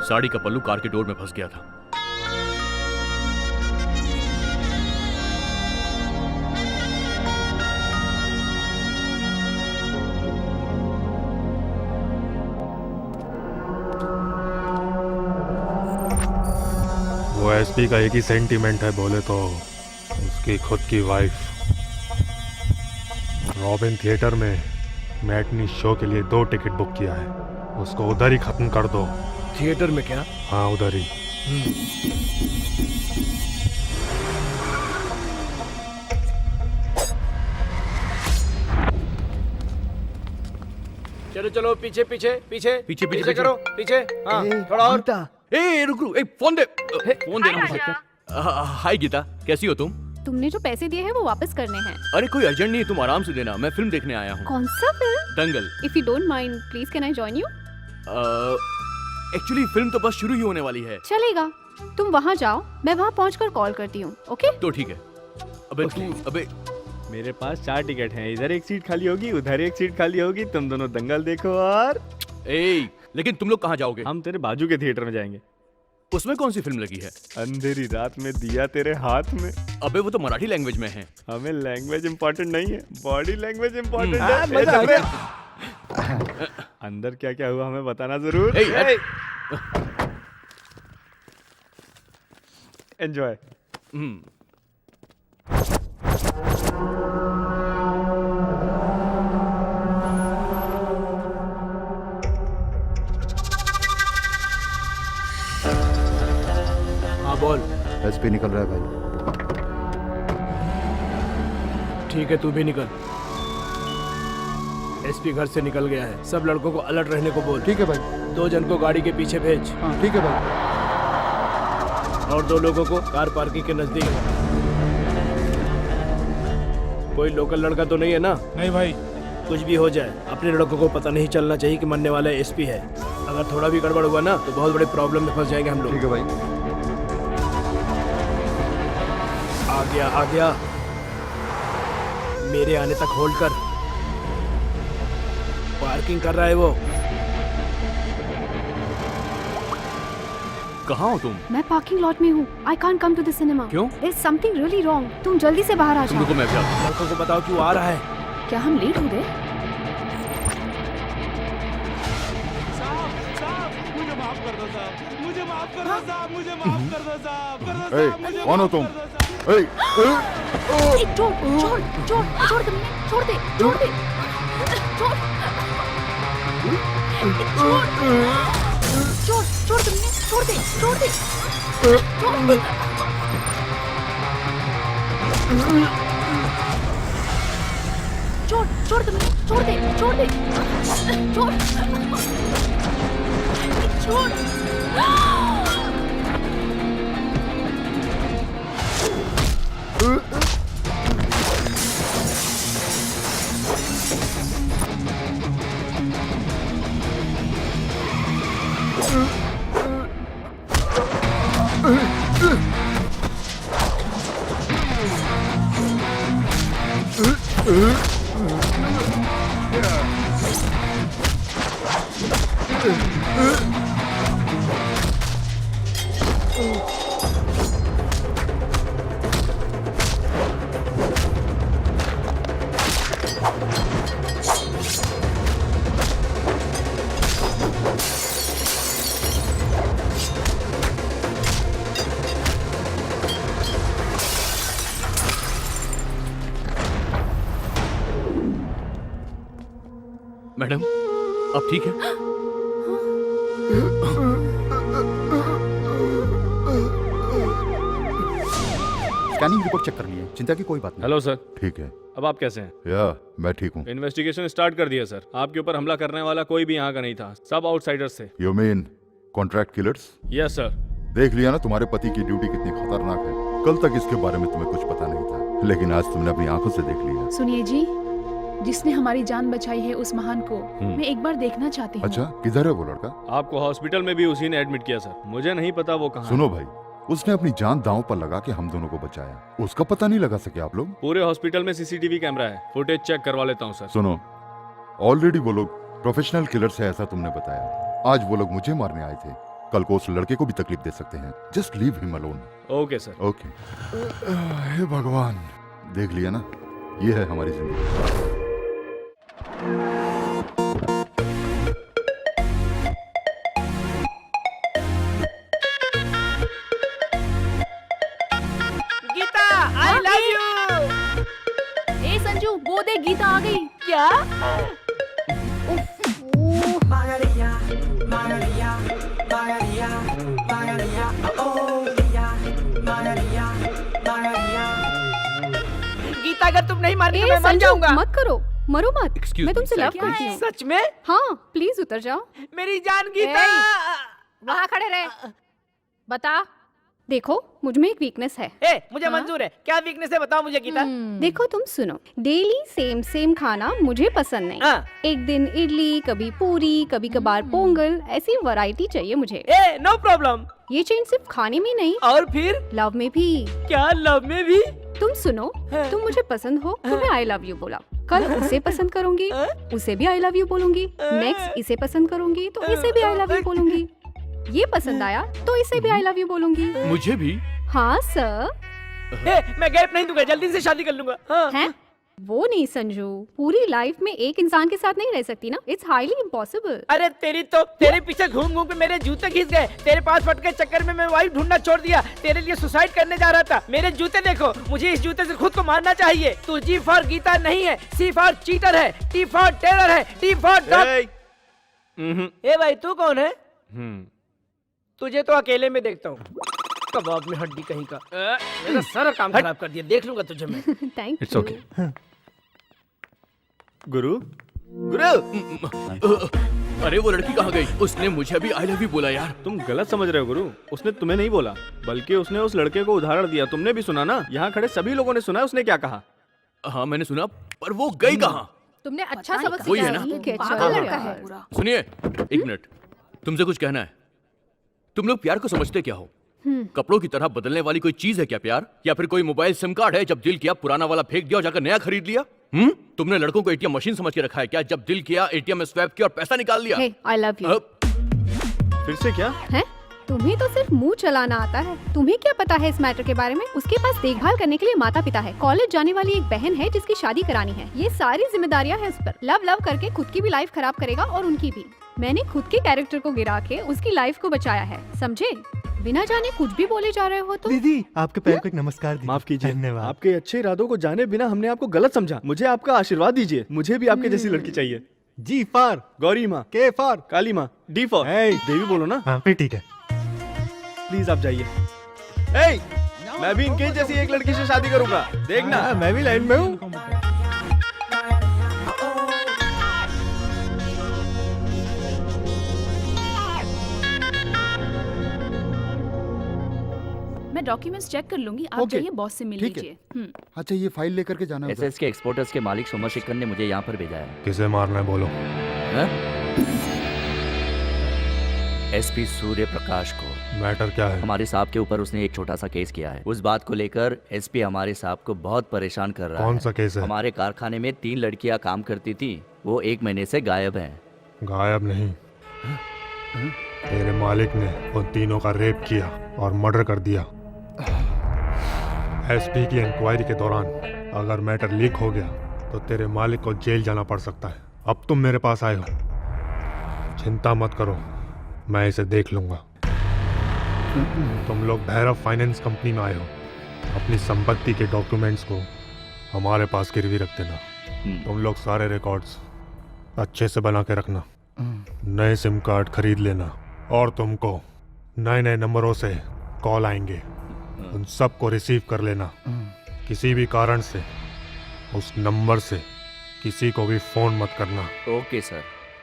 साड़ी का पल्लू कार के डोर में फंस गया था। वो एसपी का एक ही सेंटीमेंट है बोले तो उसकी खुद की वाइफ। रॉबिन थिएटर में मैटनी शो के लिए 2 टिकट बुक किया है, उसको उधर ही खत्म कर दो। थिएटर में क्या? हाँ उधर ही। चलो चलो पीछे पीछे पीछे पीछे, पीछे करो पीछे। हाँ थोड़ा और। ए रुक रुक, फोन दे, फोन देना मुझे। हाय गीता, कैसी हो तुम? तुमने जो पैसे दिए हैं वो वापस करने हैं। अरे कोई अर्जेंट नहीं है, तुम आराम से देना, मैं फिल्म देखने आया हूँ। कौन सा film? Dangal. If you don't mind please can I join you? Actually film तो बस शुरू ही होने वाली है। चलेगा, तुम वहाँ जाओ, मैं वहाँ पहुँचकर कॉल करती हूँ। ओके तो ठीक है। अबे मेरे पास 4 टिकट हैं, इधर एक सीट खाली होगी, उधर एक सीट खाली होगी, तुम दोनों दंगल देखो। और लेकिन तुम लोग कहाँ जाओगे? हम तेरे बाजू के थिएटर में जाएंगे। उसमें कौन सी फिल्म लगी है? अंधेरी रात में दिया तेरे हाथ में। अबे वो तो मराठी लैंग्वेज में है। हमें लैंग्वेज इम्पोर्टेंट नहीं है, बॉडी लैंग्वेज इम्पोर्टेंट हाँ, है। मजा आ गया। अंदर क्या क्या हुआ हमें बताना जरूर। एंजॉय। हाँ बोल। एसपी निकल रहा है भाई। ठीक है तू भी निकल। एसपी घर से निकल गया है, सब लड़कों को अलर्ट रहने को बोल। ठीक है भाई। 2 जन को गाड़ी के पीछे भेज। हाँ ठीक है भाई। और 2 लोगों को कार पार्किंग के नजदीक। कोई लोकल लड़का तो नहीं है ना? नहीं भाई। कुछ भी हो जाए अपने लड़कों को पता नहीं चलना चाहिए कि मरने वाला एसपी है। अगर थोड़ा भी गड़बड़ हुआ ना तो बहुत बड़े प्रॉब्लम में फंस जाएंगे हम लोग। ठीक है भाई। आ गया मेरे आने तक होल्ड कर। पार्किंग कर रहा है वो। कहाँ हो तुम? मैं पार्किंग लॉट में हूँ। I can't come to the cinema. क्यों? There is something really wrong. तुम जल्दी से बाहर आ तुम जाओ। रुको, मैं भी आता हूँ। लड़कों को बताओ क्यों आ रहा है। क्या हम लेट हो गए? कौन हो तुम? छोड़ दे, छोड़ दे। छोड़। मैडम अब ठीक है? स्कैनिंग रिपोर्ट चेक करनी है, चिंता की कोई बात नहीं। Hello sir. ठीक है। अब आप कैसे हैं? मैं ठीक हूँ। इन्वेस्टिगेशन स्टार्ट कर दिया सर। आपके ऊपर हमला करने वाला कोई भी यहाँ का नहीं था, सब आउटसाइडर्स थे। You mean contract killers? Yes sir. देख लिया ना तुम्हारे पति की ड्यूटी कितनी खतरनाक है। कल तक इसके बारे में तुम्हें कुछ पता नहीं था, लेकिन आज तुमने अपनी आंखों से देख लिया। सुनिए जी, जिसने हमारी जान बचाई है उस महान को मैं एक बार देखना चाहती हूँ। अच्छा, किधर है वो लड़का? आपको हॉस्पिटल में भी उसी ने एडमिट किया सर। मुझे नहीं पता वो कहाँ है। सुनो भाई, उसने अपनी जान दांव पर लगा के हम दोनों को बचाया, उसका पता नहीं लगा सके आप लोग? पूरे हॉस्पिटल में सीसीटीवी कैमरा है, फुटेज चेक करवा लेता हूँ सर। सुनो, ऑलरेडी वो लोग प्रोफेशनल किलर से, ऐसा तुमने बताया। आज वो लोग मुझे मारने आए थे, कल को उस लड़के को भी तकलीफ दे सकते हैं। Just leave him alone. Okay sir. Okay. हे भगवान, देख लिया ना, ये है हमारी जिंदगी। Geeta, I love you. ए संजू, वो दे गीता आ गई। क्या? गीता, अगर तुम नहीं मारनी तो मैं मर संजू, जाऊंगा। मत करो, मरो मत। Excuse मैं me, तुमसे लव क्या करती हूँ। सच में? हाँ, प्लीज उतर जाओ। मेरी जान गीता। वहाँ खड़े रहे। बता। देखो, मुझ में एक वीकनेस है। ए, मुझे मंजूर है। क्या वीकनेस है बताओ मुझे गीता। देखो तुम सुनो, डेली सेम सेम खाना मुझे पसंद नहीं। हाँ। एक दिन इडली, कभी पूरी, कभी कभार पोंगल, ऐसी वैरायटी चाहिए मुझे। ए, नो प्रॉब्लम। ये चेंज सिर्फ खाने में नहीं, और फिर? लव में भी। क्या लव में भी? तुम सुनो, हाँ। तुम मुझे पसंद हो तो मैं आई लव यू बोला, कल उसे पसंद करूंगी, उसे भी आई लव यू बोलूंगी, नेक्स्ट इसे पसंद करूंगी तो इसे भी आई लव यू बोलूंगी, ये पसंद आया तो इसे भी आई लव यू बोलूंगी। मुझे भी। हाँ सर। ए, मैं गैप नहीं दूंगा, जल्दी से शादी कर लूंगा। हाँ। हैं? वो नहीं संजू, पूरी लाइफ में एक इंसान के साथ नहीं रह सकती ना, इट्स हाईली इम्पॉसिबल। अरे तेरे पीछे घूम घूम के मेरे जूते घिस गए। तेरे पास फट के चक्कर में मैं वाइफ ढूंढना छोड़ दिया। तेरे लिए सुसाइड करने जा रहा था। मेरे जूते देखो, मुझे इस जूते से खुद को मारना चाहिए। तू जी फॉर गीता नहीं है, सी फॉर चीटर है, टी फॉर टेरर है, टी फॉर डॉग। ए भाई, तू कौन है? तुझे तो अकेले में देखता हूँ। कबाब में हड्डी कहीं का। मेरा सारा काम खराब कर दिया। देख लूंगा तुझे मैं। Thank it's you. ओके। गुरु, अरे वो लड़की कहाँ गई? उसने मुझे भी आई लव यू बोला यार। तुम गलत समझ रहे हो गुरु। उसने तुम्हें नहीं बोला, बल्कि उसने उस लड़के को उदाहरण दिया। तुमने भी सुना ना, यहाँ खड़े सभी लोगों ने सुना उसने क्या कहा। हाँ मैंने सुना, पर वो गई कहाँ? तुमने अच्छा सबक वही है ना? ठीक है, पागल चलो लड़का यार। है पूरा। सुनिए, एक मिनट, तुमसे कुछ कहना है। तुम लोग प्यार को समझते क्या हो? कपड़ों की तरह बदलने वाली कोई चीज है क्या प्यार? या फिर कोई मोबाइल सिम कार्ड है, जब दिल किया पुराना वाला फेंक दिया और जाकर नया खरीद लिया? तुमने लड़कों को एटीएम मशीन समझ के रखा है क्या? जब दिल किया एटीएम में स्वैप किया और पैसा निकाल लिया? हे, आई लव यू। फिर से क्या? हैं? तुम्हें तो सिर्फ मुंह चलाना आता है। तुम्हें क्या पता है इस मैटर के बारे में? उसके पास देखभाल करने के लिए माता पिता है, कॉलेज जाने वाली एक बहन है जिसकी शादी करानी है। ये सारी जिम्मेदारियां हैं उस पर। लव लव करके खुद की भी लाइफ खराब करेगा और उनकी भी। मैंने खुद के कैरेक्टर को गिरा के उसकी लाइफ को बचाया है, समझे? बिना जाने कुछ भी बोले जा रहे हो तो। दीदी, आपके पैर को एक नमस्कार दीजिए। माफ कीजिए, धन्यवाद। आपके अच्छे इरादों को जाने बिना हमने आपको गलत समझा। मुझे आपका आशीर्वाद दीजिए। मुझे भी आपके जैसी लड़की चाहिए। जी फॉर गौरी माँ, के फॉर काली माँ, डी फॉर देवी बोलो ना। हाँ फिर ठीक है। प्लीज आप जाइए। ए, मैं भी इनके जैसी एक लड़की से शादी करूंगा, देखना। हाँ, मैं भी लाइन में हूँ। मैं डॉक्यूमेंट्स चेक कर लूंगी, आप ओके, जाइए बॉस से मिल ठीक है। लीजिए। अच्छा, ये फाइल लेकर के जाना है उधर। एसएस के एक्सपोर्टर्स के मालिक सोमा शिखर ने मुझे यहाँ पर भेजा है। किसे मारना है बोलो। एसपी सूर्य प्रकाश को। मैटर क्या है? हमारे साहब के ऊपर उसने एक छोटा सा केस किया है। उस बात को लेकर एसपी हमारे साहब को बहुत परेशान कर रहा है। कौन सा केस है? हमारे कारखाने में 3 लड़कियां काम करती थी, वो 1 महीने से गायब हैं। गायब नहीं, तेरे मालिक ने उन तीनों का रेप किया और मर्डर कर दिया। एसपी की इंक्वायरी के दौरान अगर मैटर लीक हो गया तो तेरे मालिक को जेल जाना पड़ सकता है। अब तुम मेरे पास आए हो, चिंता मत करो, मैं इसे देख लूंगा। तुम लोग भैरव फाइनेंस कंपनी में आए हो, अपनी संपत्ति के डॉक्यूमेंट्स को हमारे पास गिरवी रख देना। तुम लोग सारे रिकॉर्ड्स अच्छे से बना के रखना। नए सिम कार्ड खरीद लेना और तुमको नए नए नंबरों से कॉल आएंगे, उन सब को रिसीव कर लेना। किसी भी कारण से उस नंबर से किसी को भी फोन मत करना। Okay sir.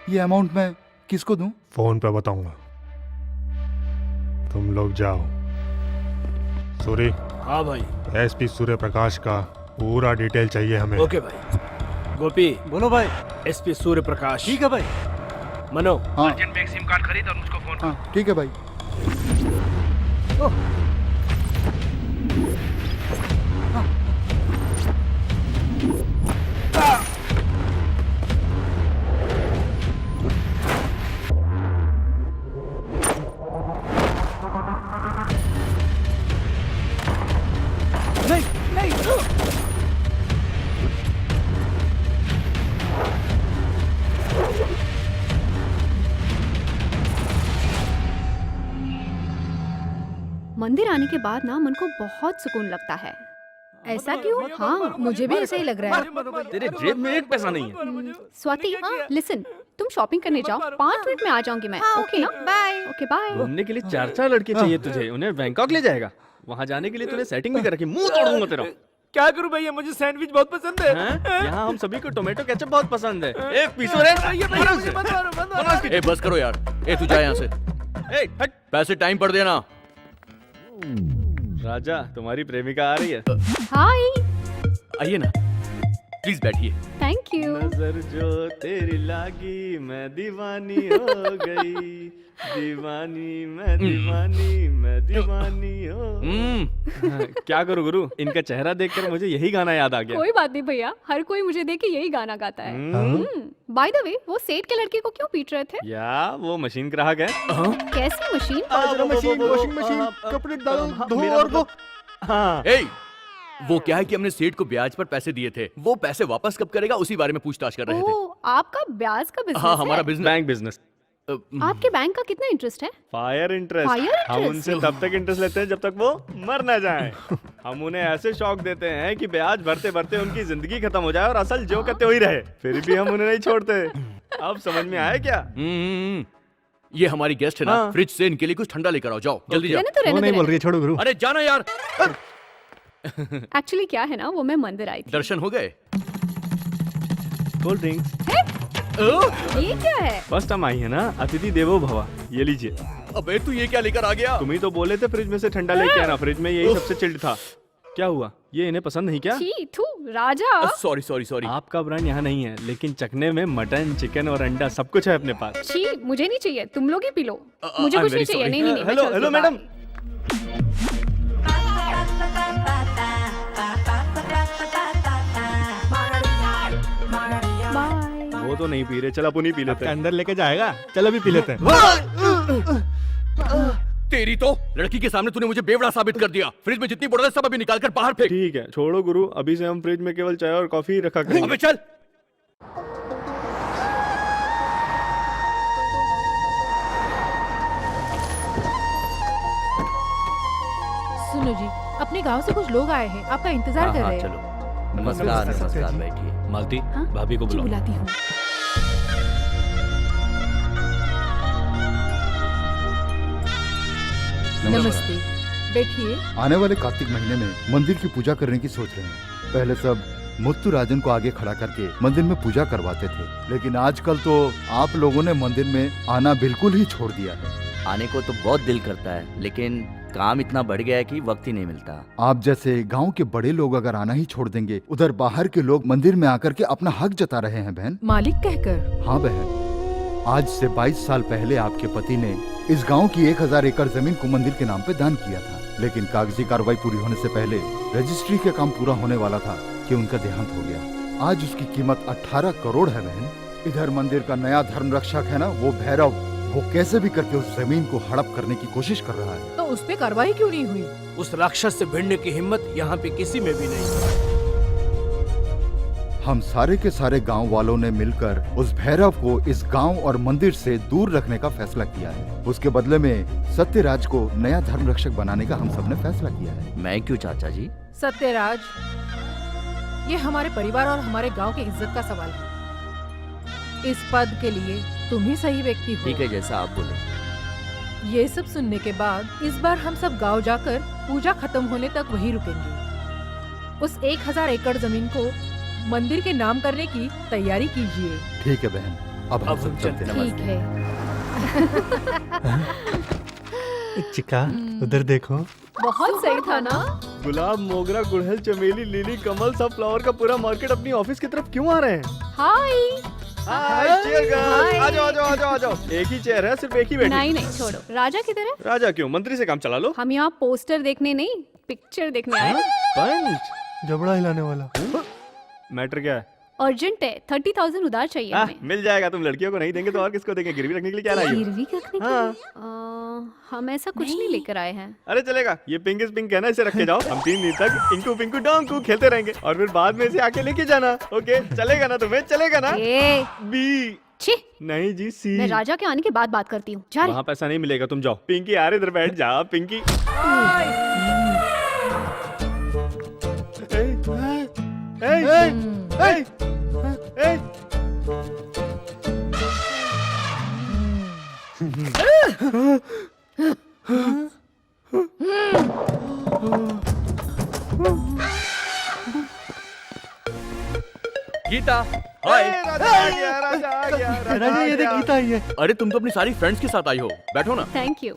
ये अमाउंट मैं किसको दूं? फोन पे बताऊंगा। तुम लोग जाओ। सूरी, हाँ भाई। एसपी सूर्य प्रकाश का पूरा डिटेल चाहिए हमें। ओके भाई। गोपी, बोलो भाई। एसपी सूर्य प्रकाश। ठीक है भाई। मनो, हाँ अर्जेंट में एक सिम कार्ड खरीद और मुझको फोन कर। हाँ ठीक है भाई। मंदिर आने के बाद ना मन को बहुत सुकून लगता है। ऐसा क्यों? हाँ, मुझे भी ऐसा ही लग रहा है। तेरे जेब में एक पैसा नहीं है। स्वाति, लिसन, तुम शॉपिंग करने जाओ, 5 मिनट में आ जाऊंगी मैं। ओके ना? बाय। Okay bye. घूमने के लिए 4 लड़के चाहिए तुझे, उन्हें बैंकॉक ले जाएगा। वहाँ जाने के लिए तूने सेटिंग भी कर रखी, मुंह तोड़ दूंगा तेरा। क्या करूं भैया, मुझे सैंडविच बहुत पसंद है। हैं? यहाँ हम सभी को टोमेटो केचप बहुत पसंद है। एक पीस और ए बस करो यार। ए तू जा यहाँ से। हट। पैसे टाइम पर देना। राजा, तुम्हारी प्रेमिका आ रही है। हाय, आइए ना, प्लीज बैठिए। Thank you. नजर जो तेरी लागी मैं दीवानी हो गई, दीवानी मैं दीवानी हो। क्या करूं गुरु, इनका चेहरा देखकर मुझे यही गाना याद आ गया। कोई बात नहीं भैया, हर कोई मुझे देख के यही गाना गाता है। बाय द वे, वो सेठ के लड़के को क्यों पीट रहे थे? या वो मशीन ग्राहक है। कैसी मशीन? वॉशिंग मशीन, कपड़े डालो, धो और वो। हाँ, ए, वो क्या है कि हमने सेठ को ब्याज पर पैसे दिए थे, वो पैसे वापस कब करेगा उसी बारे में पूछताछ कर रहे थे। ओह, आपका ब्याज का बिजनेस हाँ, है? हमारा बिजनेस। Bank business. आपके बैंक का कितना इंटरेस्ट है? Fire interest. Fire interest? हम उनसे तब तक इंटरेस्ट लेते हैं जब तक वो मर न जाएं। हम उन्हें ऐसे शौक देते हैं कि ब्याज भरते भरते उनकी जिंदगी खत्म हो जाए और असल जो करते हुए रहे, फिर भी हम उन्हें नहीं छोड़ते। अब समझ में आया क्या? ये हमारी गेस्ट है ना, हाँ। फ्रिज से इनके लिए कुछ ठंडा लेकर आओ, जाओ जल्दी जाओ। रहने तो वो रहने नहीं दो, बोल रही है, छोड़ो गुरु। अरे जाना यार। एक्चुअली क्या है ना, वो मैं मंदिर आई थी। दर्शन हो गए? Cold drinks. ये क्या है? फर्स्ट टाइम आई है ना, अतिथि देवो भवा। ये लीजिए। अबे तू ये क्या लेकर आ गया? तुम ही तो बोले थे फ्रिज में से ठंडा लेके आना, फ्रिज में यही सबसे चिल्ड था। क्या हुआ, ये इन्हें पसंद नहीं क्या? छी, थू, राजा। Sorry sorry sorry. आपका ब्रांड यहाँ नहीं है, लेकिन चखने में मटन, चिकन और अंडा सब कुछ है अपने पास। छी, मुझे नहीं चाहिए, तुम लोग ही पी लो। मुझे I'm कुछ नहीं very चाहिए। sorry. नहीं नहीं नहीं, मैं हेलो चलती हेलो हूँ, मैडम। बाय। वो तो नहीं पी रहे, चल अपन ही पी लेते हैं। अंदर लेके जाएगा, चलो अभी पी लेते हैं। तेरी तो लड़की के सामने तूने मुझे बेवड़ा साबित कर दिया। फ्रिज में जितनी बोतल है सब अभी निकाल कर बाहर फेंक। ठीक है, छोड़ो गुरु, अभी से हम फ्रिज में केवल चाय और कॉफी ही रखा करेंगे। अबे चल। सुनो जी, अपने गांव से कुछ लोग आए हैं, आपका इंतजार कर रहे हैं। चलो। नमस्कार नमस्कार, बैठिए। मालती, हाँ? भाभी को जी, बुलाओ। बुलाती हूँ। नमस्ते, बैठिए। आने वाले कार्तिक महीने में मंदिर की पूजा करने की सोच रहे हैं। पहले सब मुत्तु राजन को आगे खड़ा करके मंदिर में पूजा करवाते थे, लेकिन आजकल तो आप लोगों ने मंदिर में आना बिल्कुल ही छोड़ दिया है। आने को तो बहुत दिल करता है, लेकिन काम इतना बढ़ गया है कि वक्त ही नहीं मिलता। आप जैसे गांव के बड़े लोग अगर आना ही छोड़ देंगे, उधर बाहर के लोग मंदिर में आकर के अपना हक जता रहे हैं बहन। मालिक कहकर? हाँ बहन, आज से 22 साल पहले आपके पति ने इस गांव की 1000 एकड़ जमीन को मंदिर के नाम पे दान किया था, लेकिन कागजी कार्रवाई पूरी होने से पहले रजिस्ट्री के काम पूरा होने वाला था कि उनका देहांत हो गया। आज उसकी कीमत 18 करोड़ है बहन। इधर मंदिर का नया धर्म रक्षक है ना, वो भैरव, वो कैसे भी करके उस जमीन को हड़प करने की कोशिश कर रहा है। तो उस पे कार्रवाई क्यों नहीं हुई? उस राक्षस से भिड़ने की हिम्मत यहाँ पे किसी में भी नहीं। हम सारे के सारे गांव वालों ने मिलकर उस भैरव को इस गांव और मंदिर से दूर रखने का फैसला किया है। उसके बदले में सत्यराज को नया धर्म रक्षक बनाने का हम सब ने फैसला किया है। मैं क्यों चाचा जी? सत्यराज, ये हमारे परिवार और हमारे गांव की इज्जत का सवाल है। इस पद के लिए तुम ही सही व्यक्ति हो। ठीक है, जैसा आप बोले। ये सब सुनने के बाद इस बार हम सब गांव जाकर पूजा खत्म होने तक वहीं रुकेंगे। उस 1000 एकड़ जमीन को मंदिर के नाम करने की तैयारी कीजिए। ठीक है बहन, अब हम सब चलते हैं। ठीक है। चिका, उधर देखो। बहुत सही था ना? गुलाब, मोगरा, गुड़हल, चमेली, लिली, कमल, सब फ्लावर का पूरा मार्केट अपनी ऑफिस की तरफ क्यों आ रहे हैं? हाय। हाय, cheer girls। आ जाओ आ जाओ आ जाओ आ जाओ। एक ही चेयर है, सिर्फ एक ही बैठी। नहीं नहीं, छोड़ो। राजा किधर है? राजा क्यों, मंत्री से काम चला लो। हम यहाँ पोस्टर देखने नहीं, पिक्चर देखने आए हैं। पंच, जबड़ा हिलाने वाला। मैटर क्या है? अर्जेंट है, 30,000 उधार चाहिए हमें। मिल जाएगा, तुम लड़कियों को नहीं देंगे तो और किसको देंगे? गिरवी रखने के लिए क्या लाई हो? गिरवी रखने के हाँ। लिए? हम ऐसा कुछ नहीं लेकर आए हैं। अरे चलेगा, ये पिंक इज पिंक है ना, इसे रख के जाओ। हम 3 दिन तक इंकू पिंकू डोंकू खेलते रहेंगे और फिर बाद में इसे आके लेके जाना। ओके, चलेगा ना तुम्हें? चलेगा ना? ए, बी। छी, नहीं जी, सी। मैं राजा के आने के बाद बात करती हूँ। जा रही। वहाँ पैसा नहीं मिलेगा, तुम जाओ। पिंकी यार इधर बैठ जा, पिंकी। गीता, हाय। राजा आ गया, राजा आ गया, राजा ये देख गीता आई है। अरे तुम तो अपनी सारी फ्रेंड्स के साथ आई हो, बैठो ना। Thank you.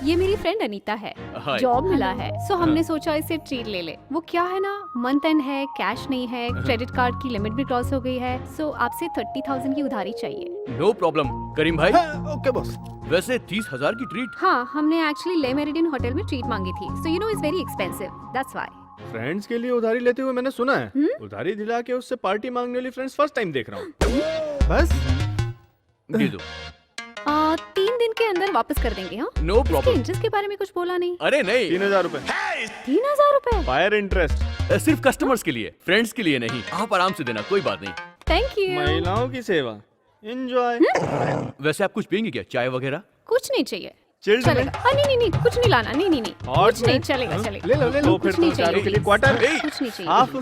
ये मेरी फ्रेंड अनीता है, हाय। जॉब मिला है, सो हमने सोचा इसे ट्रीट ले ले। वो क्या है ना, मंथ एंड है, कैश नहीं है, क्रेडिट कार्ड की लिमिट भी क्रॉस हो गई है, सो आपसे 30,000 की उधारी चाहिए। नो प्रॉब्लम करीम भाई। Okay boss. वैसे 30,000 की ट्रीट। हाँ, हमने एक्चुअली ले मेरिडियन होटल में ट्रीट मांगी थी, so you know it's very expensive, that's why. Friends के लिए उधारी लेते हुए मैंने सुना है। उधारी दिला के उससे पार्टी मांगने वाली फ्रेंड्स फर्स्ट टाइम देख रहा हूँ। बस दे दो। 3 दिन के अंदर वापस कर देंगे। हाँ, नो प्रॉब्लम। इंटरेस्ट के बारे में कुछ बोला नहीं। अरे नहीं, 3,000 रुपए 3,000 रुपए? Fire interest. सिर्फ कस्टमर्स के लिए, फ्रेंड्स के लिए नहीं। आप आराम से देना, कोई बात नहीं। Thank you. महिलाओं की सेवा, एंजॉय। वैसे आप कुछ पियेंगे क्या, चाय वगैरह? कुछ नहीं चाहिए। चिल्ड में? चलेगा। नहीं, कुछ नहीं लाना। नहीं, हॉट कुछ नहीं, में? चलेगा, चलेगा। ले लो तो फिर कुछ नहीं तो चारों चाहिए। के लिए क्वार्टर। कुछ नहीं चाहिए। हाफ।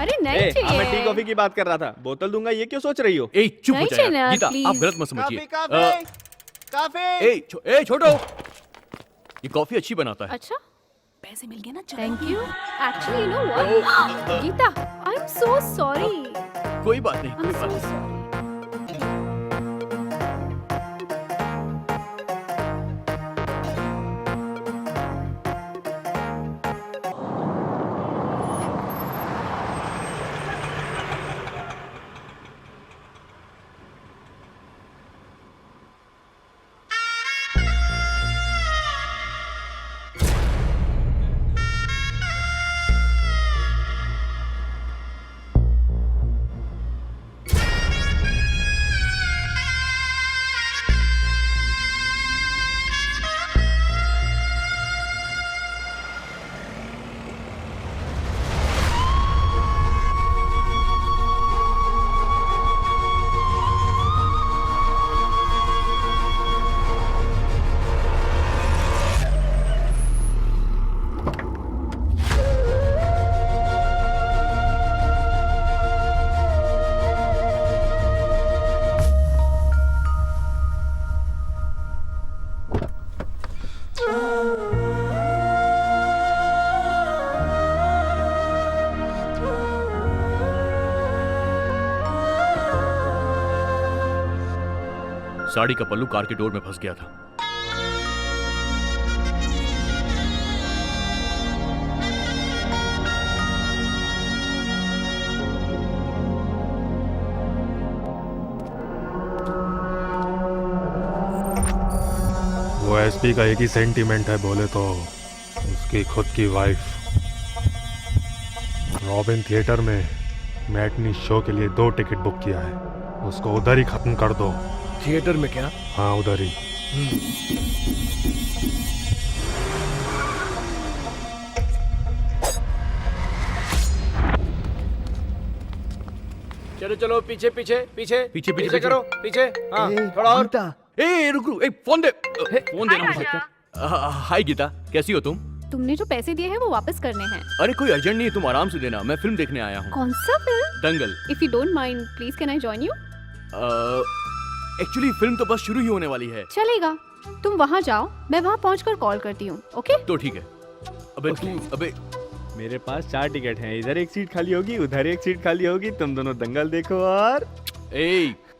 अरे नहीं चाहिए। मैं टी कॉफी की बात कर रहा था, बोतल दूंगा, ये क्यों सोच रही हो? ए चुप हो नहीं जाए चाहिए यार। ना, गीता, please। आप गलत मत समझिए। काफी। ए छोटो, ये कॉफी अच्छी बनाता है। अच्छा, पैसे मिल गए ना। Thank you. Actually you know what, Geeta, I am so sorry. कोई बात नहीं, आई कोई एम बात सो नहीं। सॉरी। साड़ी का पल्लू कार के डोर में फंस गया था। वो एसपी का एक ही सेंटीमेंट है बोले तो, उसकी खुद की वाइफ। रॉबिन थिएटर में मैटनी शो के लिए 2 टिकट बुक किया है, उसको उधर ही खत्म कर दो। थिएटर में क्या? हाँ उधर ही। चलो चलो, पीछे पीछे पीछे पीछे, पीछे, पीछे करो, पीछे। हाँ, थोड़ा और। ए रुक, एक फोन दे। फोन देना मुझे। हाय गीता, कैसी हो तुम? तुमने जो पैसे दिए हैं वो वापस करने हैं। अरे कोई अर्जेंट नहीं है, तुम आराम से देना, मैं फिल्म देखने आया हूँ। कौन सा film? Dangal. If you don't mind, please can I join you? Actually film तो बस शुरू ही होने वाली है। चलेगा, तुम वहाँ जाओ, मैं वहाँ पहुँचकर कॉल करती हूँ। ओके? तो ठीक है। अबे मेरे पास 4 टिकट हैं, इधर एक सीट खाली होगी, उधर एक सीट खाली होगी, तुम दोनों दंगल देखो। और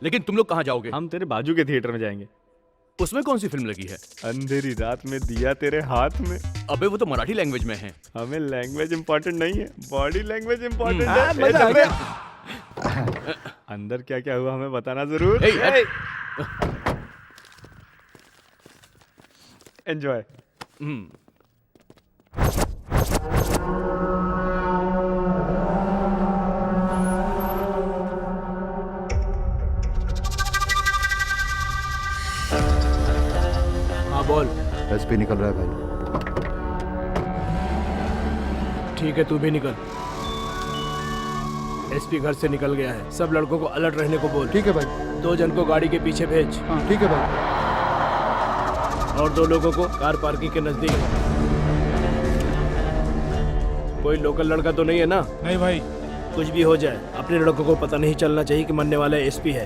लेकिन तुम लोग कहाँ जाओगे? हम तेरे बाजू के थिएटर में जाएंगे। उसमें कौन सी फिल्म लगी है? अंधेरी रात में दिया तेरे हाथ में। अबे वो तो मराठी लैंग्वेज में है। हमें लैंग्वेज इम्पोर्टेंट नहीं है, बॉडी लैंग्वेज इम्पोर्टेंट हाँ, है। मजा आ गया। अंदर क्या क्या हुआ हमें बताना जरूर। एंजॉय। हाँ बोल। एसपी निकल रहा है भाई। ठीक है, तू भी निकल। एसपी घर से निकल गया है, सब लड़कों को अलर्ट रहने को बोल। ठीक है भाई। 2 जन को गाड़ी के पीछे भेज। हाँ ठीक है भाई। और 2 लोगों को कार पार्किंग के नजदीक। कोई लोकल लड़का तो नहीं है ना? नहीं भाई। कुछ भी हो जाए अपने लड़कों को पता नहीं चलना चाहिए कि मरने वाला एसपी है।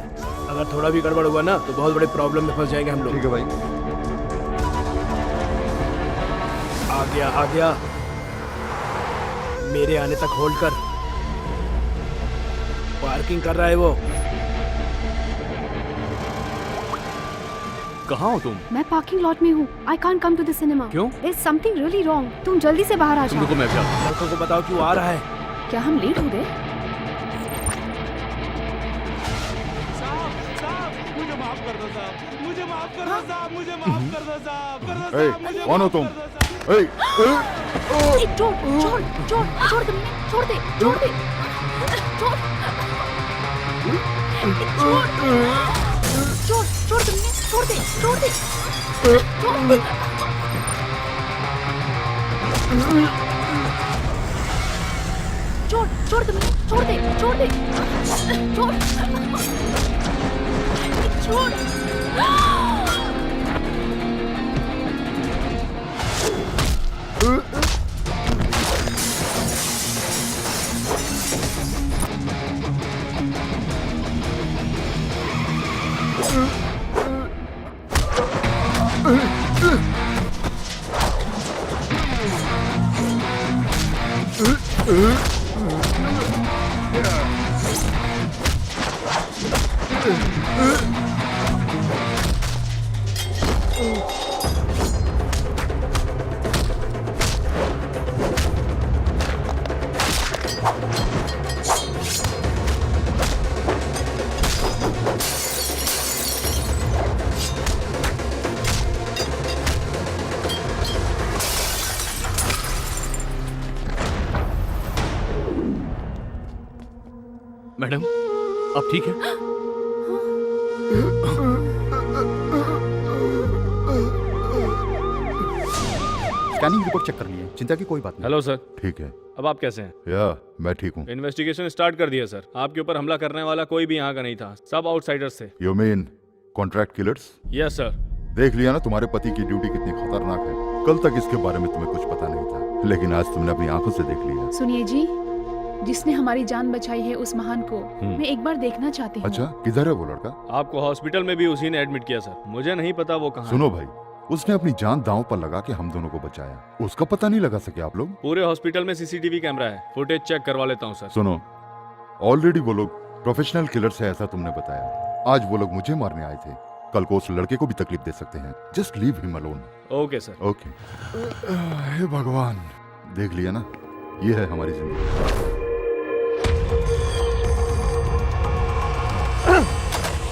अगर थोड़ा भी गड़बड़ हुआ ना तो बहुत बड़े प्रॉब्लम में फंस जाएंगे हम लोग। ठीक है भाई। आ गया मेरे आने तक होल्ड कर। पार्किंग कर रहा है वो। कहाँ हो तुम? मैं पार्किंग लॉट में हूँ। I can't come to the cinema. क्यों? There is something really wrong. तुम जल्दी से बाहर आ तुम जाओ। रुको, मैं भी आता हूँ। लड़कों को बताओ कि वो आ रहा है। क्या हम लेट हो गए? कौन हो तुम? छोड़ तुमने, छोड़ दे। छोड़ तुमने, छोड़ दे। छोड़ तुमने, छोड़ दे। छोड़। मैडम, अब ठीक है? स्कैनिंग रिपोर्ट चेक कर ली है, चिंता की कोई बात नहीं। Hello sir. ठीक है। अब आप कैसे हैं? मैं ठीक हूँ। इन्वेस्टिगेशन स्टार्ट कर दिया सर। आपके ऊपर हमला करने वाला कोई भी यहाँ का नहीं था, सब आउटसाइडर्स थे। You mean contract killers? Yes sir. देख लिया ना तुम्हारे पति की ड्यूटी कितनी खतरनाक है। कल तक इसके बारे में तुम्हें कुछ पता नहीं था, लेकिन आज तुमने अपनी आंखों से देख लिया। सुनिए जी, जिसने हमारी जान बचाई है उस महान को मैं एक बार देखना चाहती हूँ। अच्छा, किधर है वो लड़का? आपको हॉस्पिटल में भी उसी ने एडमिट किया सर। मुझे नहीं पता वो कहाँ है। सुनो भाई, उसने अपनी जान दांव पर लगा के हम दोनों को बचाया। उसका पता नहीं लगा सके आप लोग? पूरे हॉस्पिटल में सीसीटीवी कैमरा है, फुटेज चेक करवा लेता हूँ सर। सुनो, ऑलरेडी वो लोग प्रोफेशनल किलर्स है ऐसा तुमने बताया। आज वो लोग मुझे मारने आए थे, कल को उस लड़के को भी तकलीफ दे सकते हैं। Just leave him alone. Okay sir. Okay. हे भगवान, देख लिया ना, ये है हमारी जिंदगी।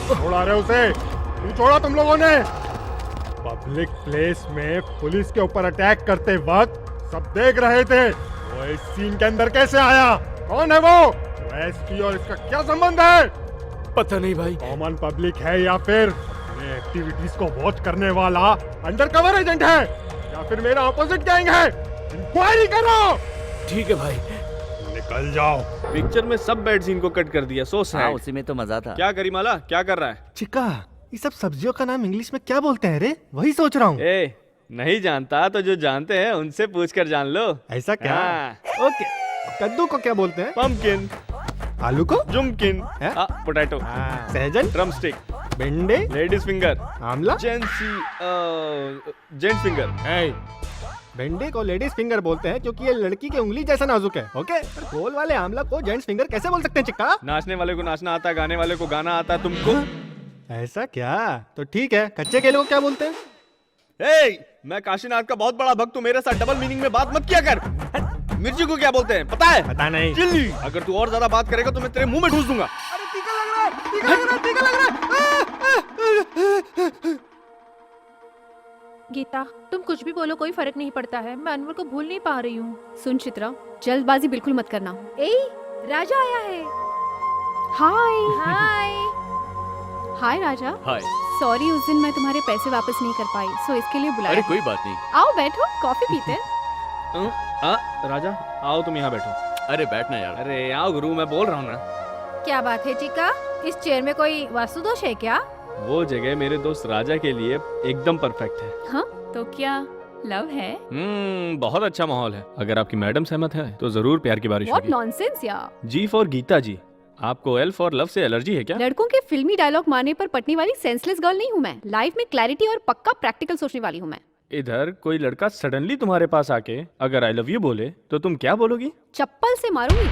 छोड़ा रहे उसे, क्यों छोड़ा तुम लोगों ने? पब्लिक प्लेस में पुलिस के ऊपर अटैक करते वक्त सब देख रहे थे। वो इस सीन के अंदर कैसे आया? कौन है वो एसपी और इसका क्या संबंध है? पता नहीं भाई। कॉमन पब्लिक है या फिर एक्टिविटीज को वॉच करने वाला अंडरकवर एजेंट है या फिर मेरा ऑपोजिट गैंग है? इंक्वायरी करो। ठीक है भाई। निकल जाओ। पिक्चर में सब बैड सीन को कट कर दिया। So sad. उसी में तो मजा था। क्या करीमाला, क्या कर रहा है? चिक्का, ये सब सब्जियों का नाम इंग्लिश में क्या बोलते हैं रे? वही सोच रहा हूँ। ए, नहीं जानता तो जो जानते हैं उनसे पूछ कर जान लो। ऐसा क्या? हाँ। ओके, कद्दू को क्या बोलते हैं? पम्पकिन। आलू को? जुमकिन। है? पोटैटो। सहजन? ड्रमस्टिक। भिंडी? Ladies finger. Amla? Gents finger. भिंडी को लेडीज फिंगर बोलते हैं क्योंकि ये लड़की की उंगली जैसा नाजुक है। ओके, पर गोल वाले आमला को जेंट्स फिंगर कैसे बोल सकते हैं चिक्का? नाचने वाले को नाचना आता है, गाने वाले को गाना आता है। तुमको? ऐसा क्या? तो ठीक है, कच्चे केले को क्या बोलते हैं? मैं काशीनाथ का बहुत बड़ा भक्त हूँ, मेरे साथ डबल मीनिंग में बात मत किया कर। मिर्ची को क्या बोलते हैं पता है? पता नहीं। चिल्ली। अगर तू और ज्यादा बात करेगा तो मैं तेरे मुंह में ठूस दूंगा। अरे टीका लग रहा है, टीका लग रहा है, टीका लग रहा है। गीता, तुम कुछ भी बोलो कोई फर्क नहीं पड़ता है। मैं अनवर को भूल नहीं पा रही हूँ। सुन चित्रा, जल्दबाजी बिल्कुल मत करना। ए, राजा आया है। हाय। हाय। हाय राजा। हाय। सॉरी, उस दिन मैं तुम्हारे पैसे वापस नहीं कर पाई, सो इसके लिए बुलाया। अरे कोई बात नहीं। आओ बैठो, कॉफी पीते हैं। राजा आओ, तुम यहाँ बैठो। अरे बैठना यार। अरे आओ गुरु, मैं बोल रहा हूँ ना। क्या बात है चिका, इस चेयर में कोई वास्तु दोष है क्या? वो जगह मेरे दोस्त राजा के लिए एकदम परफेक्ट है। हाँ? तो क्या लव है? बहुत अच्छा माहौल है। अगर आपकी मैडम सहमत है तो जरूर प्यार की बारिश व्हाट होगी। नॉनसेंस यार। जी फॉर गीता जी। आपको एल फॉर लव से एलर्जी है क्या? लड़कों के फिल्मी डायलॉग मारने पर पटने वाली सेंसलेस गर्ल नहीं हूँ मैं। लाइफ में क्लैरिटी और पक्का प्रैक्टिकल सोचने वाली हूँ मैं। इधर कोई लड़का सडनली तुम्हारे पास आके अगर आई लव यू बोले तो तुम क्या बोलोगी? चप्पल से मारूंगी।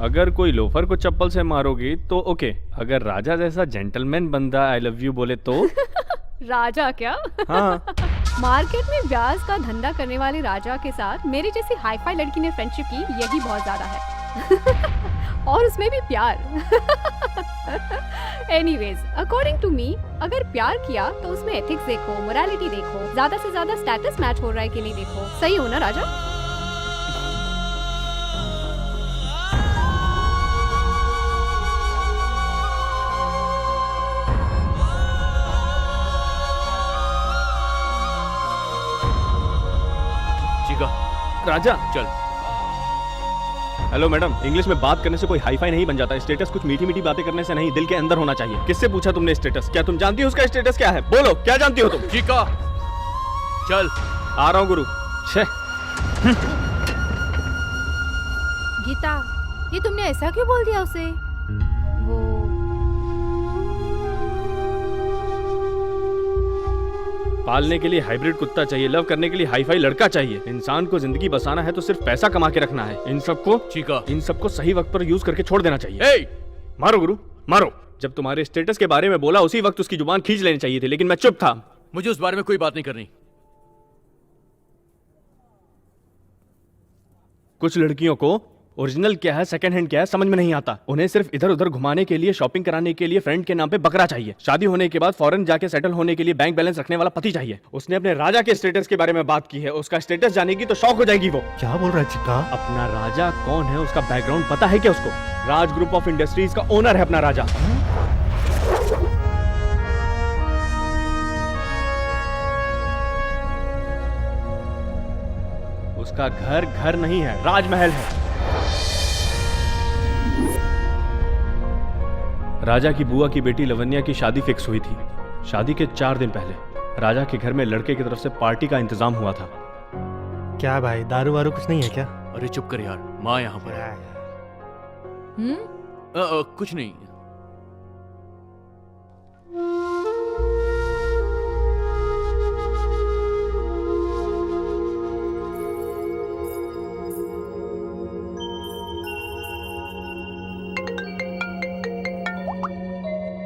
अगर कोई लोफर को चप्पल से मारोगी तो ओके, अगर राजा जैसा जेंटलमैन बंदा आई लव यू बोले तो? राजा क्या? हाँ। मार्केट में ब्याज का धंधा करने वाले राजा के साथ मेरी जैसी हाईफाई लड़की ने फ्रेंडशिप की, यही बहुत ज्यादा है। और उसमें भी प्यार। एनीवेज, अकॉर्डिंग टू मी, अगर प्यार किया तो उसमें एथिक्स देखो, मोरालिटी देखो, ज्यादा से ज्यादा स्टेटस मैच हो रहा है कि नहीं देखो। सही हो ना राजा? राजा चल। हेलो मैडम, इंग्लिश में बात करने से कोई हाईफाई नहीं बन जाता। स्टेटस कुछ मीठी मीठी बातें करने से नहीं, दिल के अंदर होना चाहिए। किससे पूछा तुमने स्टेटस? क्या तुम जानती हो उसका स्टेटस क्या है? बोलो, क्या जानती हो तुम? चीका, चल। आ रहा हूँ गुरु। छे। गीता, ये तुमने ऐसा क्यों बोल दिया उसे? वो पालने के लिए हाइब्रिड कुत्ता चाहिए, लव करने के लिए हाईफाई लड़का चाहिए। इंसान को जिंदगी बसाना है तो सिर्फ पैसा कमा के रखना है। इन सबको सही वक्त पर यूज करके छोड़ देना चाहिए। मारो गुरु, मारो। जब तुम्हारे स्टेटस के बारे में बोला उसी वक्त उसकी जुबान खींच लेनी चाहिए थी, लेकिन मैं चुप था। मुझे उस बारे में कोई बात नहीं करनी। कुछ लड़कियों को ओरिजिनल क्या है, सेकंड हैंड क्या है, समझ में नहीं आता। उन्हें सिर्फ इधर उधर घुमाने के लिए, शॉपिंग कराने के लिए फ्रेंड के नाम पे बकरा चाहिए। शादी होने के बाद फॉरेन जाके सेटल होने के लिए बैंक बैलेंस रखने वाला पति चाहिए। उसने अपने राजा के स्टेटस के बारे में बात की है। उसका स्टेटस जानेगी तो शॉक हो जाएगी वो। क्या बोल रहा है चिक्का? अपना राजा कौन है, उसका बैकग्राउंड पता है क्या उसको? राज ग्रुप ऑफ इंडस्ट्रीज का ओनर है अपना राजा। उसका घर घर नहीं है, राजमहल है। राजा की बुआ की बेटी लवन्या की शादी फिक्स हुई थी। शादी के 4 दिन पहले राजा के घर में लड़के की तरफ से पार्टी का इंतजाम हुआ था। क्या भाई, दारू वारू कुछ नहीं है क्या? अरे चुप कर यार, माँ यहाँ पर है। कुछ नहीं।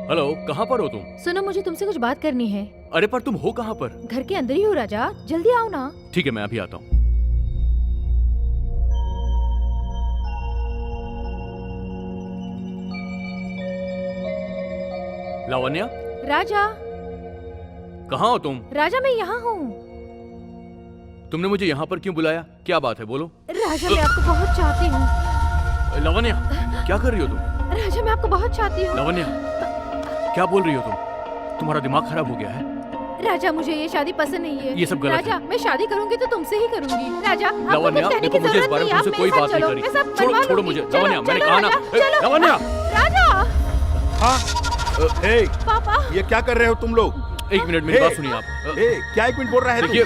हेलो, कहाँ पर हो तुम? सुनो, मुझे तुमसे कुछ बात करनी है। अरे पर तुम हो कहाँ पर? घर के अंदर ही हो राजा, जल्दी आओ ना। ठीक है, मैं अभी आता हूँ। लावण्या, राजा। कहाँ हो तुम? राजा, मैं यहाँ हूँ। तुमने मुझे यहाँ पर क्यों बुलाया? क्या बात है, बोलो। राजा, मैं आपको बहुत चाहती हूँ। लावण्या, क्या कर रही हो तुम? राजा, मैं आपको बहुत चाहती हूँ। लावण्या, क्या बोल रही हो तुम? तुम्हारा दिमाग खराब हो गया है? राजा, मुझे ये शादी पसंद नहीं है। ये सब गलत राजा, मैं शादी करूंगी तो तुमसे ही करूंगी। राजा, आपको लावण्या, कुछ कहने की देखो मुझे इस जरूरत बारे नहीं में है। तुमसे कोई बात नहीं करनी। छोड़ो, छोड़ो मुझे। लावण्या, मैंने कहा ना। लावण्या, राजा। हाँ, पापा, ये क्या कर रहे हो तुम लोग? एक मिनट, मेरी बात सुनिए आप। क्या 1 मिनट बोल रहा है? देखिए,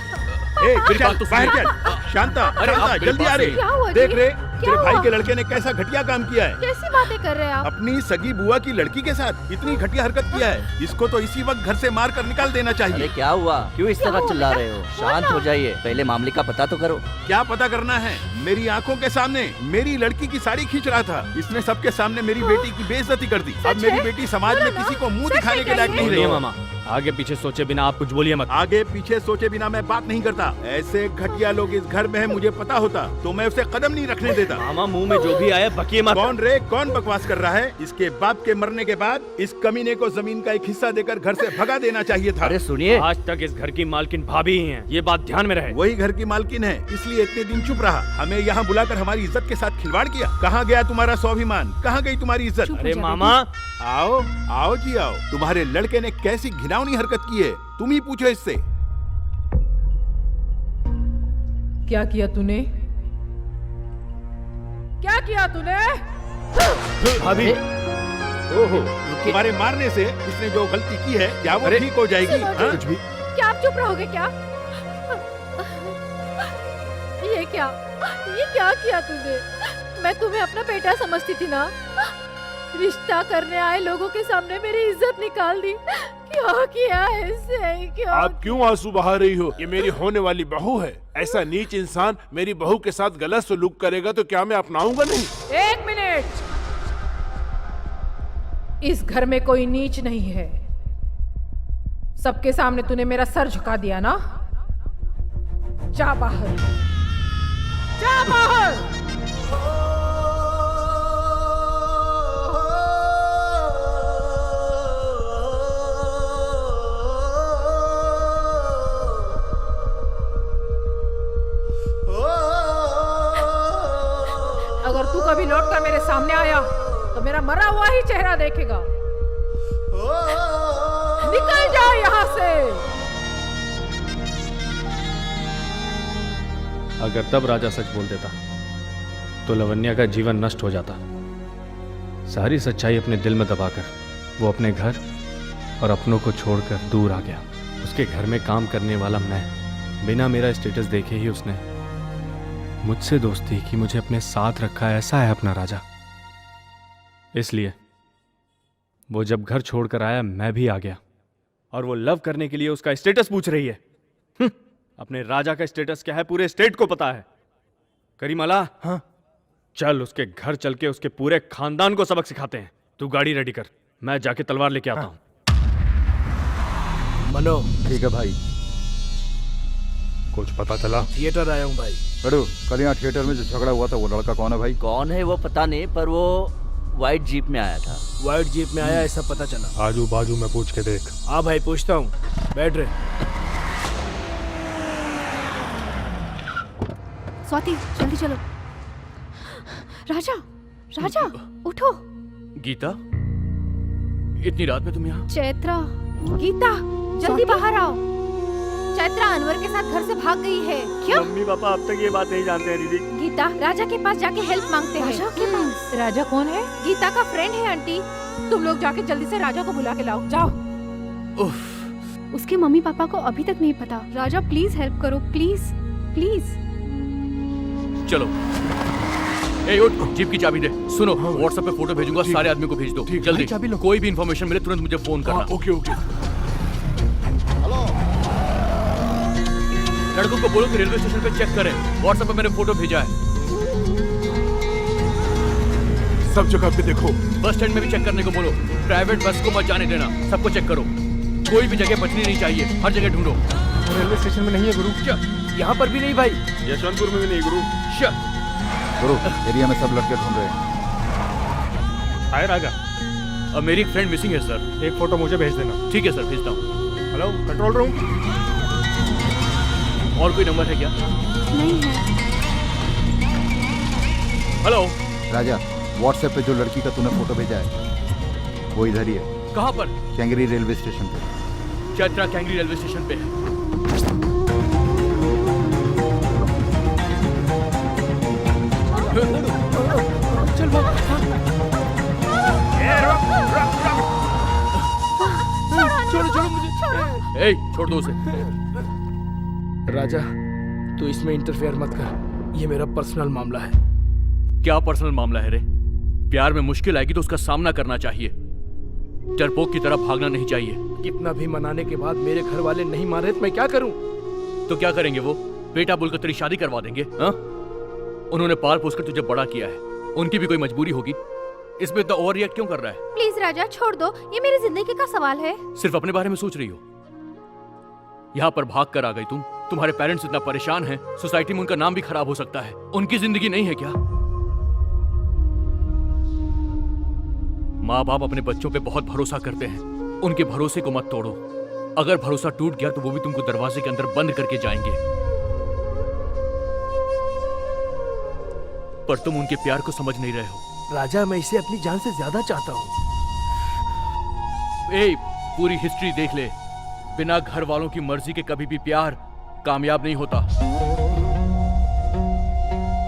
मेरी बात तो बाहर सुनिए। क्या? शांता, अरे आप मेरी जल्दी बात आ रहे। क्या हुआ देख जी? रहे, क्या तेरे भाई हुआ? के लड़के ने कैसा घटिया काम किया है। कैसी बातें कर रहे हैं आप? अपनी सगी बुआ की लड़की के साथ इतनी घटिया हरकत किया है। इसको तो इसी वक्त घर से मार कर निकाल देना अरे चाहिए। क्या हुआ? क्यों इस तरह चिल्ला रहे हो? शांत हो जाइए, पहले मामले का पता तो करो। क्या पता करना है? मेरी आंखों के सामने मेरी लड़की की साड़ी खींच रहा था। इसने सबके सामने मेरी बेटी की बेइज्जती कर दी। अब मेरी बेटी समाज में किसी को मुंह दिखाने के लायक नहीं रही। मामा, आगे पीछे सोचे बिना आप कुछ बोलिए मत। आगे पीछे सोचे बिना मैं बात नहीं करता। ऐसे घटिया लोग इस घर में है, मुझे पता होता तो मैं उसे कदम नहीं रखने देता। मामा, मुंह में जो भी आया बकिए मत। कौन रे, कौन बकवास कर रहा है? इसके बाप के मरने के बाद इस कमीने को जमीन का एक हिस्सा देकर घर से भगा देना चाहिए था। अरे सुनिए, आज तक इस घर की मालकिन भाभी ही हैं, ये बात ध्यान में रहे। वही घर की मालकिन है, इसलिए इतने दिन चुप रहा। हमें यहाँ बुलाकर हमारी इज्जत के साथ खिलवाड़ किया। कहाँ गया तुम्हारा स्वाभिमान? कहाँ गई तुम्हारी इज्जत? अरे मामा, आओ आओ जी आओ। तुम्हारे लड़के ने कैसी घिनौनी हरकत की है, तुम ही पूछो इससे। क्या किया तूने? क्या किया तूने? भाभी, ओहो, तुम्हारे मारने से इसने जो गलती की है क्या वो ठीक हो जाएगी? हाँ? क्या आप चुप रहोगे क्या? क्या किया तूने? मैं तुम्हें अपना बेटा समझती थी ना। रिश्ता करने आए लोगों के सामने मेरी इज्जत निकाल दी। क्या किया है इसे? क्या? आप क्यों आंसू बहा रही हो? ये मेरी होने वाली बहू है। ऐसा नीच इंसान मेरी बहू के साथ गलत सलूक करेगा तो क्या मैं अपनाऊंगा नहीं? 1 मिनट। इस घर में कोई नीच नहीं है। सबके सामने तूने मेरा सर झुका दिया ना। जा बाहर, जा बाहर। अगर तू कभी लौटकर मेरे सामने आया तो मेरा मरा हुआ ही चेहरा देखेगा। निकल जा यहाँ से। अगर तब राजा सच बोल देता तो लवन्या का जीवन नष्ट हो जाता। सारी सच्चाई अपने दिल में दबाकर वो अपने घर और अपनों को छोड़कर दूर आ गया। उसके घर में काम करने वाला मैं, बिना मेरा स्टेटस देखे ही उसने मुझसे दोस्ती की, मुझे अपने साथ रखा। ऐसा है अपना राजा। इसलिए वो जब घर छोड़कर आया मैं भी आ गया और वो लव करने के लिए उसका स्टेटस पूछ रही है। अपने राजा का स्टेटस क्या है पूरे स्टेट को पता है। करीमाला, हाँ, चल उसके घर चल के उसके पूरे खानदान को सबक सिखाते हैं। तू गाड़ी रेडी कर, मैं जाके तलवार लेके आता हूँ। मनो, ठीक है भाई। कुछ पता चला? थिएटर आया हूँ भाई। बड़ू, कल यहाँ थिएटर में जो झगड़ा हुआ था वो लड़का कौन है भाई? कौन है वो पता नहीं, पर वो व्हाइट जीप में आया था। व्हाइट जीप में आया ऐसा पता चला। आजू बाजू में पूछ के देख। हाँ भाई, पूछता हूँ। बैठ रहे। स्वाति, जल्दी चलो। राजा, राजा, उठो। गीता, इतनी रात में तुम यहाँ? चैत्रा, गीता, जल्दी बाहर आओ। चैत्रा अनवर के साथ घर से भाग गई है। क्या? मम्मी पापा अब तक ये बात नहीं जानते हैं दीदी। गीता राजा के पास जाके हेल्प मांगते हैं। राजा के पास? राजा कौन है? गीता का फ्रेंड है आंटी। तुम लोग जाके जल्दी से राजा को बुला के लाओ, जाओ। उसके मम्मी पापा को अभी तक नहीं पता। राजा प्लीज हेल्प करो, प्लीज प्लीज। चलो, ए उठ, जीप की चाबी दे। सुनो, व्हाट्सएप पे फोटो भेजूंगा, सारे आदमी को भेज दो जल्दी। कोई भी इंफॉर्मेशन मिले तुरंत मुझे फोन करना। Okay okay. लड़कों को बोलो कि रेलवे स्टेशन पे चेक करें। व्हाट्सएप पे मैंने फोटो भेजा है। सब जगह पे देखो। बस स्टैंड में भी चेक करने को बोलो। प्राइवेट बस को मत जाने देना। सबको चेक करो। कोई भी जगह बचनी नहीं चाहिए। हर जगह ढूंढो। रेलवे स्टेशन में नहीं है गुरु। यहाँ पर भी नहीं भाई। यशवंतपुर में भी नहीं गुरु। गुरु, एरिया में सब लड़के ढूंढ रहे हैं। हाय राजा, अब मेरी एक फ्रेंड मिसिंग है सर। एक फोटो मुझे भेज देना। ठीक है सर, भेजता हूँ। Hello, control room. और कोई नंबर है क्या? नहीं है। हेलो राजा, व्हाट्सएप पे जो लड़की का तूने फोटो भेजा है वो इधर ही है। कहाँ पर? कैंगरी रेलवे स्टेशन पे। चैत्रा कैंगरी रेलवे स्टेशन पे है। चल भाग। छोड़ो छोड़ो मुझे। ए, छोड़ दो उसे। राजा, तू इसमें इंटरफेयर मत कर। ये मेरा पर्सनल मामला है। क्या पर्सनल मामला है रे? प्यार में मुश्किल आएगी तो उसका सामना करना चाहिए। डरपोक की तरह भागना नहीं चाहिए। कितना भी मनाने के बाद मेरे घर वाले नहीं मान रहे तो मैं क्या करूं? तो क्या करेंगे वो? बेटा बोलकर तेरी शादी करवा देंगे? हाँ? उन्होंने पाल पोस कर तुझे बड़ा किया है। उनकी भी कोई मजबूरी होगी। इसमें इतना ओवर रिएक्ट क्यों कर रहा है? प्लीज राजा छोड़ दो, ये मेरी जिंदगी का सवाल है। सिर्फ अपने बारे में सोच रही हो। यहाँ पर भाग कर आ गई तुम। तुम्हारे पेरेंट्स इतना परेशान हैं, सोसाइटी में उनका नाम भी खराब हो सकता है। उनकी जिंदगी नहीं है क्या? माँ बाप अपने बच्चों पे बहुत भरोसा करते हैं। उनके भरोसे को मत तोड़ो। अगर भरोसा टूट गया तो वो भी तुमको दरवाजे के अंदर बंद करके जाएंगे। पर तुम उनके प्यार को समझ नहीं रहे हो। राजा, मैं इसे अपनी जान से ज्यादा चाहता हूँ। ए, पूरी हिस्ट्री देख ले। बिना घर वालों की मर्जी के कभी भी प्यार कामयाब नहीं होता।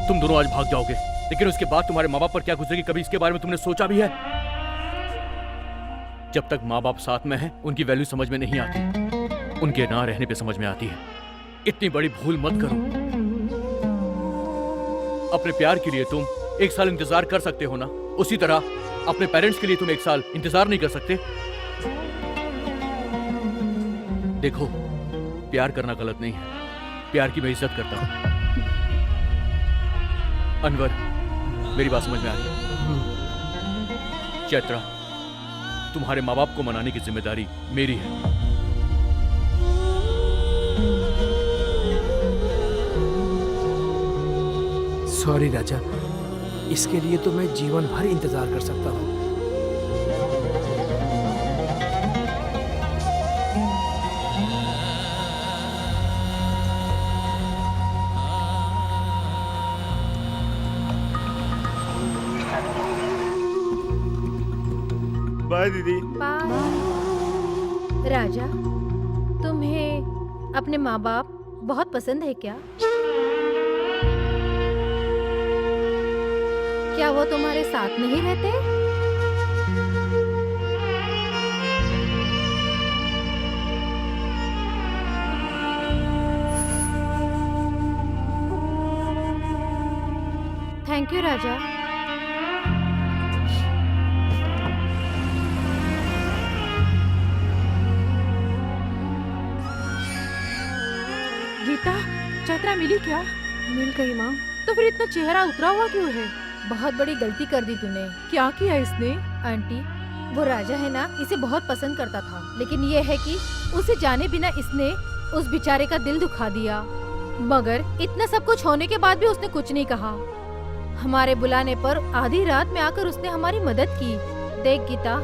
तुम दोनों आज भाग जाओगे, लेकिन उसके बाद तुम्हारे माँ बाप पर क्या गुजरेगी कभी इसके बारे में तुमने सोचा भी है? जब तक माँ बाप साथ में हैं, उनकी वैल्यू समझ में नहीं आती। उनके ना रहने पे समझ में आती है। इतनी बड़ी भूल मत करो। अपने प्यार के लिए तुम 1 साल इंतजार कर सकते हो ना, उसी तरह अपने पेरेंट्स के लिए तुम 1 साल इंतजार नहीं कर सकते? देखो, प्यार करना गलत नहीं है, प्यार की मैं इज्जत करता हूं। अनवर, मेरी बात समझ में आ रही है? चैत्रा, तुम्हारे माँ बाप को मनाने की जिम्मेदारी मेरी है। सॉरी राजा, इसके लिए तो मैं जीवन भर इंतजार कर सकता हूँ। बाय दीदी। बाय। राजा, तुम्हें अपने माँ बाप बहुत पसंद है क्या? क्या वो तुम्हारे साथ नहीं रहते? थैंक यू राजा। गीता, चैत्रा मिली क्या? मिल गई माँ। तो फिर इतना चेहरा उतरा हुआ क्यों है? बहुत बड़ी गलती कर दी तूने। क्या किया इसने? आंटी, वो राजा है ना, इसे बहुत पसंद करता था, लेकिन ये है कि उसे जाने बिना इसने उस बेचारे का दिल दुखा दिया। मगर इतना सब कुछ होने के बाद भी उसने कुछ नहीं कहा। हमारे बुलाने पर आधी रात में आकर उसने हमारी मदद की। देख गीता,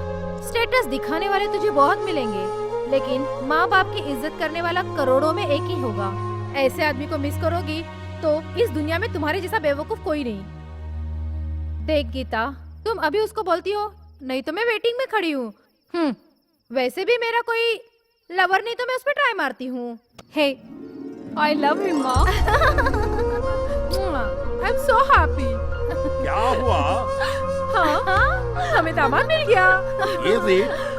स्टेटस दिखाने वाले तुझे बहुत मिलेंगे, लेकिन माँ बाप की इज्जत करने वाला करोड़ों में एक ही होगा। ऐसे आदमी को मिस करोगी तो इस दुनिया में तुम्हारे जैसा बेवकूफ कोई नहीं। देख गीता, तुम अभी उसको बोलती हो, नहीं तो मैं वेटिंग में खड़ी हूँ। वैसे भी मेरा कोई लवर नहीं तो मैं उस पर ट्राई मारती हूँ। हे, आई लव हिम माँ। आई एम सो हैप्पी। क्या हुआ? हाँ, हमें दामाद मिल गया।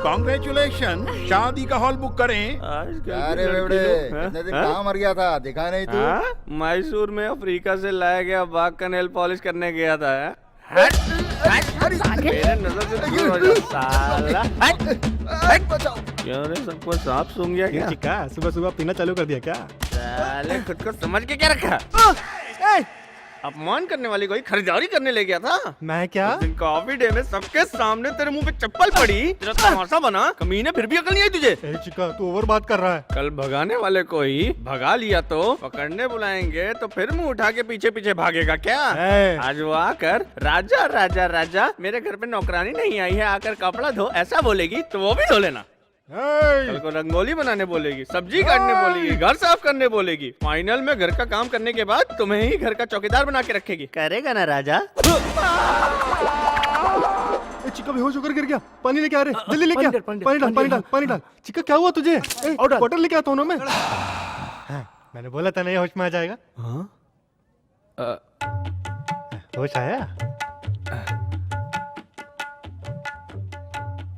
कॉन्ग्रेचुलेशन। शादी का हॉल बुक करें। अरे बेवड़े, कितने दिन कहाँ मर गया था, दिखा नहीं तू? मैसूर में अफ्रीका से लाया गया बाघ का नेल पॉलिश करने गया था। मेरे नजर से दूर हो जा साला। क्यों रे, सबको सांप सूंघ गया क्या? चिक्का, सुबह सुबह पीना चालू कर दिया क्या? साले खुद को समझ के क्या रखा? अपमान करने वाली कोई खरीदारी करने ले गया था। मैं क्या? उस दिन कॉफी डे में सबके सामने तेरे मुंह पे चप्पल पड़ी, तेरा तमाशा बना। कमीने, फिर भी अकल नहीं आई तुझे? चिक्का, तू ओवर बात कर रहा है। कल भगाने वाले को ही भगा लिया तो पकड़ने बुलाएंगे तो फिर मुंह उठा के पीछे पीछे भागेगा क्या? आज वो आकर राजा राजा राजा मेरे घर पे नौकरानी नहीं आई है, आकर कपड़ा धो ऐसा बोलेगी तो वो भी धो लेना। कल को रंगोली बनाने बोलेगी, सब्जी काटने बोलेगी, घर साफ करने बोलेगी, फाइनल में घर का काम करने के बाद तुम्हें ही घर का चौकीदार बना के रखेगी। करेगा ना राजा? चिक्का बेहोश होकर गिर गया। पानी लेके आ रहे, जल्दी लेके आ। पानी डाल। चिक्का, क्या हुआ तुझे? बॉटल लेके आता हूँ ना मैं। मैंने बोला था नहीं होश में आ जाएगा। होश आया?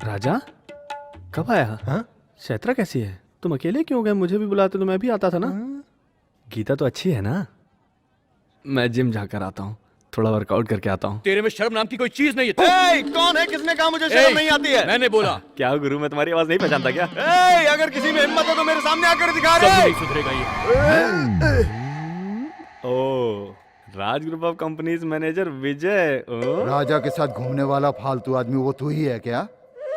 राजा कब आया? हाँ? चैत्रा कैसी है? तुम अकेले क्यों गए? मुझे भी बुलाते तो मैं भी आता था ना। गीता तो अच्छी है ना? मैं जिम जाकर आता हूँ, थोड़ा वर्कआउट करके आता हूँ। तेरे में शर्म नाम की कोई चीज नहीं है। कौन है? किसने कहा मुझे शर्म नहीं आती है? मैंने बोला। क्या गुरु, मैं तुम्हारी आवाज नहीं पहचानता क्या? अगर किसी में हिम्मत हो तो मेरे सामने आकर दिखा कभी नहीं सुधरेगा ये। ओ, राज ग्रुप ऑफ कंपनीज मैनेजर विजय। राजा के साथ घूमने वाला फालतू आदमी वो तू ही है क्या?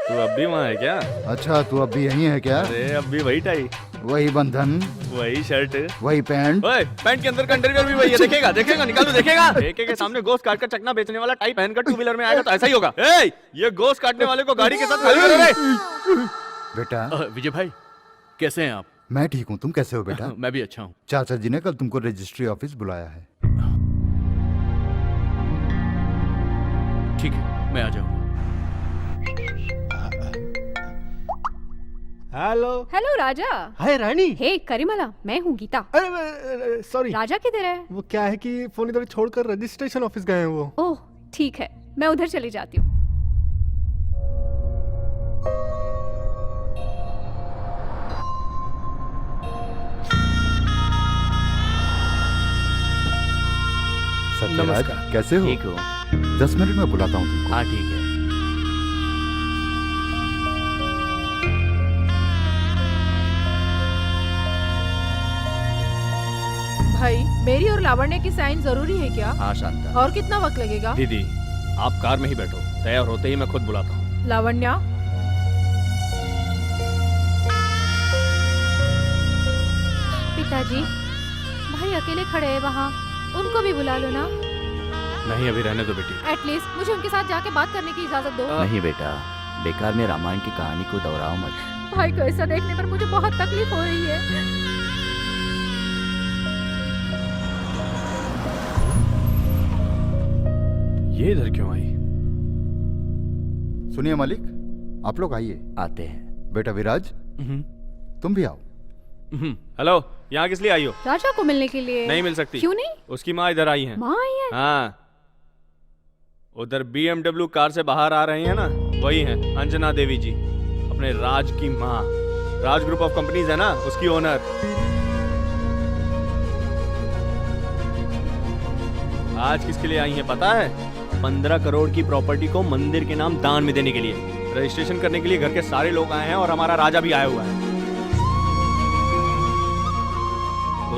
तू अब भी वहाँ है क्या? अच्छा, तू अब भी यहीं है क्या? अरे अब भी वही टाई, वही बंधन, वही शर्ट, वही पैंट। ओए, पैंट के अंदर का अंडरवियर भी वही है। देखेगा निकालो, देखेगा। ठेके के सामने गोश्त काट कर चकना बेचने वाला टाई पहनकर टू व्हीलर में आएगा तो ऐसा ही होगा। ये गोश्त काटने वाले को गाड़ी के साथ खाली करो रे। बेटा विजय भाई, कैसे हैं आप? मैं ठीक हूँ, तुम कैसे हो बेटा? मैं भी अच्छा हूँ। चाचा जी ने कल तुमको रजिस्ट्री ऑफिस बुलाया है। ठीक है, मैं आ जाऊंगा। हेलो राजा। हाय रानी। हे करीमाला, मैं हूँ गीता। सॉरी। राजा किधर है? वो क्या है कि फोन इधर छोड़कर रजिस्ट्रेशन ऑफिस गए हैं वो। ओह ठीक है, मैं उधर चली जाती हूँ। विराज, नमस्कार। कैसे हो? ठीक हो? 10 मिनट में बुलाता हूँ तुमको। हाँ ठीक है। भाई, मेरी और लावण्य की साइन जरूरी है क्या? हाँ शांता। और कितना वक्त लगेगा? दीदी आप कार में ही बैठो, तैयार होते ही मैं खुद बुलाता हूँ। लावण्या, पिताजी, भाई अकेले खड़े हैं वहाँ, उनको भी बुला लो ना। नहीं अभी रहने दो बेटी। एटलीस्ट मुझे उनके साथ जाके बात करने की इजाजत दो। नहीं बेटा, बेकार में रामायण की कहानी को दोहराओ मत। भाई को ऐसा देखने पर मुझे बहुत तकलीफ हो रही है। ये इधर क्यों आई? सुनिए मालिक, आप लोग आइए। आते हैं। बेटा विराज, तुम भी आओ। हेलो, यहाँ किस लिए आई हो? राजा को मिलने के लिए। नहीं मिल सकती। क्यों नहीं? उसकी माँ इधर आई है। माँ आई है? हाँ, उधर BMW कार से बाहर आ रही है ना, वही है अंजना देवी जी, अपने राज की माँ। राज ग्रुप ऑफ कंपनीज है ना, उसकी ओनर। आज किसके लिए आई है पता है? 15 करोड़ की प्रॉपर्टी को मंदिर के नाम दान में देने के लिए। रजिस्ट्रेशन करने के लिए घर के सारे लोग आए हैं और हमारा राजा भी आया हुआ है।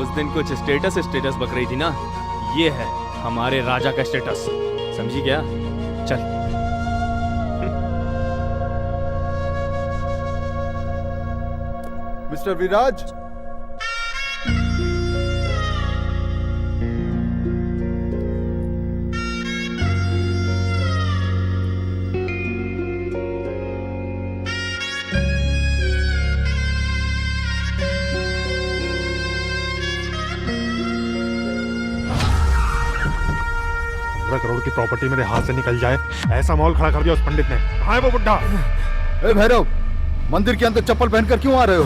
उस दिन कुछ स्टेटस बक रही थी ना, ये है हमारे राजा का स्टेटस। समझी क्या? चल। मिस्टर विराज, करोड़ की प्रॉपर्टी मेरे हाथ से निकल जाए, ऐसा माहौल खड़ा कर दिया उस पंडित ने। कहाँ है वो बुड्ढा? ए भैरव, मंदिर के अंदर चप्पल पहनकर क्यों आ रहे हो?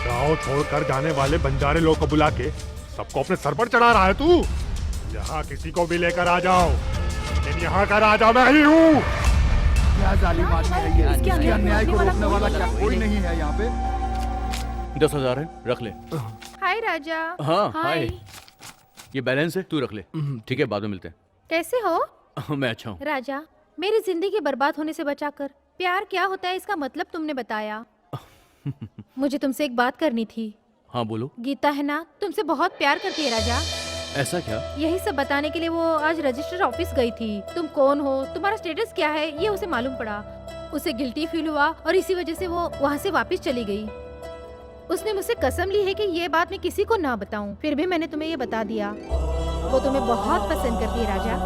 गाँव छोड़कर जाने वाले बंजारे लोग को बुला के सबको अपने सर पर चढ़ा रहा है तू। यहाँ किसी को भी लेकर आ जाओ, लेकिन यहाँ का राजा मैं ही हूँ। क्या जालिम आदमी है ये? इसके अन्याय को रोकने वाला क्या कोई नहीं है यहाँ पे? 10,000 है, रख ले। हाय राजा। हाँ हाय। ये बैलेंस है, तू रख ले। ठीक है, बाद में मिलते कैसे हो? हैं। मैं अच्छा हूँ। राजा, मेरी जिंदगी बर्बाद होने से बचाकर प्यार क्या होता है इसका मतलब तुमने बताया। मुझे तुमसे एक बात करनी थी। हाँ बोलो। गीता है ना, तुमसे बहुत प्यार करती है राजा। ऐसा क्या? यही सब बताने के लिए वो आज रजिस्टर ऑफिस गई थी। तुम कौन हो, तुम्हारा स्टेटस क्या है, ये उसे मालूम पड़ा। उसे गिल्टी फील हुआ और इसी वजह से वो वहाँ से वापस चली गई। उसने मुझसे कसम ली है कि ये बात मैं किसी को ना बताऊं। फिर भी मैंने तुम्हें ये बता दिया। वो तुम्हें बहुत पसंद करती है राजा।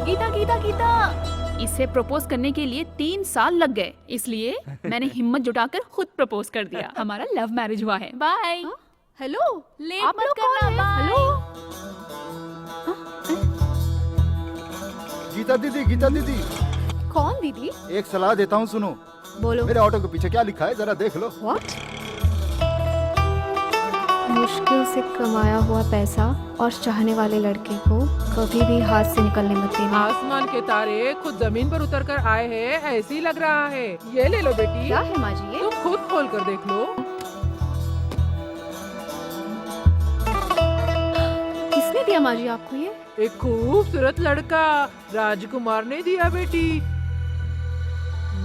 गीता गीता गीता, इसे प्रपोज करने के लिए 3 साल लग गए, इसलिए मैंने हिम्मत जुटाकर खुद प्रपोज कर दिया। हमारा लव मैरिज हुआ है। बाय। हेलो, लेट आप मत लोग करना। कौन हैं? बाय। हेलो। गीता दीदी, कौन दीदी? एक सलाह देता हूँ, सुनो। बोलो। मेरे ऑटो के पीछे क्या लिखा है जरा देख लो। What? मुश्किल से कमाया हुआ पैसा और चाहने वाले लड़के को कभी भी हाथ से निकलने मत देना। आसमान के तारे खुद जमीन पर उतर कर आए हैं, ऐसे ही लग रहा है। ये ले लो बेटी। क्या है माँ जी ये? तुम खुद खोल कर देख लो। किसने दिया माँ जी आपको ये? एक खूबसूरत लड़का राजकुमार ने दिया बेटी।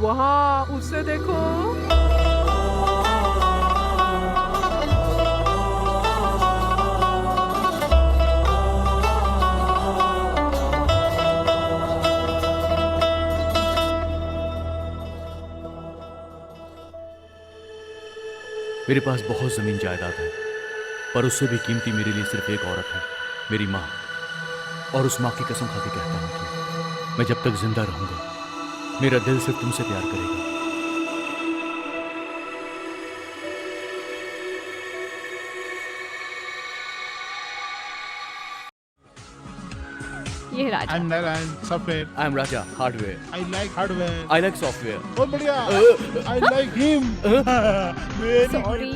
वहाँ उससे देखो। मेरे पास बहुत जमीन जायदाद है, पर उससे भी कीमती मेरे लिए सिर्फ एक औरत है, मेरी माँ। और उस माँ की कसम खा के कहता हूँ कि मैं जब तक जिंदा रहूंगा, मेरा दिल सिर्फ तुमसे प्यार करेगा। ये राजा। I'm Narayan, software. I am Raja, hardware. I like hardware. I like software. बहुत बढ़िया. I like him. Very sorry.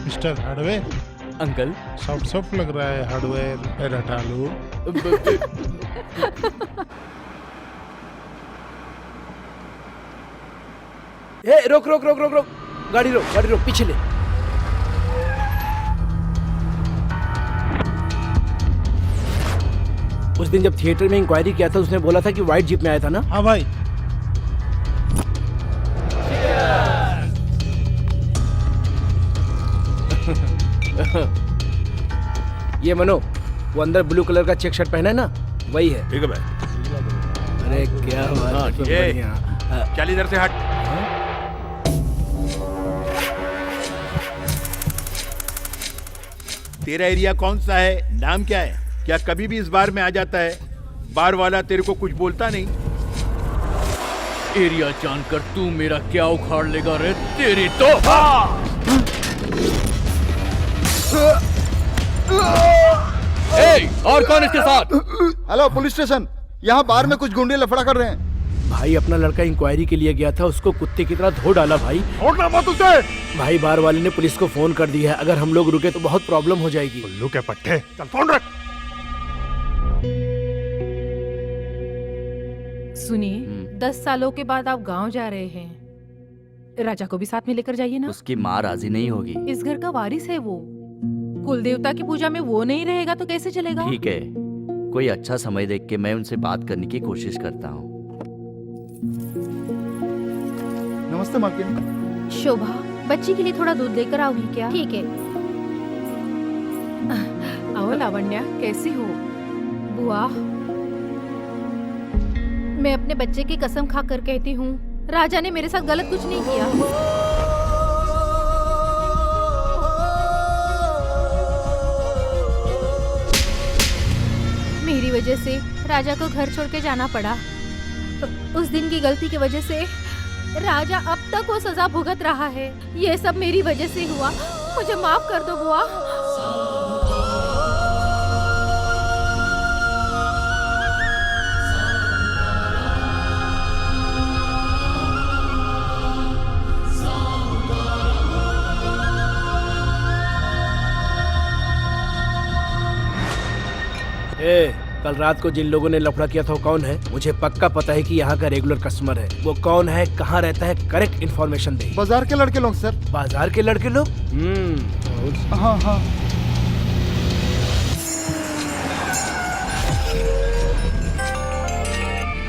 Mr. Hardware, uncle soft soft लग रहा है हार्डवेयर, पैर हटा लो। ए रोक रोक रोक रोक रोक, गाड़ी रोक पीछे ले। उस दिन जब थिएटर में इंक्वायरी किया था उसने बोला था कि व्हाइट जीप में आया था ना? हाँ भाई। ये मनो, वो अंदर ब्लू कलर का चेक शर्ट पहना है ना, वही है। ठीक है भाई। अरे क्या बात है, बढ़िया। चल इधर से हट। तेरा एरिया कौन सा है, नाम क्या है? क्या कभी भी इस बार में आ जाता है? बार वाला तेरे को कुछ बोलता नहीं? एरिया जानकर तू मेरा क्या उखाड़ लेगा रे, तेरी तो। और कौन इसके साथ? हेलो पुलिस स्टेशन, यहाँ बार में कुछ गुंडे लफड़ा कर रहे हैं। भाई अपना लड़का इंक्वायरी के लिए गया था, उसको कुत्ते की तरह धो डाला भाई। छोड़ना मत उसे। भाई बार वाले ने पुलिस को फोन कर दिया है, अगर हम लोग रुके तो बहुत प्रॉब्लम हो जाएगी। उल्लू के पट्टे, चल फोन रख। सुनिए, 10 सालों के बाद आप गांव जा रहे हैं, राजा को भी साथ में लेकर जाइए ना। उसकी माँ राजी नहीं होगी। इस घर का वारिस है वो, कुल देवता की पूजा में वो नहीं रहेगा तो कैसे चलेगा? ठीक है, कोई अच्छा समय देख के मैं उनसे बात करने की कोशिश करता हूँ। नमस्ते मालकिन। शोभा, बच्ची के लिए थोड़ा दूध लेकर आओगी क्या? ठीक है। आओ लावण्या, कैसी हो? बुआ, मैं अपने बच्चे की कसम खाकर कहती हूँ, राजा ने मेरे साथ गलत कुछ नहीं किया। मेरी वजह से राजा को घर छोड़ के जाना पड़ा। उस दिन की गलती की वजह से राजा अब तक वो सजा भुगत रहा है। ये सब मेरी वजह से हुआ, मुझे माफ कर दो बुआ। कल रात को जिन लोगों ने लफड़ा किया था वो कौन है? मुझे पक्का पता है कि यहाँ का रेगुलर कस्टमर है। वो कौन है, कहाँ रहता है, करेक्ट इन्फॉर्मेशन दे। बाजार के लड़के लोग सर। बाजार के लड़के लोग? हाँ हाँ।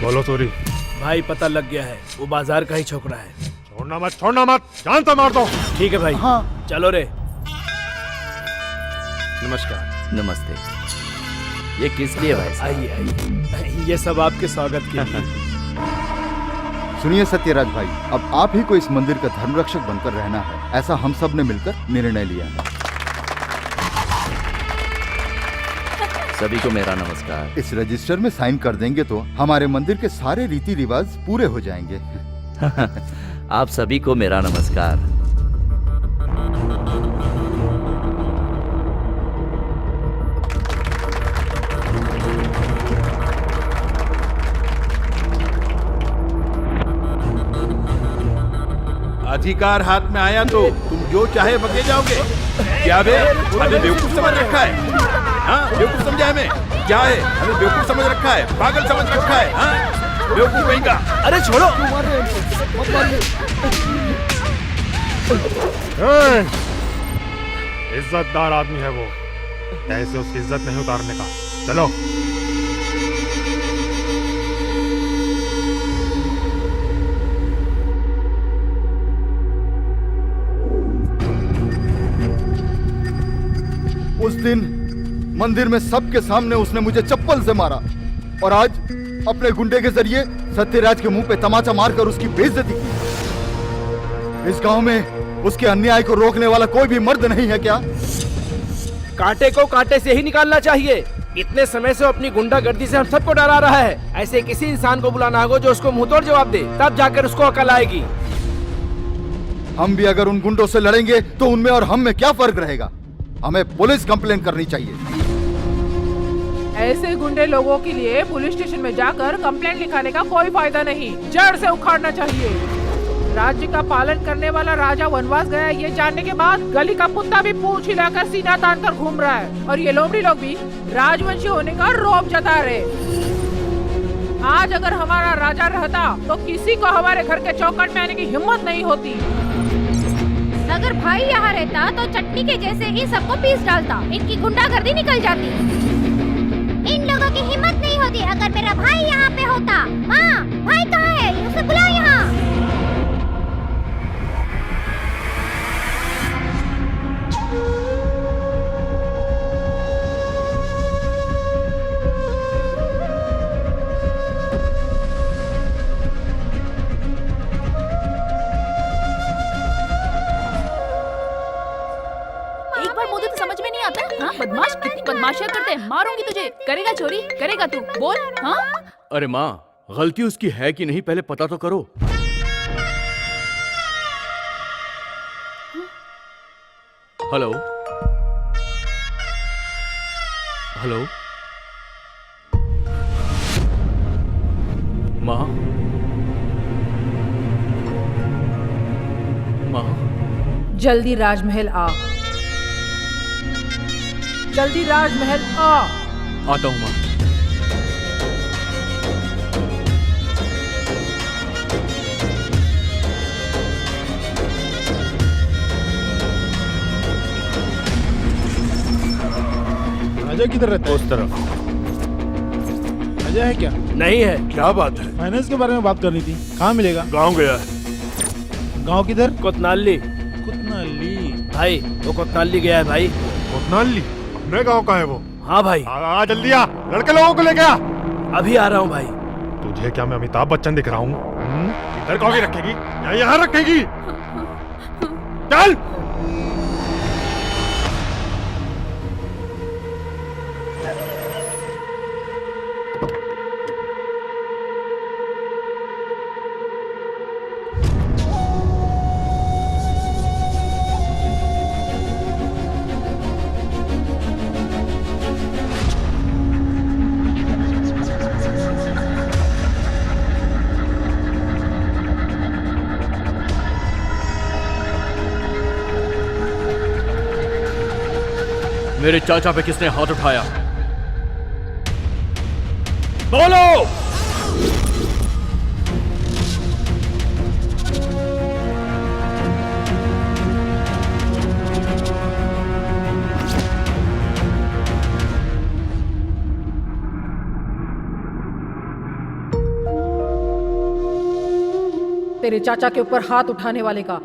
बोलो सॉरी। भाई पता लग गया है, वो बाजार का ही छोकरा है। छोड़ना मत, जान तो मार दो। ठीक है भाई। हाँ। चलो रे। नमस्कार। नमस्ते। ये किस लिए भाई? आइए आइए, ये सब आपके स्वागत के लिए। सुनिए सत्यराज भाई, अब आप ही को इस मंदिर का धर्मरक्षक बनकर रहना है, ऐसा हम सब ने मिलकर निर्णय लिया है। सभी को मेरा नमस्कार। इस रजिस्टर में साइन कर देंगे तो हमारे मंदिर के सारे रीति रिवाज पूरे हो जाएंगे। आप सभी को मेरा नमस्कार। अधिकार हाथ में आया तो तुम जो चाहे बगे जाओगे। क्या बे, हमें बेवकूफ समझ रखा है? हाँ, बेवकूफ समझा हमें? क्या है, हमें बेवकूफ समझ रखा है, पागल समझ रखा है? हाँ, बेवकूफ कहेंगा। अरे छोड़ो। इज्जतदार आदमी है वो, ऐसे उसकी इज्जत नहीं उतारने का। चलो। उस दिन मंदिर में सबके सामने उसने मुझे चप्पल से मारा और आज अपने गुंडे के जरिए सत्यराज के मुंह पे तमाचा मारकर उसकी बेइज्जती की। इस गांव में उसके अन्याय को रोकने वाला कोई भी मर्द नहीं है क्या? कांटे को कांटे से ही निकालना चाहिए। इतने समय से अपनी गुंडागर्दी से हम सबको डरा रहा है। ऐसे किसी इंसान को बुलाना होगा जो उसको मुंहतोड़ जवाब दे, तब जाकर उसको अकल आएगी। हम भी अगर उन गुंडों से लड़ेंगे तो उनमें और हम में क्या फर्क रहेगा? हमें पुलिस कंप्लेन करनी चाहिए। ऐसे गुंडे लोगों के लिए पुलिस स्टेशन में जाकर कंप्लेंट लिखाने का कोई फायदा नहीं, जड़ से उखाड़ना चाहिए। राज्य का पालन करने वाला राजा वनवास गया ये जानने के बाद गली का कुत्ता भी पूंछ हिलाकर सीना तान कर घूम रहा है और ये लोमड़ी लोग भी राजवंशी होने का रौब जता रहे। आज अगर हमारा राजा रहता तो किसी को हमारे घर के चौखट में आने की हिम्मत नहीं होती। अगर भाई यहाँ रहता तो चटनी के जैसे ही सबको पीस डालता, इनकी गुंडागर्दी निकल जाती। इन लोगों की हिम्मत नहीं होती। अगर मेरा भाई यहाँ पे होता। माँ, भाई कहाँ है? उसे बुलाओ यहाँ। एक बार मुझे तो समझ में नहीं आता। हाँ, बदमाश, कितनी बदमाशियां करते हैं। मारूंगी तुझे। करेगा चोरी? करेगा तू? बोल। हाँ? अरे माँ, गलती उसकी है कि नहीं पहले पता तो करो। हेलो हेलो माँ, माँ, जल्दी राजमहल आ। जल्दी राजमहल आ। आता हूँ माँ। राजा किधर रहता है? उस तरफ। राजा है क्या? नहीं है। क्या बात है? फाइनेंस के बारे में बात करनी थी। कहाँ मिलेगा? गांव गया है। गांव किधर? कोतनाली। कुतनाली। भाई वो कोतनाली गया है भाई। कोतनाली? अपने गांव का है वो? हाँ भाई। आ जल्दी आ, लड़के लोगों को लेके आ। अभी आ रहा हूँ भाई। तुझे क्या मैं अमिताभ बच्चन दिख रहा हूँ? इधर कॉफी रखेगी या यहाँ रखेगी? चल। मेरे चाचा पे किसने हाथ उठाया? बोलो। तेरे चाचा के ऊपर हाथ उठाने वाले का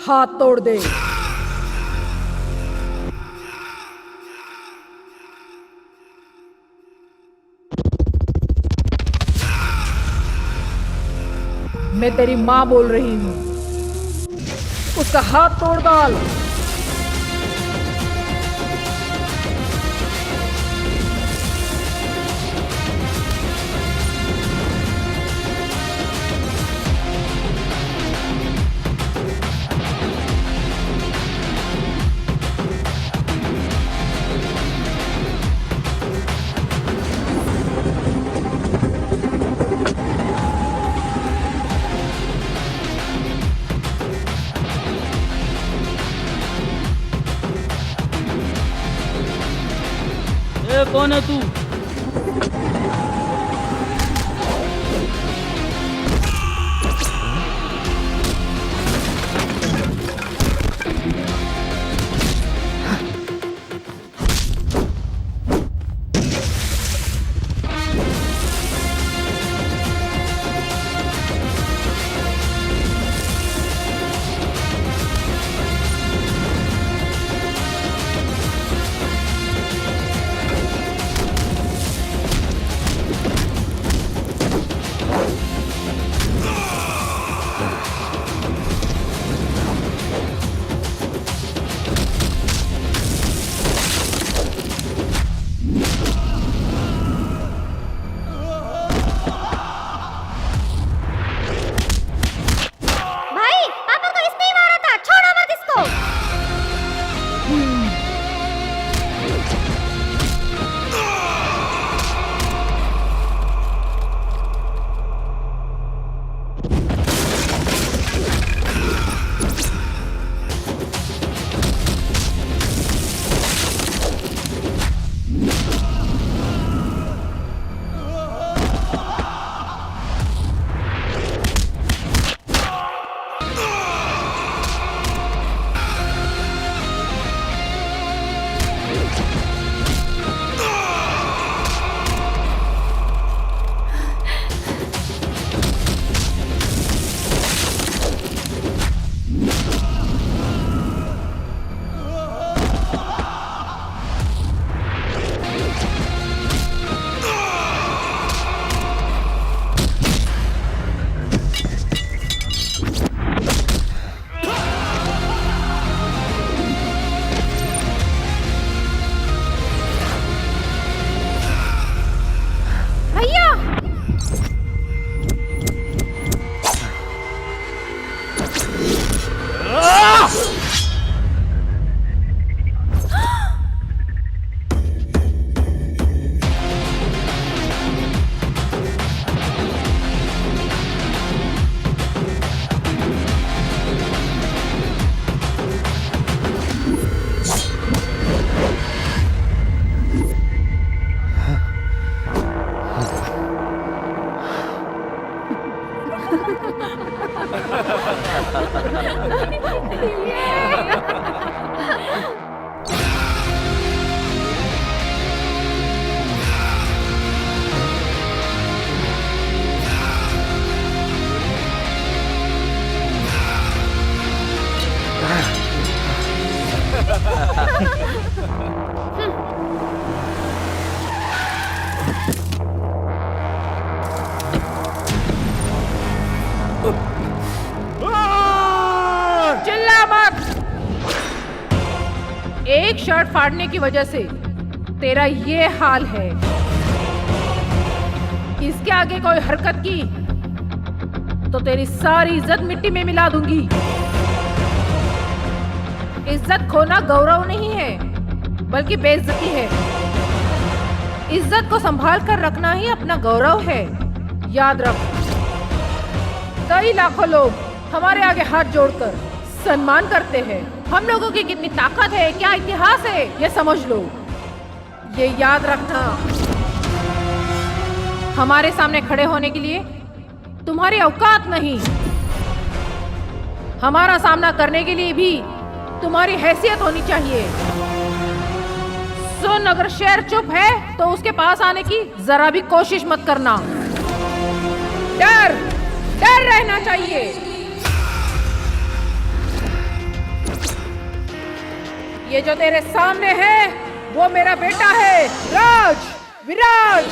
हाथ तोड़ दे। मैं तेरी माँ बोल रही हूँ। उसका हाथ तोड़ डाल। कौन है तू? चिल्ला मत। एक शर्ट फाड़ने की वजह से तेरा ये हाल है। इसके आगे कोई हरकत की तो तेरी सारी इज्जत मिट्टी में मिला दूंगी। इज्जत खोना गौरव नहीं है बल्कि बेइज्जती है। इज्जत को संभाल कर रखना ही अपना गौरव है, याद रख। कई लाखों लोग हमारे आगे हाथ जोड़कर सम्मान करते हैं। हम लोगों की कितनी ताकत है, क्या इतिहास है, ये समझ लो। ये याद रखना, हमारे सामने खड़े होने के लिए तुम्हारी औकात नहीं। हमारा सामना करने के लिए भी तुम्हारी हैसियत होनी चाहिए। सुन, अगर शेर चुप है तो उसके पास आने की जरा भी कोशिश मत करना। डर रहना चाहिए। ये जो तेरे सामने है वो मेरा बेटा है, राज, विराज।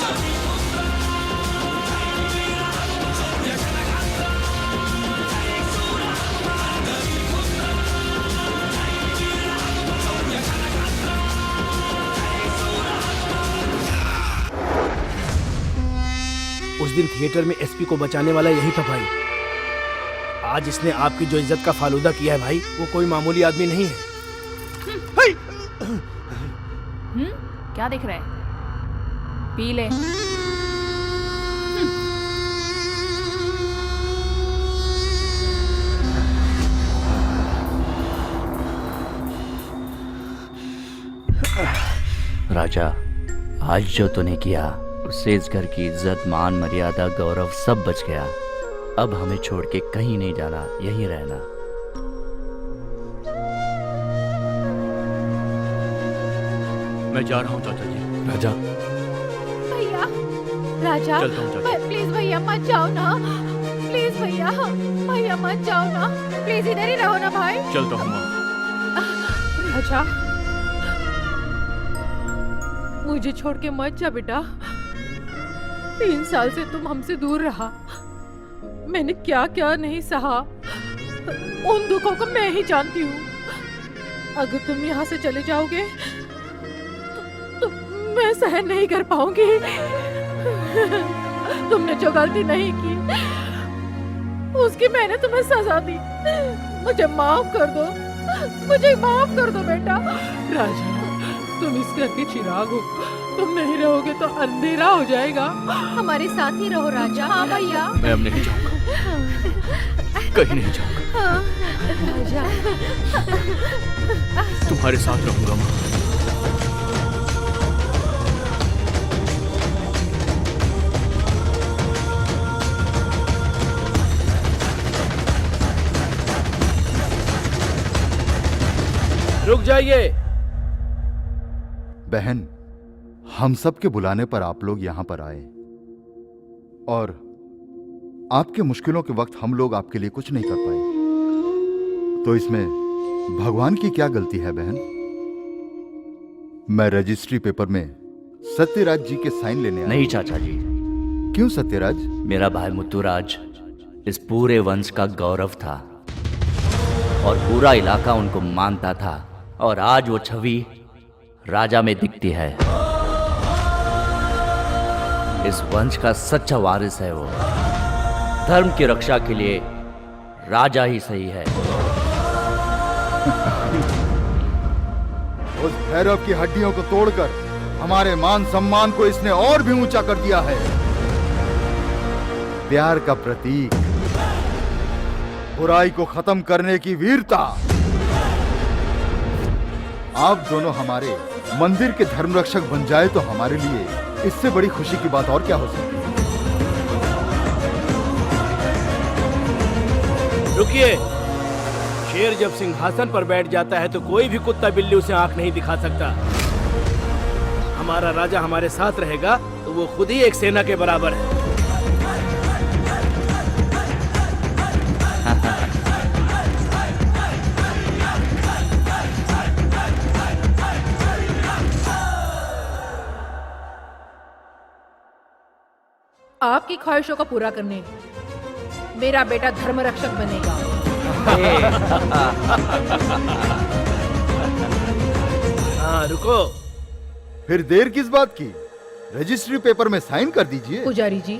उस दिन थिएटर में एसपी को बचाने वाला यही था भाई। आज इसने आपकी जो इज्जत का फालूदा किया है भाई, वो कोई मामूली आदमी नहीं है। क्या देख रहा है? पी ले। राजा, आज जो तूने किया उससे इस घर की इज्जत, मान, मर्यादा, गौरव सब बच गया। अब हमें छोड़ के कहीं नहीं जाना, यहीं रहना। मैं जा रहा हूँ चाचा जी। राजा, भैया, राजा, चलता हूँ चाचा। प्लीज भैया मत जाओ ना। प्लीज भैया, भैया मत जाओ ना। प्लीज इधर ही रहो ना भाई। चलता हूँ माँ। राजा, मुझे छोड़ के मत जा बेटा। 3 साल से तुम हमसे दूर रहा। मैंने क्या क्या नहीं सहा, उन दुखों को मैं ही जानती हूँ। अगर तुम यहाँ से चले जाओगे तो मैं सहन नहीं कर पाऊंगी। तुमने जो गलती नहीं की उसकी मैंने तुम्हें सजा दी। मुझे माफ कर दो, मुझे माफ कर दो बेटा। राजा, तुम इस घर के चिराग हो। तुम नहीं रहोगे तो अंधेरा हो जाएगा। हमारे साथ ही रहो राजा। हाँ भैया। मैं अब नहीं जाऊंगा, कहीं नहीं जाऊंगा। राजा, तुम्हारे साथ रहूंगा माँ। रुक जाइए। बहन, हम सब के बुलाने पर आप लोग यहां पर आए और आपके मुश्किलों के वक्त हम लोग आपके लिए कुछ नहीं कर पाए, तो इसमें भगवान की क्या गलती है बहन? मैं रजिस्ट्री पेपर में सत्यराज जी के साइन लेने आया। नहीं चाचा जी। क्यों सत्यराज? मेरा भाई मुत्तुराज इस पूरे वंश का गौरव था और पूरा इलाका उनको मानता था, और आज वो छवि राजा में दिखती है। इस वंश का सच्चा वारिस है वो। धर्म की रक्षा के लिए राजा ही सही है। उस भैरव की हड्डियों को तोड़कर हमारे मान सम्मान को इसने और भी ऊंचा कर दिया है। प्यार का प्रतीक, बुराई को खत्म करने की वीरता। आप दोनों हमारे मंदिर के धर्म रक्षक बन जाए तो हमारे लिए इससे बड़ी खुशी की बात और क्या हो सकती है? रुकिए। शेर जब सिंहासन पर बैठ जाता है तो कोई भी कुत्ता बिल्ली उसे आंख नहीं दिखा सकता। हमारा राजा हमारे साथ रहेगा तो वो खुद ही एक सेना के बराबर है। आपकी ख्वाहिशों को पूरा करने मेरा बेटा धर्म रक्षक बनेगा। हाँ रुको। फिर देर किस बात की? रजिस्ट्री पेपर में साइन कर दीजिए। पुजारी जी,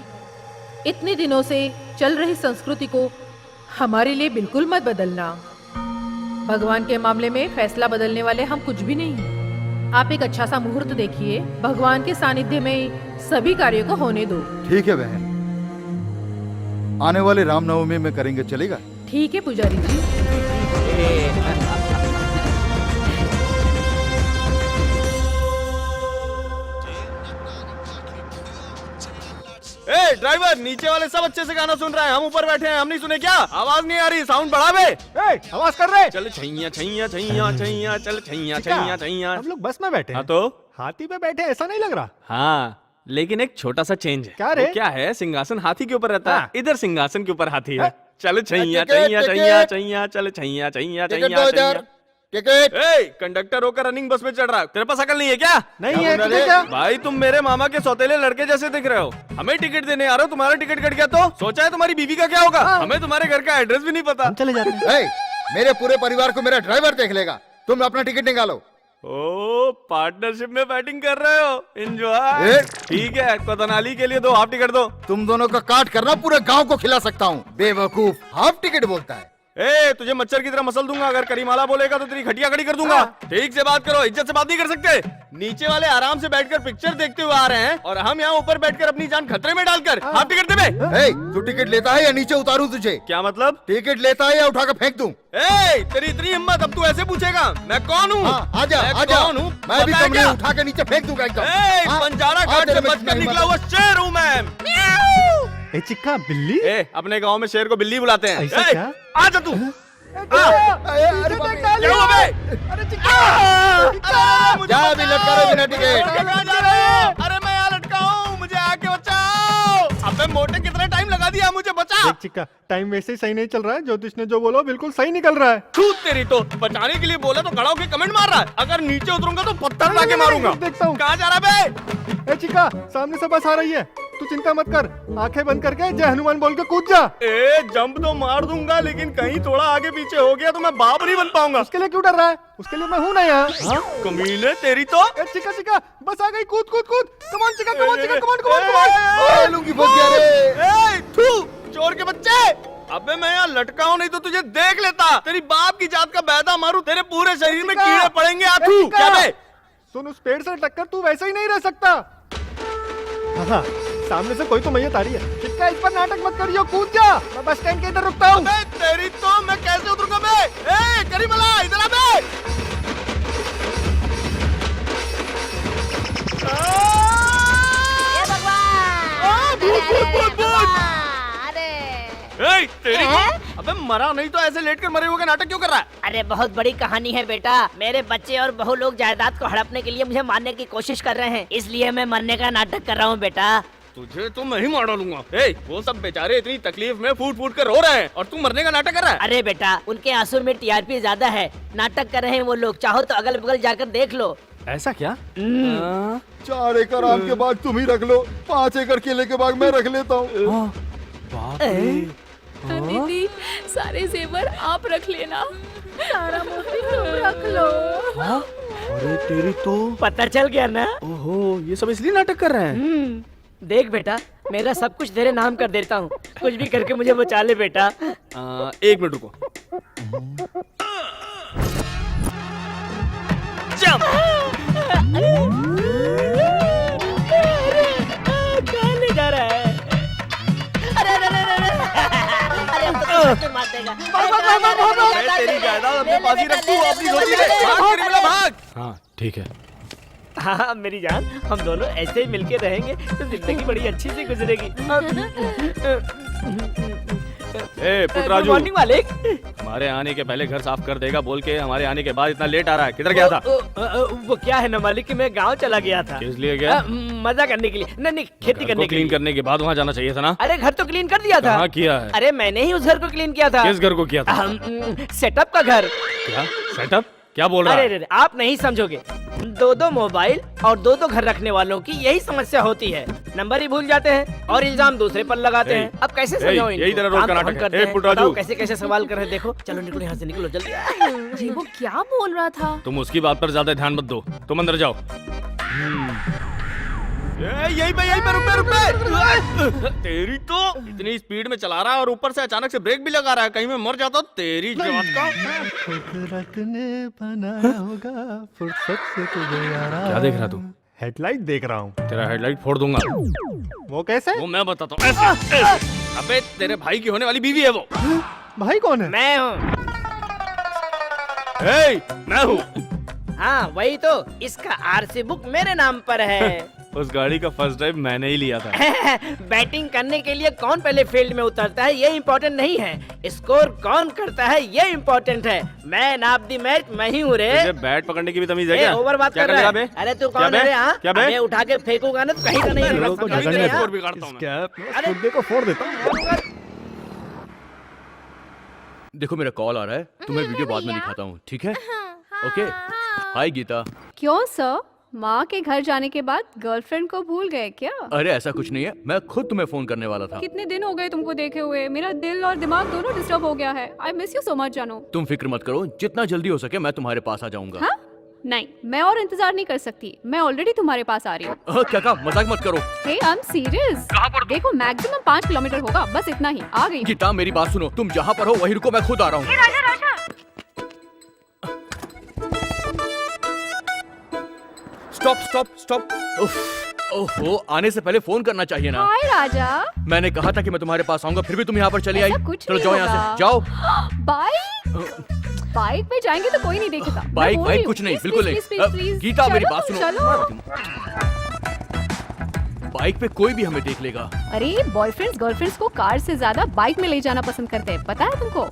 इतने दिनों से चल रही संस्कृति को हमारे लिए बिल्कुल मत बदलना। भगवान के मामले में फैसला बदलने वाले हम कुछ भी नहीं। आप एक अच्छा सा मुहूर्त देखिए, भगवान के सानिध्य में सभी कार्यों को होने दो। ठीक है बहन, आने वाले रामनवमी में करेंगे, चलेगा? ठीक है पुजारी जी। ए ड्राइवर, नीचे वाले सब अच्छे से गाना सुन रहे हैं, हम ऊपर बैठे हैं, हम नहीं सुने क्या? आवाज नहीं आ रही, साउंड बढ़ा बे। आवाज कर रहे। चल छैया छैया छैया छैया, चल छैया छैया छैया। हम लोग बस में बैठे हाँ हैं। तो हाथी पे बैठे, ऐसा नहीं लग रहा। हाँ, लेकिन एक छोटा सा चेंज है। क्या रे? वो क्या है, सिंहासन हाथी के ऊपर रहता है, इधर सिंहासन के ऊपर हाथी है। चल छैया टिकट, छैया टिकट। छैया छैया, चल छैया छैया टिकट छैया 2000, छैया। टिकट। ए, कंडक्टर होकर रनिंग बस में चढ़ रहा है, तेरे पास अकल नहीं है क्या? नहीं है, टिकट क्या? भाई तुम मेरे मामा के सौतेले लड़के जैसे दिख रहे हो, हमें टिकट देने आ रहे हो, तुम्हारा टिकट कट गया तो सोचा है तुम्हारी बीवी का क्या होगा? हमें तुम्हारे घर का एड्रेस भी नहीं पता। हम चले जाते हैं। ए, मेरे पूरे परिवार को मेरा ड्राइवर देख लेगा। तुम अपना टिकट निकालो। ओ, पार्टनरशिप में बैटिंग कर रहे हो, एंजॉय। ए? ठीक है, कोतनाली के लिए 2 हाफ टिकट दो। तुम दोनों का काट करना पूरे गांव को खिला सकता हूँ। बेवकूफ, हाफ टिकट बोलता है। ए, तुझे मच्छर की तरह मसल दूंगा, अगर करीमाला बोलेगा तो तेरी खटिया खड़ी कर दूंगा। ठीक से बात करो, इज्जत से बात नहीं कर सकते। नीचे वाले आराम से बैठकर पिक्चर देखते हुए आ रहे हैं और हम यहाँ ऊपर बैठकर अपनी जान खतरे में डालकर हाफ टिकट दे बे। ए, तू टिकट लेता है या नीचे उतारूं तुझे? क्या मतलब? टिकट लेता है या उठाकर फेंक दूं? ए, तेरी इतनी हिम्मत, अब तू ऐसे पूछेगा? मैं कौन हूँ? हाँ, आजा, मैं आजा। कौन हूँ? मैं भी पता है कमरे क्या? उठा के नीचे फेंक दूंगा एकदम। ए, हाँ? बंजारा हाँ, घाट से तेरे में बचकर कितना निकला हिम्मत हुआ शेर हूँ मैं। ए चिक्का, बिल्ली? ए, अपने गांव में शेर को बिल्ली बुलाते हैं। ऐसा ए, क्या? आजा तू। अरे बाप रे। क्या हुआ बे? अरे जा अभी लटका रहे बिना टिकट। अरे मैं यहाँ लटका हूँ, मुझे आके बचाओ। अबे मोटे, कितना टाइम लगा दिया, मुझे बचा। देख चिक्का, टाइम वैसे ही सही नहीं चल रहा है। ज्योतिष ने जो बोला बिल्कुल सही निकल रहा है। तू तेरी तो बचाने के लिए बोला तो खड़ा होके कमेंट मार रहा है। अगर नीचे उतरूंगा तो पत्थर लाके मारूंगा। देखता हूँ। कहाँ जा रहा बे? ए चिक्का, सामने से बस आ रही है, तू चिंता मत कर। आंखें बंद करके जय हनुमान बोल के कूद जा। ए, जंप तो मार दूंगा, लेकिन कहीं थोड़ा आगे पीछे हो गया तो मैं बाप नहीं बन पाऊंगा। उसके लिए क्यों डर रहा है? उसके लिए मैं हूँ ना यहाँ। कमीने तेरी तो। ए चिक्का चिक्का, बस आ गई, कूद कूद कूद। कमान चिक्का, कमान चिक्का, कमान कमान कमान। ओए, लुंगी फंस गया रे। ए, थू, चोर के बच्चे। अबे मैं यहाँ लटका हूँ, नहीं तो तुझे देख लेता। तेरी बाप की जात का बैदा मारूं, तेरे पूरे शरीर में कीड़े पड़ेंगे। आथू क्या बे? सुन, उस पेड़ से टक्कर तू वैसे ही नहीं रह सकता। हाँ, सामने से कोई तो मैयत आ रही है। चिक्का, इस पर नाटक मत करियो, कूद जा। मैं बस स्टैंड के इधर रुकता हूँ। अबे तेरी तो, मैं कैसे उतरूंगा बे? ए, करीमला, इधर आ बे। ए, तेरी तो। अबे मरा नहीं तो ऐसे लेट कर मरे हुए का नाटक क्यों कर रहा है? अरे बहुत बड़ी कहानी है बेटा। मेरे बच्चे और बहू लोग जायदाद को हड़पने के लिए मुझे मारने की कोशिश कर रहे हैं, इसलिए मैं मरने का नाटक कर रहा हूँ बेटा। तुझे तो मैं ही मार डालूंगा। ए, वो सब बेचारे इतनी तकलीफ में फूट फूट कर रो रहे हैं और तू मरने का नाटक कर रहा है। अरे बेटा, उनके आंसू में टीआरपी ज्यादा है, नाटक कर रहे हैं वो लोग। चाहो तो अगल बगल जाकर देख लो। ऐसा क्या? 4 एकड़ आम के बाग तुम ही रख लो, 5 एकड़ केले के बाग मैं रख लेता हूँ। दीदी, सारे जेवर आप रख लेना। सारा मोती तुम रख लो। अरे तेरी तो। पता चल गया ना? ओहो, ये सब इसलिए नाटक कर रहे हैं। देख बेटा, मेरा सब कुछ तेरे नाम कर देता हूँ, कुछ भी करके मुझे बचा ले बेटा। 1 मिनट रुको। जंप। कहाँ ले जा रहा है? अरे अरे अरे अरे अरे, अब तो सच में मार देगा। तेरी जायदाद अपने पास ही रख, तू अपनी रोटी ले। भाग करीमला, भाग। हाँ ठीक है। हाँ मेरी जान, हम दोनों ऐसे ही मिलके रहेंगे तो जिंदगी बड़ी अच्छी से गुजरेगी। ए गुड पुटराजू, मॉर्निंग मालिक। हमारे आने के पहले घर साफ कर देगा बोल के हमारे आने के बाद इतना लेट आ रहा है। किधर गया था? वो क्या है ना मालिक कि मैं गांव चला गया था। किस लिए गया? मजा करने के लिए। नहीं खेती करने के क्लीन लिए। करने के बाद वहाँ जाना चाहिए था ना। अरे घर तो क्लीन कर दिया था। कहाँ किया है? अरे मैंने ही उस घर को क्लीन किया था। किस घर को किया था? सेटअप का घर। क्या सेटअप? क्या बोल रहा अरे है? आप नहीं समझोगे। दो मोबाइल और दो घर रखने वालों की यही समस्या होती है। नंबर ही भूल जाते हैं और इल्जाम दूसरे पर लगाते हैं। अब कैसे समझाऊं इनको? यही तेरा रोज का काम तो हम नाटक है। करते ए, हैं। पुटराजू। बताओ कैसे कैसे सवाल कर रहे हैं। देखो चलो निकलो यहाँ से, निकलो जल्दी। जी वो क्या बोल रहा था? तुम उसकी बात पर ज्यादा ध्यान मत दो, तुम अंदर जाओ। यही पे रुपए। तेरी तो इतनी स्पीड में चला रहा है और ऊपर से अचानक से ब्रेक भी लगा रहा है। कहीं मैं मर जाता तेरी जात का। कुदरत ने बनाया होगा फुर्सत से तुझे यारा। क्या देख रहा तू? हेडलाइट देख रहा हूँ। तेरा हेडलाइट फोड़ दूंगा। वो कैसे? वो मैं बताता हूँ। ऐसे। अबे तेरे भाई की होने वाली बीवी है वो। भाई कौन है? मैं हूँ। मैं हूँ। हाँ वही तो, इसका आरसी बुक मेरे नाम पर है। उस गाड़ी का फर्स्ट ड्राइव मैंने ही लिया था। बैटिंग करने के लिए कौन पहले फील्ड में उतरता है ये इम्पोर्टेंट नहीं है, स्कोर कौन करता है ये इम्पोर्टेंट है। मैन ऑफ द मैच मैं ही हूँ रे। तुझे बैट पकड़ने की भी तमीज है क्या? ओवर बात क्या कर रहा बे? है। अरे तू क्या कौन बे? है रे? हाँ क्या बे? मैं उठा के फेंकूंगा ना तो कहीं का नहीं रहेगा। लोगों को समझ जगह रहे नहीं हैं? स्कोर बिगाड़ता हूँ मैं। क्या मुद्दे को फोड़ देता हूँ। देखो मेरा कॉल आ रहा है, तुम्हें वीडियो बाद में दिखाता हूँ, ठीक है? ओके। हाय गीता। क्यों सर, माँ के घर जाने के बाद गर्लफ्रेंड को भूल गए क्या? अरे ऐसा कुछ नहीं है, मैं खुद तुम्हें फोन करने वाला था। कितने दिन हो गए तुमको देखे हुए, मेरा दिल और दिमाग दोनों डिस्टर्ब हो गया है। I miss you so much जानू। तुम फिक्र मत करो, जितना जल्दी हो सके मैं तुम्हारे पास आ जाऊंगा। हाँ? नहीं, मैं और इंतजार नहीं कर सकती, मैं ऑलरेडी तुम्हारे पास आ रही हूँ। क्या कहा? मजाक मत करो। हे आई एम सीरियस। कहाँ पर? देखो मैक्सिमम 5 किलोमीटर होगा, बस इतना ही, आ गई। गीता मेरी बात सुनो, तुम जहाँ पर हो वहीं रुको, मैं खुद आ रहा हूँ। Raja Raja. Stop stop stop. ओहो, आने से पहले फोन करना चाहिए ना। हाय राजा। मैंने कहा था कि मैं तुम्हारे पास आऊंगा, फिर भी तुम यहाँ पर चली आई। ऐसा कुछ चलो नहीं जाओ यहाँ होगा। से, जाओ। बाइक पे जाएंगे तो कोई नहीं देखेगा। मैं बाइक बोल बाइक रही कुछ हूँ, नहीं, please, बिल्कुल please, please, नहीं। please, गीता मेरी चलो, बात सुनो। चलो। बाइक पे कोई भी हमें देख लेगा। अरे बॉयफ्रेंड्स गर्लफ्रेंड्स को कार से ज्यादा बाइक में ले जाना पसंद करते हैं, पता है तुमको?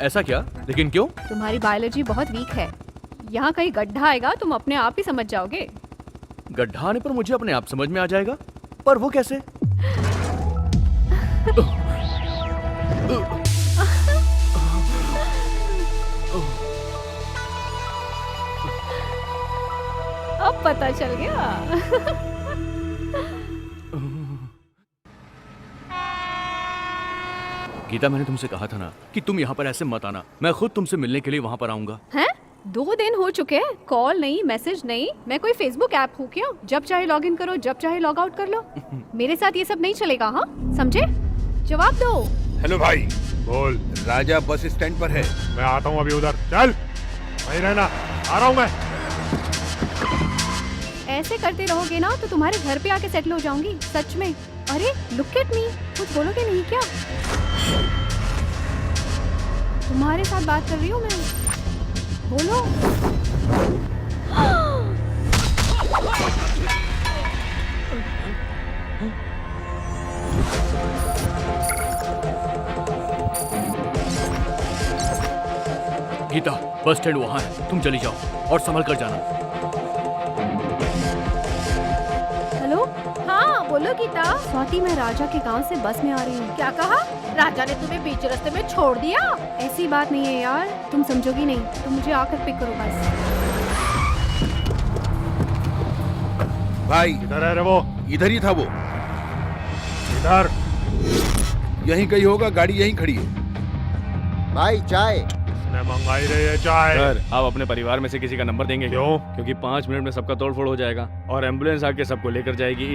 ऐसा क्या? लेकिन क्यों? तुम्हारी बायोलॉजी बहुत वीक है। यहाँ कहीं गड्ढा आएगा तुम अपने आप ही समझ जाओगे। गड्ढा आने पर मुझे अपने आप समझ में आ जाएगा, पर वो कैसे? अब पता चल गया। गीता मैंने तुमसे कहा था ना कि तुम यहाँ पर ऐसे मत आना, मैं खुद तुमसे मिलने के लिए वहाँ पर आऊंगा। हैं? 2 दिन हो चुके हैं, कॉल नहीं, मैसेज नहीं। मैं कोई फेसबुक ऐप हूँ क्या? जब चाहे लॉग इन करो, जब चाहे लॉग आउट कर लो। मेरे साथ ये सब नहीं चलेगा, हाँ? समझे? जवाब दो। हेलो भाई, बोल। राजा बस स्टैंड पर है। मैं आता हूँ अभी उधर, चल वहीं रहना, आ रहा हूँ मैं। ऐसे करते रहोगे ना तो तुम्हारे घर पे आके सेटल हो जाऊंगी, सच में। अरे लुक एट मी, कुछ बोलोगे नहीं क्या? तुम्हारे साथ बात कर रही हूँ मैं, बोलो। गीता बस स्टैंड वहाँ है, तुम चली जाओ और संभल कर जाना। हेलो, हाँ बोलो गीता। स्वाति, मैं राजा के गांव से बस में आ रही हूँ। क्या कहा? राजा ने तुम्हें बीच रास्ते में छोड़ दिया? ऐसी बात नहीं है यार, तुम समझोगी नहीं, तुम मुझे आकर पिक करो बस। भाई इधर है रे वो, इधर ही था वो, इधर। यहीं कहीं होगा, गाड़ी यहीं खड़ी है। भाई चाय। उसने मंगाई रही है चाय। सर आप अपने परिवार में से किसी का नंबर देंगे? क्यों? क्योंकि 5 मिनट में सबका तोड़फोड़ हो जाएगा और एम्बुलेंस आके सबको लेकर जाएगी।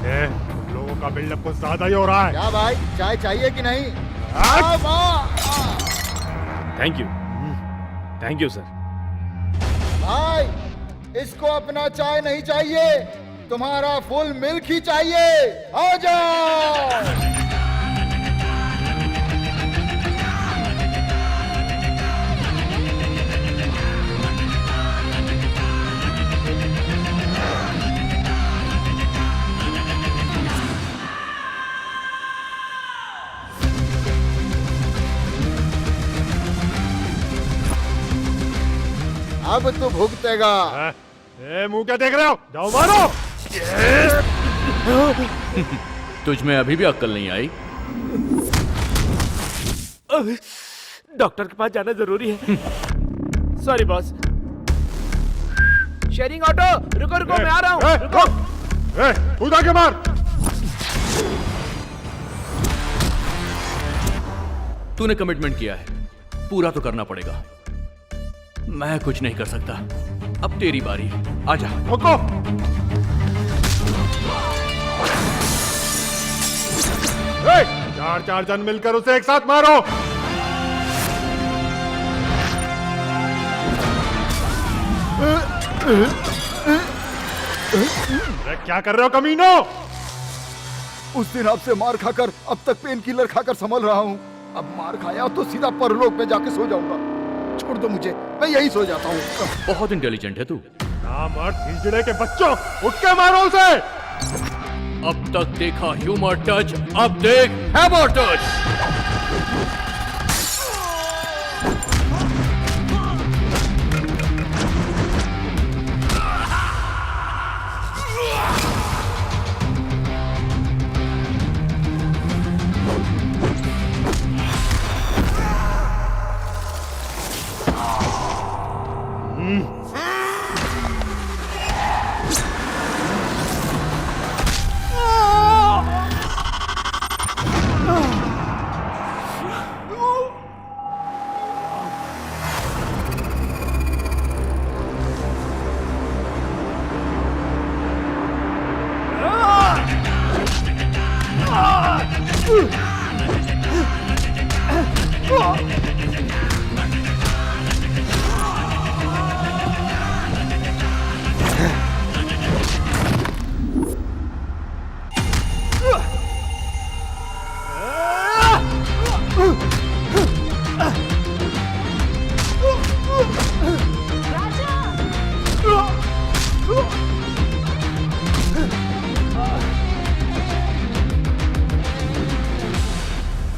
तुम लोगों का बिल्डअप कुछ ज्यादा ही हो रहा है। क्या भाई, चाय चाहिए कि नहीं? Thank you sir. भाई इसको अपना चाय नहीं चाहिए, तुम्हारा फुल मिल्क ही चाहिए। आ जाओ। अब तो भुगतेगा। ए, मुंह क्या देख रहे हो? जाओ मारो। तुझ में अभी भी अक्ल नहीं आई? डॉक्टर के पास जाना जरूरी है। Sorry boss. शेयरिंग ऑटो, रुको रुको, मैं आ रहा हूँ। रुको। कूदा के मार। तूने कमिटमेंट किया है, पूरा तो करना पड़ेगा। मैं कुछ नहीं कर सकता। अब तेरी बारी है, आजा। रुको। चार जन मिलकर उसे एक साथ मारो। अरे क्या कर रहे हो कमीनो? उस दिन आपसे मार खाकर अब तक पेन किलर खाकर संभल रहा हूँ। अब मार खाया तो सीधा परलोक में जाके सो जाऊंगा। छोड़ दो मुझे, मैं यही सो जाता हूँ। बहुत इंटेलिजेंट है तू। नामर्द हिजड़े के बच्चों, उठ के मारो उसे। अब तक देखा ह्यूमर टच, अब देख हैमर टच।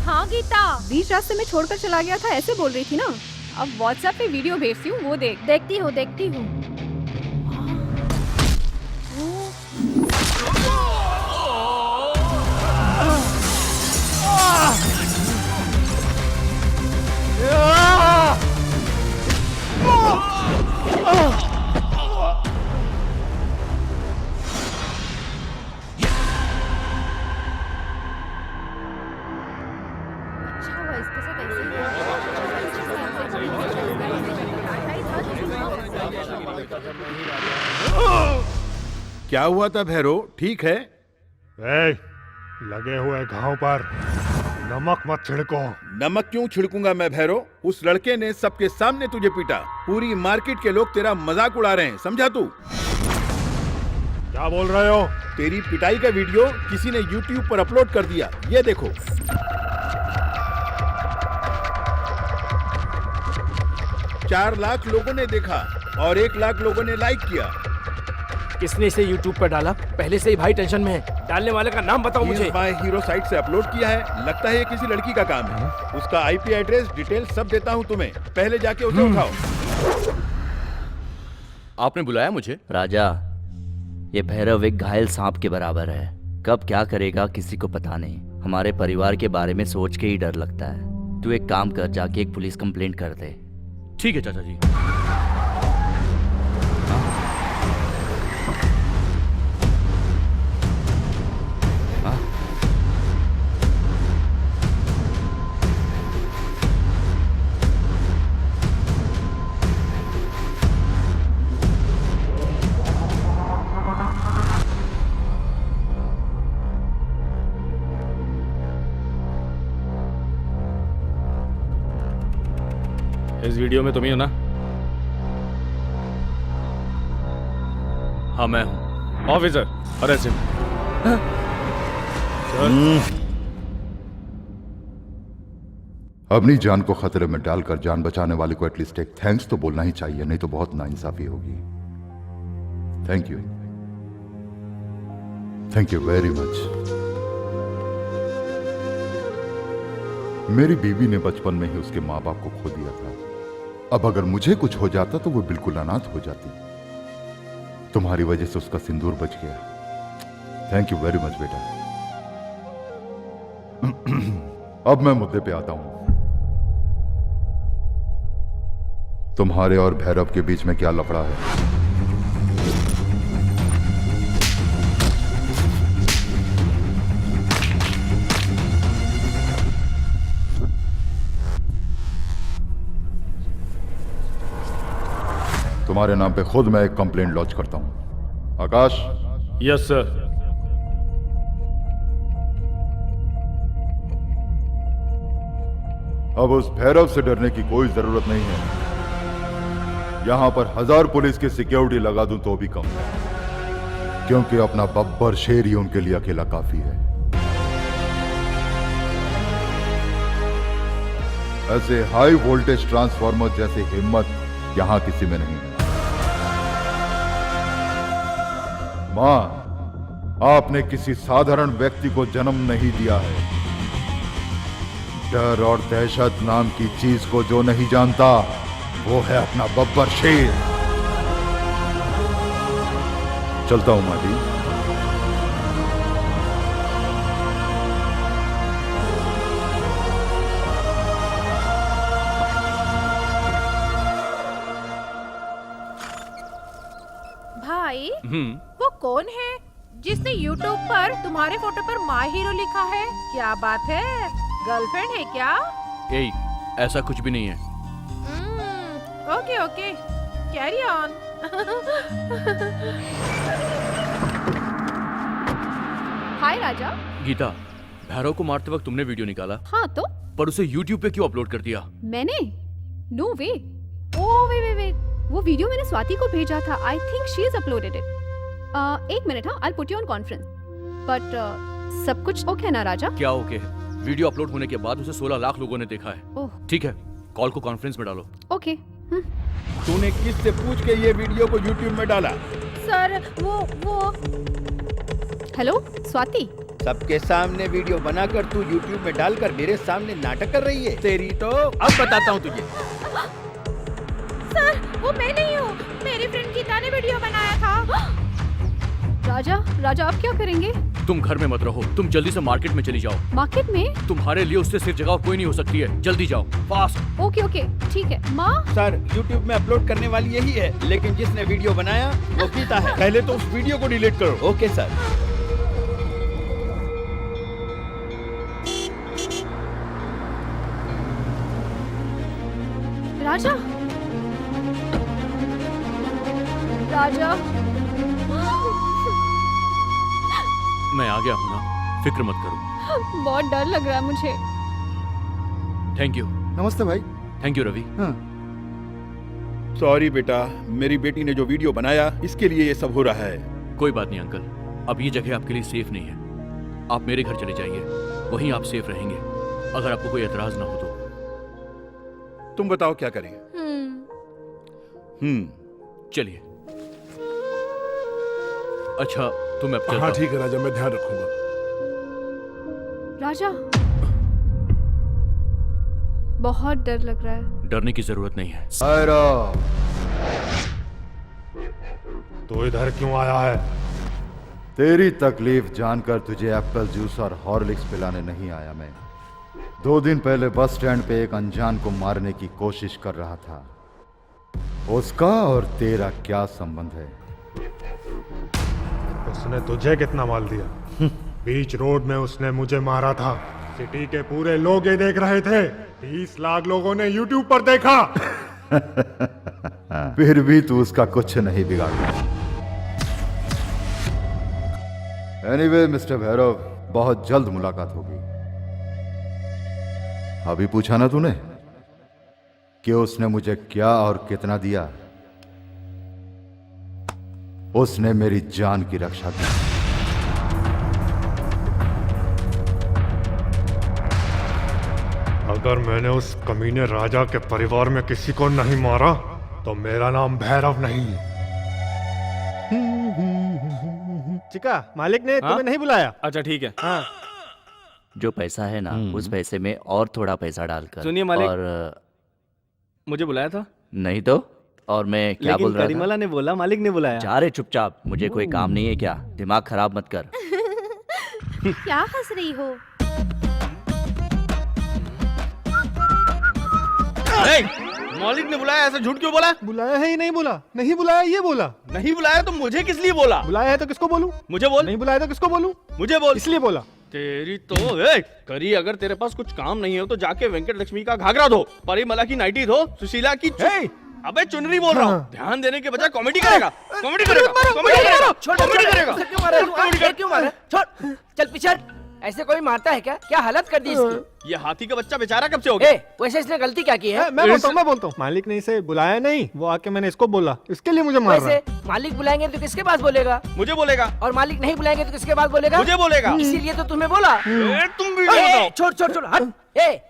हाँ गीता, बीच रास्ते में छोड़कर चला गया था, ऐसे बोल रही थी ना। अब व्हाट्सएप पे वीडियो भेजती हूँ, वो देख। देखती हूँ देखती हूँ। अच्छा हुआ इसके साथ ऐसे क्या हुआ था भैरो, ठीक है? ए, लगे हुए घाव पर नमक मत छिड़को। नमक क्यों छिड़कूंगा मैं भैरो? उस लड़के ने सबके सामने तुझे पीटा। पूरी मार्केट के लोग तेरा मजाक उड़ा रहे हैं, समझा तू? क्या बोल रहे हो? तेरी पिटाई का वीडियो किसी ने YouTube पर अपलोड कर दिया, ये देखो। चार लाख लोगों ने देखा और 1 लाख लोगों ने लाइक किया। किसने इसे YouTube पर डाला? पहले से ही भाई टेंशन में है। डालने वाले का नाम बताओ मुझे। माय हीरो साइट से अपलोड किया है, लगता है ये किसी लड़की का काम है। उसका IP एड्रेस डिटेल सब देता हूँ तुम्हें, पहले जाके उसे उठाओ। आपने बुलाया मुझे? राजा, ये भैरव एक घायल सांप के बराबर है। कब क्या करेगा किसी को पता नहीं। हमारे परिवार के बारे में सोच के ही डर लगता है। तू एक काम कर, जाके एक पुलिस कंप्लेंट कर दे। ठीक है चाचा जी। इस वीडियो में तुम ही हो ना? हाँ मैं हूँ। Officer, arrest him. अपनी जान को खतरे में डालकर जान बचाने वाले को एटलीस्ट एक थैंक्स तो बोलना ही चाहिए, नहीं तो बहुत नाइंसाफी होगी। Thank you very much. मेरी बीवी ने बचपन में ही उसके माँ बाप को खो दिया था। अब अगर मुझे कुछ हो जाता तो वो बिल्कुल अनाथ हो जाती। तुम्हारी वजह से उसका सिंदूर बच गया। थैंक यू वेरी मच बेटा। अब मैं मुद्दे पे आता हूं। तुम्हारे और भैरव के बीच में क्या लफड़ा है? तुम्हारे नाम पे खुद मैं एक कंप्लेंट लॉन्च करता हूं। आकाश। Yes sir. अब उस भैरव से डरने की कोई जरूरत नहीं है। यहां पर 1000 पुलिस की सिक्योरिटी लगा दूं तो भी कम है, क्योंकि अपना बब्बर शेर ही उनके लिए अकेला काफी है। ऐसे हाई वोल्टेज ट्रांसफार्मर जैसी हिम्मत यहां किसी में नहीं है। मां, आपने किसी साधारण व्यक्ति को जन्म नहीं दिया है। डर और दहशत नाम की चीज को जो नहीं जानता वो है अपना बब्बर शेर। चलता हूं माँ जी। भाई वो कौन है जिसने YouTube पर तुम्हारे फोटो पर माय हीरो लिखा है? क्या बात है, गर्लफ्रेंड है क्या? ए, ऐसा कुछ भी नहीं है। Okay okay, carry on. Hi Raja. Geeta, Bhairav को मारते वक्त तुमने वीडियो निकाला? हाँ तो? पर उसे YouTube पे क्यों अपलोड कर दिया? मैंने? नो वे। ओह वे, वो वीडियो मैंने स्वाति को भेजा था। I think she is uploaded it. एक मिनट, हाँ, I put you on conference. But सब कुछ ओके है ना राजा? क्या ओके है? वीडियो अपलोड होने के बाद उसे 16 लाख लोगों ने देखा है। ओह ठीक है, कॉल को कॉन्फ्रेंस में डालो। ओके। तूने किससे पूछ के ये वीडियो को YouTube में डाला? सर वो हेलो स्वाति। सबके सामने वीडियो बनाकर तू YouTube में डालकर मेरे सामने नाटक कर रही है। तेरी तो अब बताता हूँ तुझे। सर वो मैं नहीं हूँ, मेरी फ्रेंड गीता ने वीडियो बनाया था। राजा आप क्या करेंगे? तुम घर में मत रहो, तुम जल्दी से मार्केट में चली जाओ। मार्केट में? तुम्हारे लिए उससे सिर्फ जगह कोई नहीं हो सकती है। जल्दी जाओ, फास्ट। ओके ठीक है। माँ? सर YouTube में अपलोड करने वाली यही है, लेकिन जिसने वीडियो बनाया वो गीता है। पहले तो उस वीडियो को डिलीट करो। Okay sir. राजा मैं आ गया हूँ ना, फिक्र मत करो। बहुत डर लग रहा है मुझे। Thank you. नमस्ते भाई। Thank you Ravi. सॉरी बेटा, मेरी बेटी ने जो वीडियो बनाया इसके लिए ये सब हो रहा है। कोई बात नहीं अंकल, अब ये जगह आपके लिए सेफ नहीं है। आप मेरे घर चले जाइए, वहीं आप सेफ रहेंगे, अगर आपको कोई एतराज ना हो तो। तुम बताओ क्या करें? चलिए। अच्छा तो मैं अब चलता हाँ हूँ। ठीक है राजा, मैं ध्यान रखूंगा। राजा बहुत डर लग रहा है। डरने की जरूरत नहीं है। तो इधर क्यों आया है? तेरी तकलीफ जानकर तुझे एप्पल जूस और हॉर्लिक्स पिलाने नहीं आया मैं। 2 दिन पहले बस स्टैंड पे एक अनजान को मारने की कोशिश कर रहा था। उसका और तेरा क्या संबंध है? उसने तुझे कितना माल दिया? बीच रोड में उसने मुझे मारा था। सिटी के पूरे लोग ये देख रहे थे। 30 लाख लोगों ने YouTube पर देखा। फिर भी तू उसका कुछ नहीं बिगाड़ा। एनीवे मिस्टर भैरव, बहुत जल्द मुलाकात होगी। अभी पूछा ना तूने कि उसने मुझे क्या और कितना दिया? उसने मेरी जान की रक्षा की। अगर मैंने उस कमीने राजा के परिवार में किसी को नहीं मारा तो मेरा नाम भैरव नहीं। चिका, मालिक ने तुम्हें नहीं बुलाया? अच्छा ठीक है। हाँ। जो पैसा है ना, उस पैसे में और थोड़ा पैसा डालकर। सुनिए मालिक, और मुझे बुलाया था? नहीं तो। और मैं क्या लेकिन बोल रहा था? करीमला ने बोला मालिक ने बुलाया। जा रे चुपचाप, मुझे कोई काम नहीं है क्या? दिमाग खराब मत कर। क्या हंस रही हो? मालिक ने बुलाया, ऐसा झूठ क्यों बोला? बुलाया है ही नहीं बोला, नहीं बुलाया ये बोला। नहीं बुलाया तो मुझे किस लिए बोला? बुलाया है तो किसको बोलूं? मुझे बोल। नहीं बुलाया तो किसको बोलूं? मुझे बोल। इसलिए बोला। तेरी तो करी, अगर तेरे पास कुछ काम नहीं हो तो जाके वेंकट लक्ष्मी का घाघरा धो, परिमला की नाइटी धो, सुशीला की अबे चुनरी बोल रहा हूँ। ध्यान देने के बजाय कॉमेडी करेगा, कॉमेडी करेगा, कॉमेडी करेगा, कॉमेडी करेगा। क्यों मारा तू? क्यों मारा? छोड़, चल पीछे। ऐसे कोई मारता है क्या? क्या हालत कर दी इसकी? ये हाथी का बच्चा बेचारा कब से हो गया? वैसे इसने गलती क्या की है? मैं बोलता हूँ। मालिक ने इसे बुलाया नहीं, वो आके मैंने इसको बोला, इसके लिए मुझे मार रहा है। वैसे मालिक बुलाएंगे तो किसके पास बोलेगा? मुझे बोलेगा। और मालिक नहीं बुलाएंगे तो किसके पास बोलेगा? मुझे बोलेगा। इसीलिए तो तुम्हें बोला। तुम भी बताओ। छोड़ छोड़ छोड़, हट।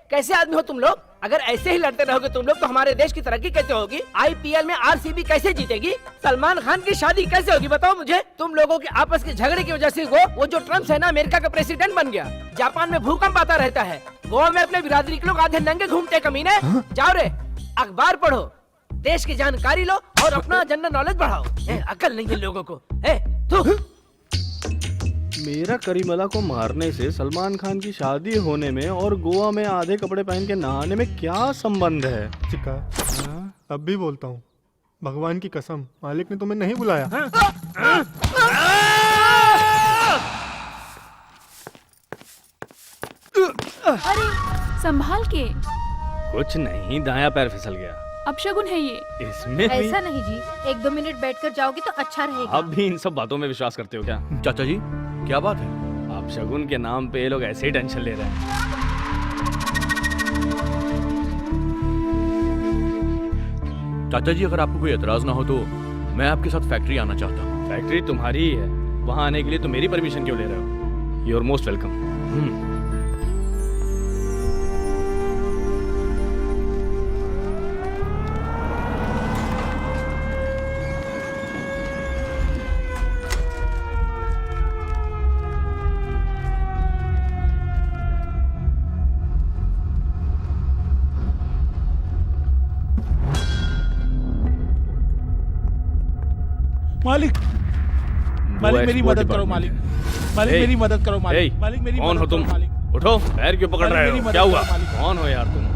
कैसे आदमी हो तुम लोग? अगर ऐसे ही लड़ते रहोगे तुम लोग तो हमारे देश की तरक्की कैसे होगी? IPL में RCB कैसे जीतेगी? सलमान खान की शादी कैसे होगी? बताओ मुझे। तुम लोगों के आपस के झगड़े की वजह से वो जो ट्रम्प है ना, अमेरिका का प्रेसिडेंट बन गया। जापान में भूकंप आता रहता है। गोवा में अपने बिरादरी के लोग आधे नंगे घूमते कमीने। जाओ रे, अखबार पढ़ो, देश की जानकारी लो और अपना जनरल नॉलेज बढ़ाओ। अकल नहीं है लोगों को। मेरा करीमला को मारने से सलमान खान की शादी होने में और गोवा में आधे कपड़े पहन के नहाने में क्या संबंध है? चिका, अब भी बोलता हूँ, भगवान की कसम, मालिक ने तुम्हें नहीं बुलाया। अरे संभाल के। कुछ नहीं, दायां पैर फिसल गया। अपशगुन है ये। इसमें भी ऐसा नहीं जी, 1-2 मिनट बैठकर जाओगे तो अच्छा रहेगा। आप भी इन सब बातों में विश्वास करते हो क्या? चाचा जी क्या बात है? आप शगुन के नाम पे ये लोग ऐसे ही टेंशन ले रहे हैं। चाचा जी अगर आपको कोई एतराज ना हो तो मैं आपके साथ फैक्ट्री आना चाहता हूँ। फैक्ट्री तुम्हारी ही है, वहाँ आने के लिए तो मेरी परमिशन क्यों ले रहे हो? You are most welcome. मालिक, मालिक मेरी मदद करो मालिक, मालिक मेरी मदद करो मालिक, मालिक मेरी कौन हो तुम? उठो, पैर क्यों पकड़ रहे हो? क्या हुआ? कौन हो यार तुम?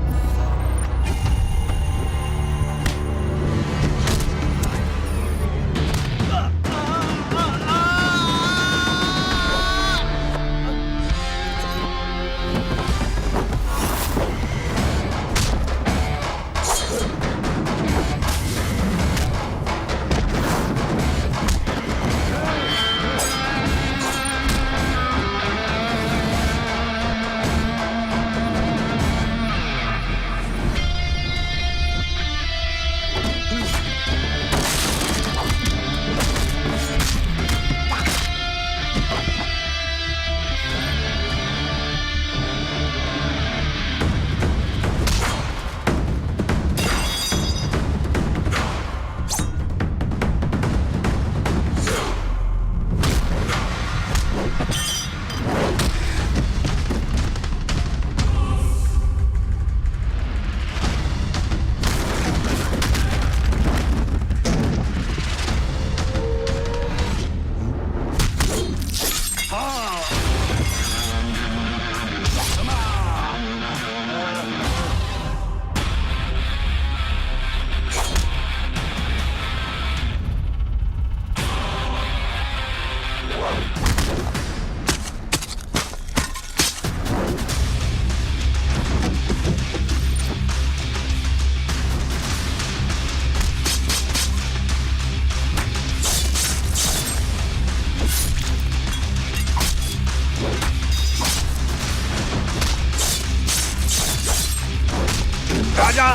राजा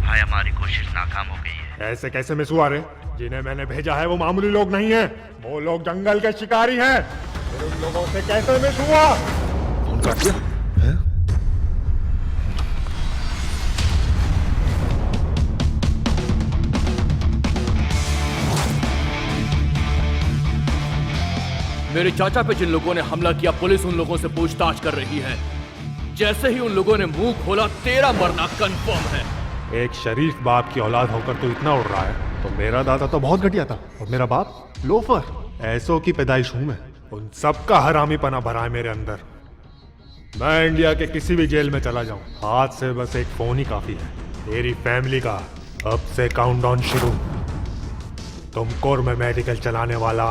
भाई हमारी कोशिश नाकाम हो गई है। ऐसे कैसे मिसुआरे? जिन्हें मैंने भेजा है वो मामूली लोग नहीं है, वो लोग जंगल के शिकारी हैं। फिर उन लोगों से कैसे मिस हुआ? फोन काट दिया। मेरे चाचा पे जिन लोगों ने हमला किया, पुलिस उन लोगों से पूछताछ कर रही है। जैसे ही उन लोगों ने मुंह खोला, तेरा मरना कंफर्म है। एक शरीफ बाप की औलाद होकर तो इतना उड़ रहा है, तो मेरा दादा तो बहुत घटिया था और मेरा बाप लोफर। ऐसों की पैदाइश हूं मैं, उन सबका हरामीपना भरा है मेरे अंदर। मैं इंडिया के किसी भी जेल में चला जाऊं, हाथ से बस एक फोन ही काफी है। तेरी फैमिली का अब से काउंटडाउन शुरू। तुमकोर में मेडिकल चलाने वाला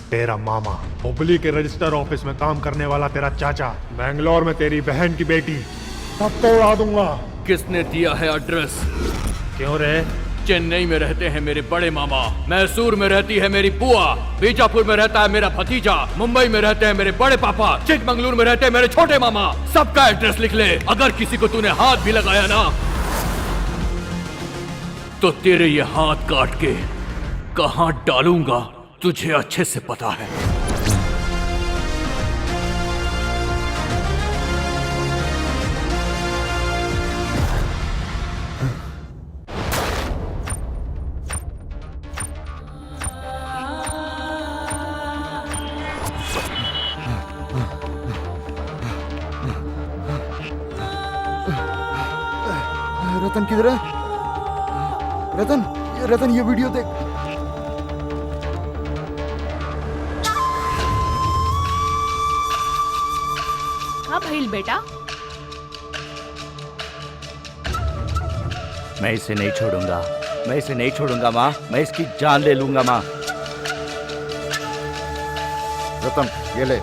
तेरा मामा, हुबली के रजिस्टर ऑफिस में काम करने वाला तेरा चाचा, बैंगलोर में तेरी बहन की बेटी, सब तो उड़ा दूंगा। किसने दिया है एड्रेस? क्यों रे? चेन्नई में रहते हैं मेरे बड़े मामा, मैसूर में रहती है मेरी बुआ, बीजापुर में रहता है मेरा भतीजा, मुंबई में रहते हैं मेरे बड़े पापा, चिकमंगलुरु में रहते हैं मेरे छोटे मामा। सबका एड्रेस लिख ले। अगर किसी को तूने हाथ भी लगाया ना, तो तेरे ये हाथ काट के कहां डालूंगा तुझे अच्छे से पता है। रतन किधर है? रतन ये वीडियो देख। हाँ भइल बेटा, मैं इसे नहीं छोड़ूंगा, मैं इसे नहीं छोड़ूंगा माँ, मैं इसकी जान ले लूंगा माँ। रतन ये ले।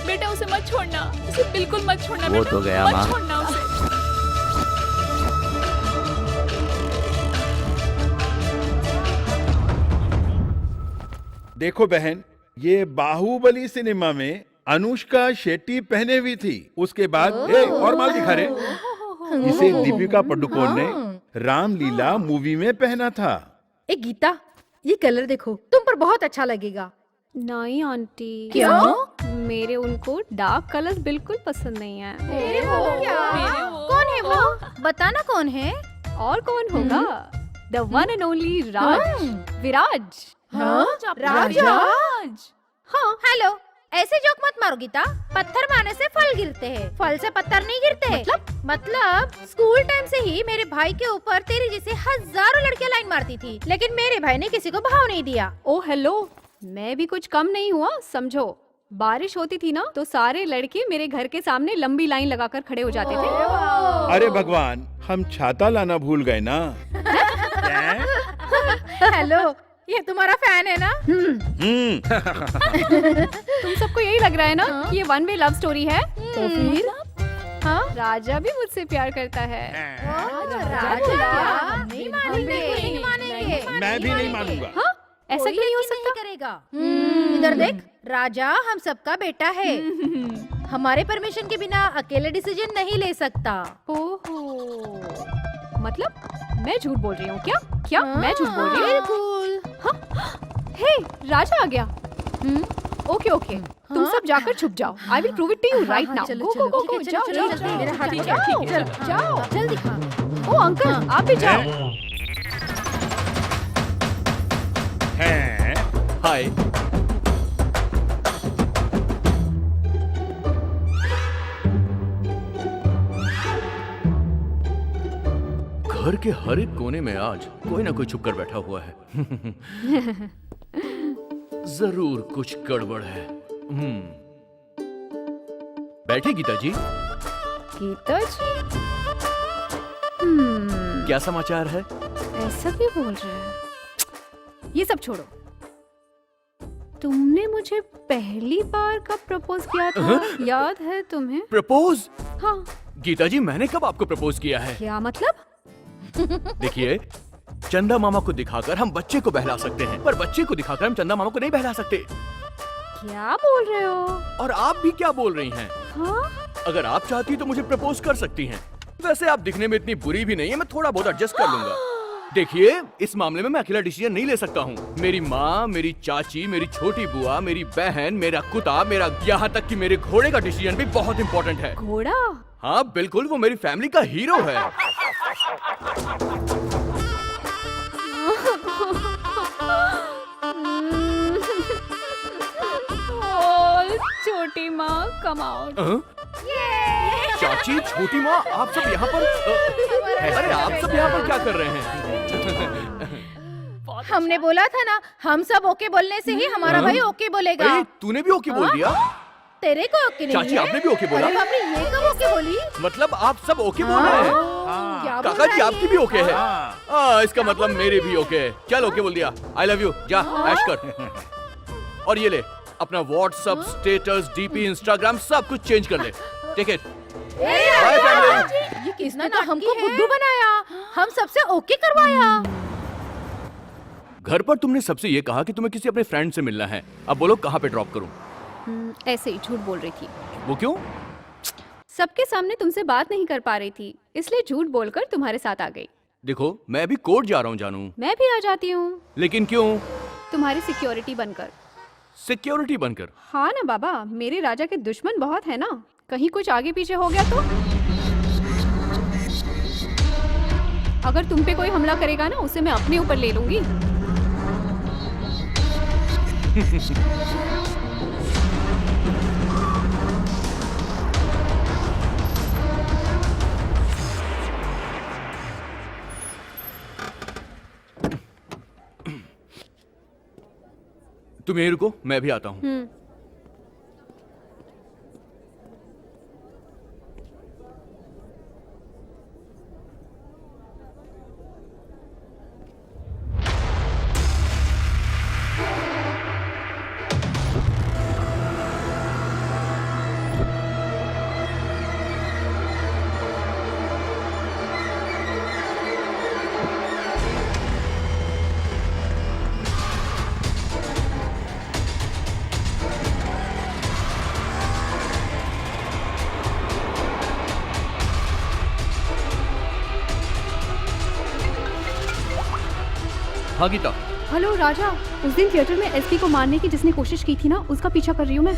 बेटा उसे मत छोड़ना, उसे बिल्कुल मत छोड़ना। वो बेटा, तो गया मत माँ। छोड़ना उसे। देखो बहन, ये बाहुबली सिनेमा में अनुष्का शेट्टी पहने हुई थी, उसके बाद और माल दिखा रहे। इसे दीपिका पादुकोण ने रामलीला मूवी में पहना था। ए गीता, ये कलर देखो, तुम पर बहुत अच्छा लगेगा। नहीं आंटी। क्यों? मेरे उनको डार्क कलर्स बिल्कुल पसंद नहीं है। कौन है वो? बताना कौन है? और कौन होगा? द वन एंड ओनली राज, विराज। राजा। हाँ, हेलो, ऐसे जोक मत मारो गीता। पत्थर मारने से फल गिरते हैं, फल से पत्थर नहीं गिरते। मतलब स्कूल टाइम से ही मेरे भाई के ऊपर तेरे जैसे हजारों लड़कियां लाइन मारती थी, लेकिन मेरे भाई ने किसी को भाव नहीं दिया। ओ हेलो, मैं भी कुछ कम नहीं हुआ समझो। बारिश होती थी ना, तो सारे लड़के मेरे घर के सामने लंबी लाइन लगाकर खड़े हो जाते थे। अरे भगवान, हम छाता लाना भूल गए ना। हेलो, ये तुम्हारा फैन है ना? तुम सबको यही लग रहा है ना कि ये वन वे लव स्टोरी है? तो फिर हाँ, राजा भी मुझसे प्यार करता है। राजा नहीं मानेंगे, नहीं मानेंगे। मैं भी नहीं मानूंगा। हाँ, ऐसा क्यों नहीं हो सकता? करेगा। इधर देख, राजा हम सबका बेटा है। हमारे परमिशन के बिना अकेले डिसीजन नहीं ले सकता। ओहो, मतलब मैं झूठ बोल रही हूँ क्या? क्या मैं झूठ बोल रही हूँ? बिल्कुल। हाँ, हे राजा आ गया। ओके ओके, तुम सब जाकर छुप जाओ। I will prove it to you right now. चलो, गो चलो, गो ठीक गो, है, जाओ चलो, जाओ चलो, जाओ। मेरा हाथ ठीक जाओ, है, चलो, जाओ। जल्दी खा। ओ अंकल, आप भी जाओ। हाय। घर के हर एक कोने में आज कोई ना कोई छुप कर बैठा हुआ है। जरूर कुछ गड़बड़ है। बैठे गीता जी। गीता जी? क्या समाचार है? ऐसा क्यों बोल रहे हैं? ये सब छोड़ो। तुमने मुझे पहली बार कब प्रपोज किया था? याद है तुम्हें? प्रपोज? हाँ। गीता जी, मैंने कब आपको प्रपोज किया है? क्या मतलब? देखिए, चंदा मामा को दिखाकर हम बच्चे को बहला सकते हैं, पर बच्चे को दिखाकर हम चंदा मामा को नहीं बहला सकते। क्या बोल रहे हो? और आप भी क्या बोल रही हैं? हाँ? अगर आप चाहती तो मुझे प्रपोज कर सकती हैं। वैसे आप दिखने में इतनी बुरी भी नहीं है, मैं थोड़ा बहुत एडजस्ट कर लूंगा। देखिए, इस मामले में मैं अकेला डिसीजन नहीं ले सकता हूँ। मेरी माँ, मेरी चाची, मेरी छोटी बुआ, मेरी बहन, मेरा कुत्ता, मेरा यहाँ तक कि मेरे घोड़े का डिसीजन भी बहुत इम्पोर्टेंट है। घोड़ा? हाँ बिल्कुल, वो मेरी फैमिली का हीरो है। छोटी माँ कम आउट। चाची, छोटी माँ, आप सब यहाँ पर अरे आप सब यहाँ पर क्या कर रहे हैं? हमने बोला था ना, हम सब ओके बोलने से ही हमारा भाई ओके बोलेगा। अरे तूने भी ओके बोल दिया? तेरे को ओके नहीं चाची, है? आपने भी ओके बोला? अरे हमने ये कब ओके बोली? मतलब आप सब ओके बोल रहे हैं? क्या बोल काका जी, रहा आपकी भी ओके है? इसका मतलब मेरी भी ओके है। चल ओके बोल दिया। आई लव यू। जा ऐश कर। और ये ले अपना व्हाट्सएप स्टेटस, डीपी, इंस्टाग्राम सब कुछ चेंज कर ले। Take it. Bye family. ये किसने तो हमको बुद्धू बनाया, हम सबसे ओके करवाया। घर पर तुमने सबसे ये कहा कि तुम्हें किसी अपने फ्रेंड से मिलना है। अब बोलो कहाँ पे ड्रॉप करूं? ऐसे ही झूठ बोल रही थी। वो क्यों? सबके सामने तुमसे बात नहीं कर पा रही थी, इसलिए झूठ बोलकर तुम्हारे साथ आ गई। देखो मैं अभी कोर्ट जा रहा हूँ जानू। मैं भी आ जाती हूँ। लेकिन क्यों? तुम्हारी सिक्योरिटी बनकर। सिक्योरिटी बनकर? हाँ ना बाबा, मेरे राजा के दुश्मन बहुत है ना, कहीं कुछ आगे पीछे हो गया तो? अगर तुम पे कोई हमला करेगा ना, उसे मैं अपने ऊपर ले लूंगी। तुम यहीं रुको, मैं भी आता हूँ। हाँ गीता। हेलो राजा, उस दिन थिएटर में एसपी को मारने की जिसने कोशिश की थी ना, उसका पीछा कर रही हूँ मैं।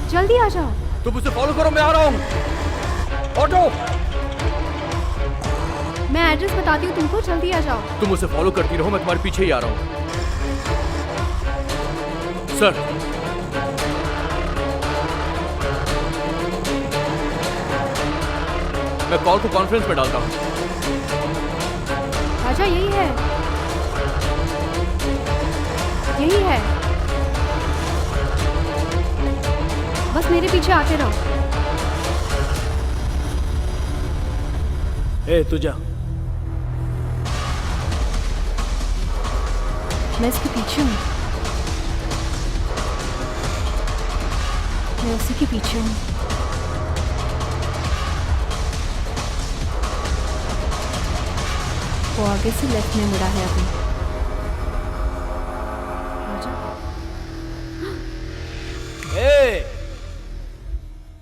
जल्दी आ जाओ। तुम उसे फॉलो करो, मैं आ रहा हूँ। ऑटो। मैं एड्रेस बताती हूँ तुमको, जल्दी आ जाओ। तुम उसे फॉलो करती रहो, मैं तुम्हारे पीछे ही आ रहा हूँ। सर। मैं कॉल को कॉन्फ्रेंस में डालता हूँ। राजा यही है, यही है, बस मेरे पीछे आते रहो। ए तू जा। मैं इसके पीछे हूँ, मैं उसी के पीछे हूँ। वो आगे से लेफ्ट में मुड़ा है अभी। ए,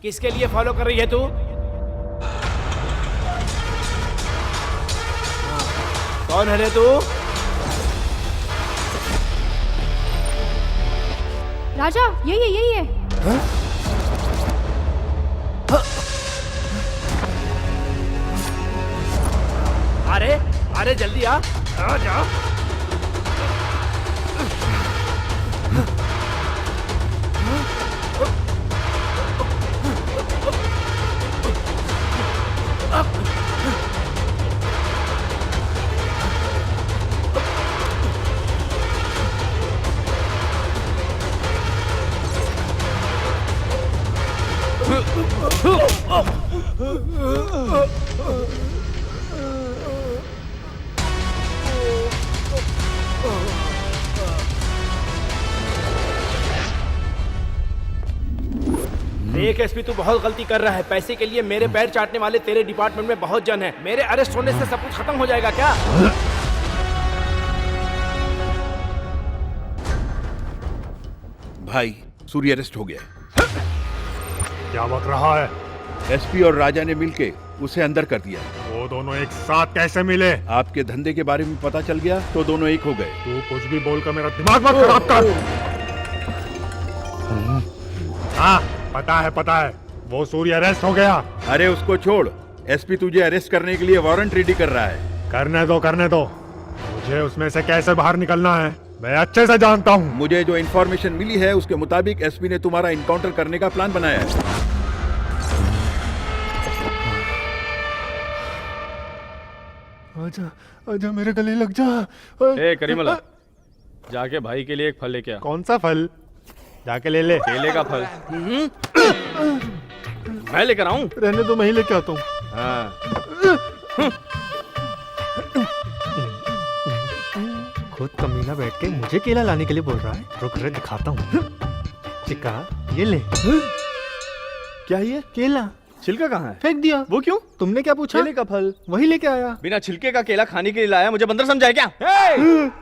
किसके लिए फॉलो कर रही है तू? कौन है रे तू? राजा यही है, यही है। अरे अरे जल्दी आ जा। देख एसपी, तू बहुत गलती कर रहा है। पैसे के लिए मेरे पैर चाटने वाले तेरे डिपार्टमेंट में बहुत जन है। मेरे अरेस्ट होने से सब कुछ खत्म हो जाएगा क्या? भाई सूर्य अरेस्ट हो गया। क्या बक रहा है? एसपी और राजा ने मिलके उसे अंदर कर दिया। वो दोनों एक साथ कैसे मिले? आपके धंधे के बारे में पता चल गया तो दोनों एक हो गए। तू कुछ भी बोलकर मेरा दिमाग मत खराब कर। हाँ पता है, वो सूर्य अरेस्ट हो गया। अरे उसको छोड़, एसपी तुझे अरेस्ट करने के लिए वारंट रेडी कर रहा है। करने दो। मुझे उसमें से कैसे बाहर निकलना है। मैं अच्छे से जानता हूँ। मुझे जो इन्फॉर्मेशन मिली है उसके मुताबिक एसपी ने तुम्हारा इनकाउंटर करने का प्लान बनाया है। आजा आजा मेरे गले लग जा। ए करीमुल्ला, जाके भाई के लिए एक फल लेके आ। कौन सा फल? जाके ले ले। केले का फल। मैं लेकर आऊं? रहने दो, मैं ही लेके आता हूँ। हाँ। खुद कमीना बैठ के मुझे केला लाने के लिए बोल रहा है। रुक रे दिखाता हूँ। चिक्का ये ले। क्या है ये? केला। छिलका कहाँ है? फेंक दिया। वो क्यों? तुमने क्या पूछा? केले का फल। वही लेके आया। बिना छिलके का केला खाने के लिए लाया, मुझे बंदर समझा है क्या?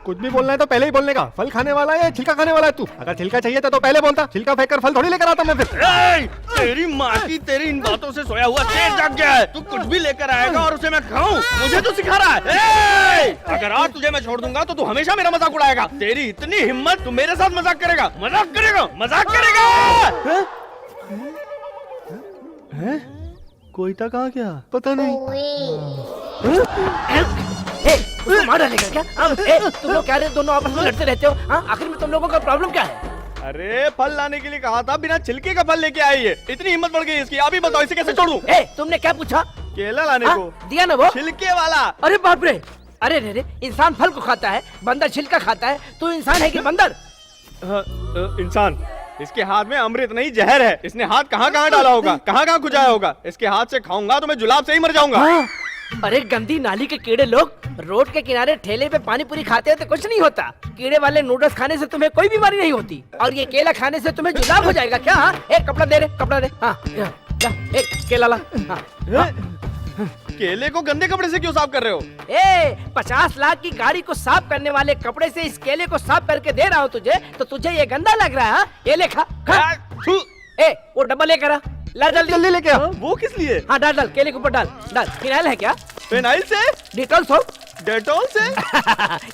कुछ भी बोलना है तो पहले ही बोलने का। फल खाने वाला है या छिलका खाने वाला है तू? अगर छिलका चाहिए था तो पहले बोलता। छिलका फेंक कर फल थोड़ी लेकर आता मैं फिर। तेरी माँ की, तेरी इन बातों से सोया हुआ शेर जाग गया है। तू कुछ भी लेकर आएगा और उसे मैं खाऊं? मुझे तो सिखा रहा है। अगर आज तुझे मैं छोड़ दूंगा तो तू हमेशा मेरा मजाक उड़ाएगा। तेरी इतनी हिम्मत, तू मेरे साथ मजाक करेगा? मजाक करेगा? मजाक करेगा? कोयता कहाँ गया? पता नहीं। उसको मार डालेगा क्या? तुम लोग क्या दोनों आपस में लड़ते रहते हो? हाँ, आखिर में तुम लोगों का प्रॉब्लम क्या है? अरे फल लाने के लिए कहा था, बिना छिलके का फल लेके आई है। इतनी हिम्मत बढ़ गई इसकी। आप ही बताओ इसे कैसे छोड़ दूं? तुमने क्या पूछा? केला लाने हाँ? को दिया ना वो छिलके वाला। अरे बाप रे, अरे रे रे, इंसान फल को खाता है, बंदर छिलका खाता है। तू इंसान है कि बंदर? इंसान। इसके हाथ में अमृत नहीं जहर है। इसने हाथ कहाँ कहाँ डाला होगा, कहाँ कहाँ खुजाया होगा। इसके हाथ से खाऊंगा तो मैं जुलाब से ही मर जाऊंगा। हाँ। अरे गंदी नाली के कीड़े लोग, रोड के किनारे ठेले पे पानी पूरी खाते हो तो कुछ नहीं होता। कीड़े वाले नूडल्स खाने से तुम्हें कोई बीमारी नहीं होती, और ये केला खाने से तुम्हें जुलाब हो जाएगा क्या? हाँ? एक कपड़ा दे रे, कपड़ा दे। हाँ, एक केला ला। हाँ। केले को गंदे कपड़े से क्यों साफ कर रहे हो? 50 लाख की गाड़ी को साफ करने वाले कपड़े से इस केले को साफ करके दे रहा हूँ तुझे, तो तुझे ये गंदा लग रहा है? ये ले खा। वो डब्बा लेकर आ, ला जल्दी लेके आ। वो किस लिए? हाँ डाल डाल, केले के ऊपर डाल डाल। फिनाइल है क्या? फिनाइल से? Dettol soap? डेटॉल से?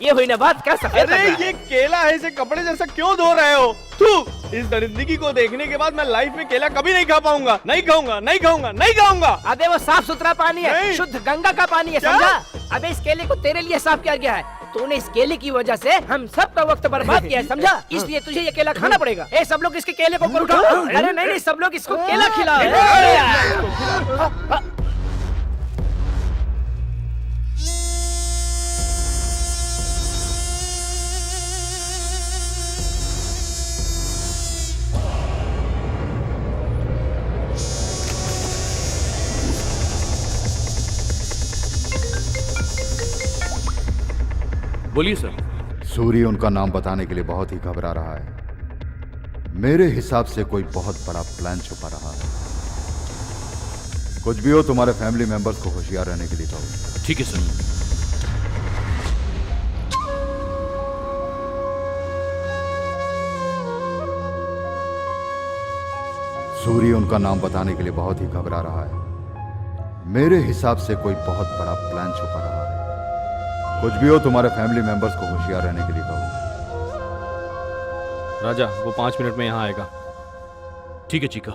ये हुई ना बात, क्या सफेद अरे ये केला है, इसे कपड़े जैसा क्यों धो रहे हो? तू इस दरिंदगी को देखने के बाद मैं लाइफ में केला कभी नहीं खा पाऊंगा। नहीं खाऊंगा, नहीं खाऊंगा, नहीं खाऊंगा। अबे वो साफ सुथरा पानी है, शुद्ध गंगा का पानी है, समझा? अबे इस केले को तेरे लिए साफ किया गया है। तूने इस केले की वजह से हम सब का वक्त बर्बाद किया है, समझा? इसलिए तुझे ये केला खाना पड़ेगा। सब लोग इसके केले को ऊपर उठाओ। अरे नहीं नहीं, सब लोग इसको केला खिलाओ। बोलिए सर। सूर्य उनका नाम बताने के लिए बहुत ही घबरा रहा है। मेरे हिसाब से कोई बहुत बड़ा प्लान छुपा रहा है। कुछ भी हो, तुम्हारे फैमिली मेंबर्स को होशियार रहने के लिए कहो। ठीक है सर। सूर्य उनका नाम बताने के लिए बहुत ही घबरा रहा है। मेरे हिसाब से कोई बहुत बड़ा प्लान छुपा रहा है। कुछ भी हो, तुम्हारे फैमिली मेंबर्स को होशियार रहने के लिए कहो। राजा, वो 5 मिनट में यहाँ आएगा। ठीक है चिका।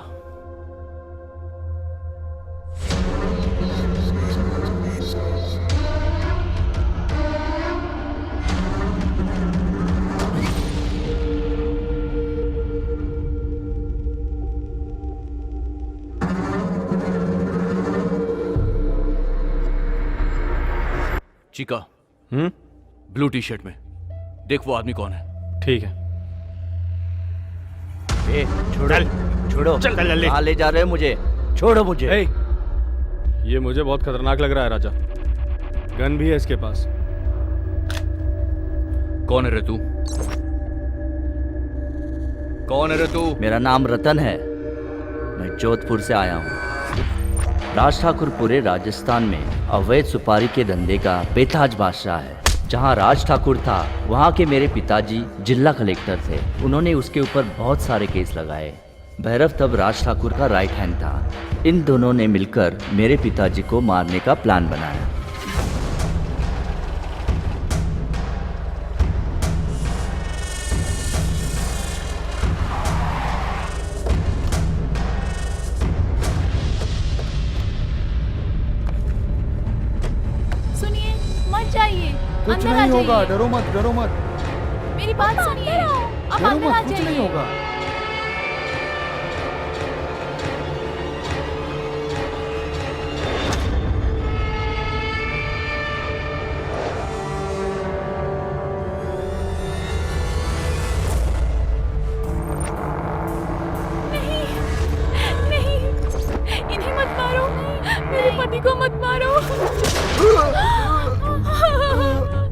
चिका, ब्लू टी शर्ट में देख, वो आदमी कौन है? ठीक है। छोड़ो छोड़ो, कहाँ ले जा रहे हो मुझे? छोड़ो मुझे। ये मुझे बहुत खतरनाक लग रहा है राजा। गन भी है इसके पास। कौन है रे तू? कौन है रे तू? मेरा नाम रतन है, मैं जोधपुर से आया हूँ। राज ठाकुर पूरे राजस्थान में अवैध सुपारी के धंधे का बेताज बादशाह है। जहाँ राज ठाकुर था, वहाँ के मेरे पिताजी जिला कलेक्टर थे। उन्होंने उसके ऊपर बहुत सारे केस लगाए। भैरव तब राज ठाकुर का राइट हैंड था। इन दोनों ने मिलकर मेरे पिताजी को मारने का प्लान बनाया। सुनिए, मत जाइए, कुछ अंदर आ नहीं होगा, जाइए। डरो मत, डरो मत। मेरी मेरी बात सुनिए, अब अंदर आ कुछ नहीं जाइए। होगा। नहीं, इन्हें मत मारो, मेरे पति को मत मारो।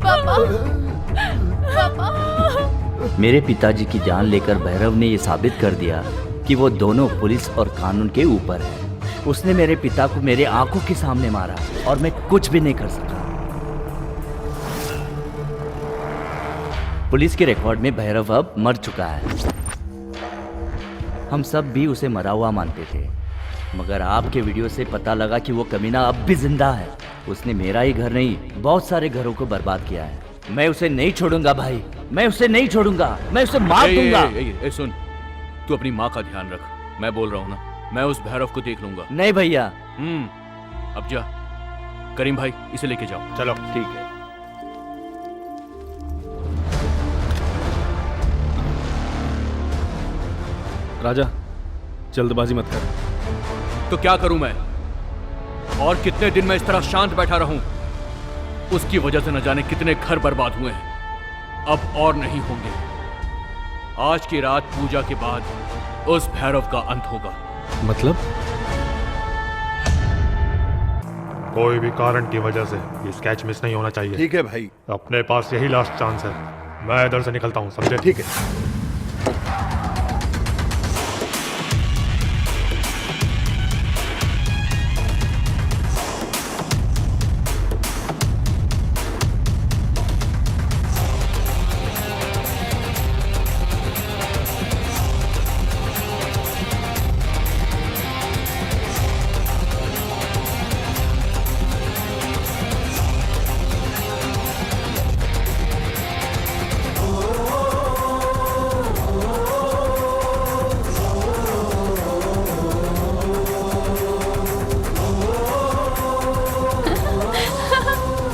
पापा, पापा। मेरे पिताजी की जान लेकर भैरव ने ये साबित कर दिया कि वो दोनों पुलिस और कानून के ऊपर है। उसने मेरे पिता को मेरे आंखों के सामने मारा और मैं कुछ भी नहीं कर सका। पुलिस के रिकॉर्ड में भैरव अब मर चुका है। हम सब भी उसे मरा हुआ मानते थे, मगर आपके वीडियो से पता लगा कि वो कमीना अब भी जिंदा है। उसने मेरा ही घर नहीं, बहुत सारे घरों को बर्बाद किया है। मैं उसे नहीं छोड़ूंगा भाई, मैं उसे नहीं छोड़ूंगा, मैं उसे मार दूंगा। ए, सुन, तू अपनी माँ का ध्यान रख। मैं बोल रहा हूँ ना, मैं उस भैरव को देख लूंगा। नहीं भैया। अब जा, करीम भाई इसे लेके जाओ। चलो ठीक है। राजा, जल्दबाजी मत कर। तो क्या करूं मैं? और कितने दिन मैं इस तरह शांत बैठा रहूं? उसकी वजह से न जाने कितने घर बर्बाद हुए हैं। अब और नहीं होंगे। आज की रात पूजा के बाद उस भैरव का अंत होगा। मतलब? कोई भी कारण की वजह से ये स्केच मिस नहीं होना चाहिए। ठीक है भाई। अपने पास यही लास्ट चांस है। मैं इधर से निकलता हूँ, समझे? ठीक है।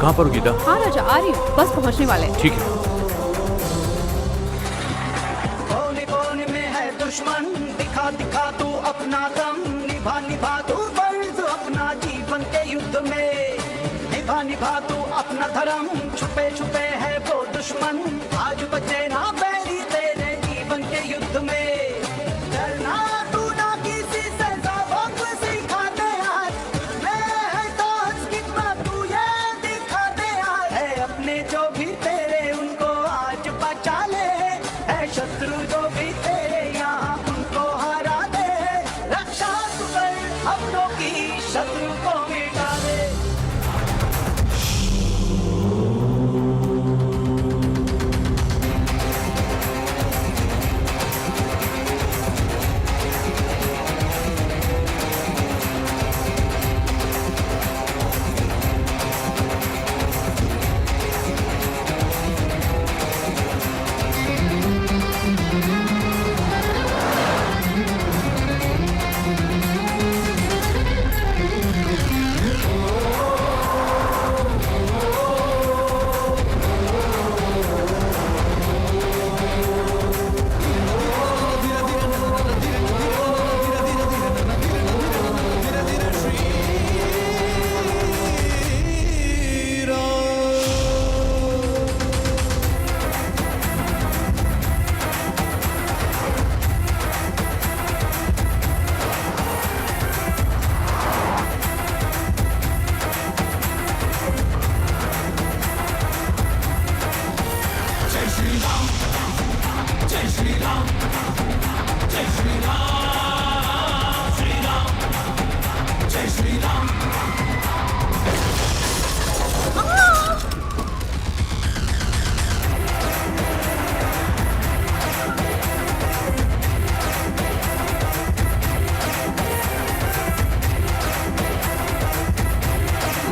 कहाँ पर हो गीता? हाँ राजा, आ रही हूँ, बस पहुँचने वाले हैं। ठीक है। कोने कोने में है दुश्मन, दिखा दिखा तू अपना दम, निभा निभा तू फर्ज अपना जीवन के युद्ध में, निभा निभा तू अपना धर्म, छुपे छुपे है वो दुश्मन, आज बचे ना बैरी तेरे जीवन के युद्ध में। डरना तू ना किसी से, सबक सिखा दे आज, मैं है दोस्त कितना तू ये दिखा दे आज, है अपने जो भी तेरे उनको आज बचा ले, है शत्रु जो भी तेरे यहाँ उनको हरा दे, रक्षा तू कर अपनों की, शत्रु को मिटा दे।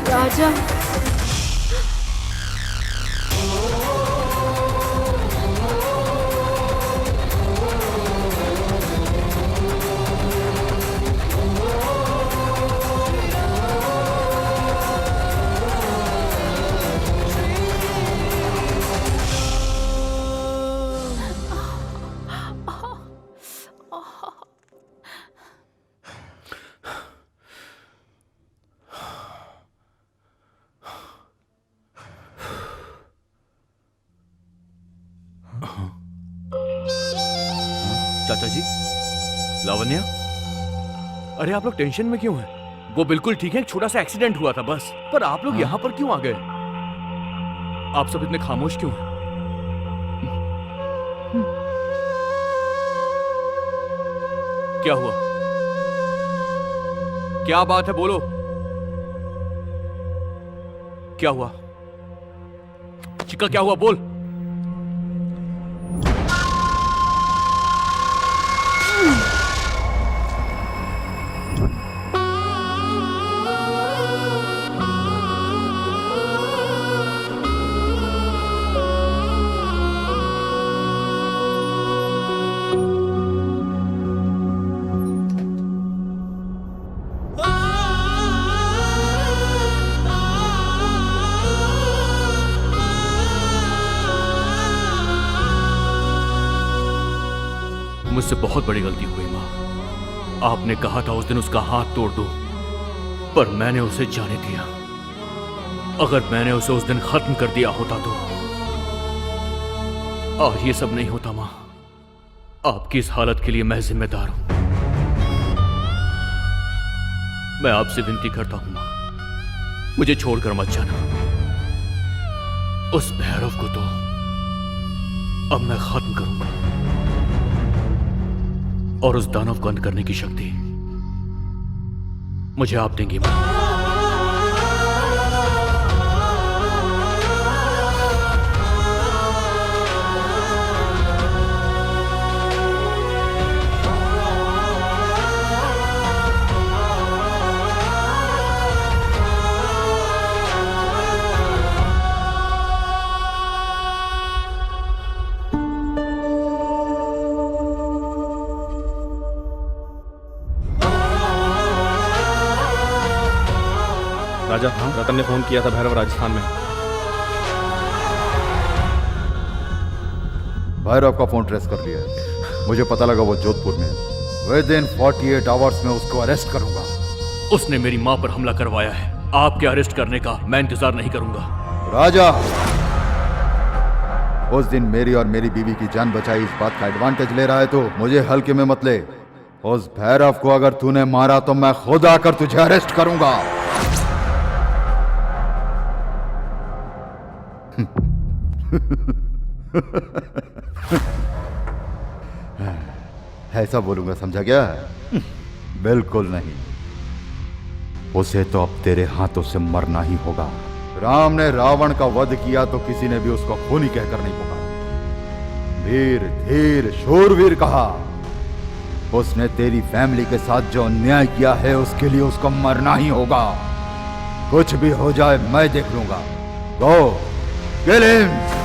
राजा, लावण्या, अरे आप लोग टेंशन में क्यों हैं? वो बिल्कुल ठीक है, एक छोटा सा एक्सीडेंट हुआ था बस। पर आप लोग यहाँ पर क्यों आ गए? आप सब इतने खामोश क्यों हैं? क्या हुआ? क्या बात है, बोलो। क्या हुआ? चिक्का क्या हुआ, बोल। मुझसे बहुत बड़ी गलती हुई माँ। आपने कहा था उस दिन उसका हाथ तोड़ दो, पर मैंने उसे जाने दिया। अगर मैंने उसे उस दिन खत्म कर दिया होता तो आज ये सब नहीं होता माँ। आपकी इस हालत के लिए मैं जिम्मेदार हूं। मैं आपसे विनती करता हूं माँ, मुझे छोड़कर मत जाना। उस भैरव को तो अब मैं खत्म करूंगा और उस दानव को अंत करने की शक्ति मुझे आप देंगी मां। राजा, रतन ने फोन किया था भैरव राजस्थान में। भैरव का फोन ट्रेस कर लिया है। मुझे पता लगा वो जोधपुर में है। विदिन 48 आवर्स में उसको अरेस्ट करूंगा। उसने मेरी मां पर हमला करवाया है। आपके अरेस्ट करने का मैं इंतजार नहीं करूंगा। राजा, उस दिन मेरी और मेरी बीवी की जान बचाई, इस बात का एडवांटेज ले रहा है तो मुझे हल्के में मत ले। उस भैरव को अगर तूने मारा तो मैं खुद आकर तुझे अरेस्ट करूंगा। ऐसा बोलूंगा समझा क्या? बिल्कुल नहीं। उसे तो अब तेरे हाथों से मरना ही होगा। राम ने रावण का वध किया तो किसी ने भी उसको खूनी कहकर नहीं पुकारा। वीर धीर शूरवीर कहा। उसने तेरी फैमिली के साथ जो अन्याय किया है उसके लिए उसको मरना ही होगा। कुछ भी हो जाए मैं देख लूंगा। गो किल हिम।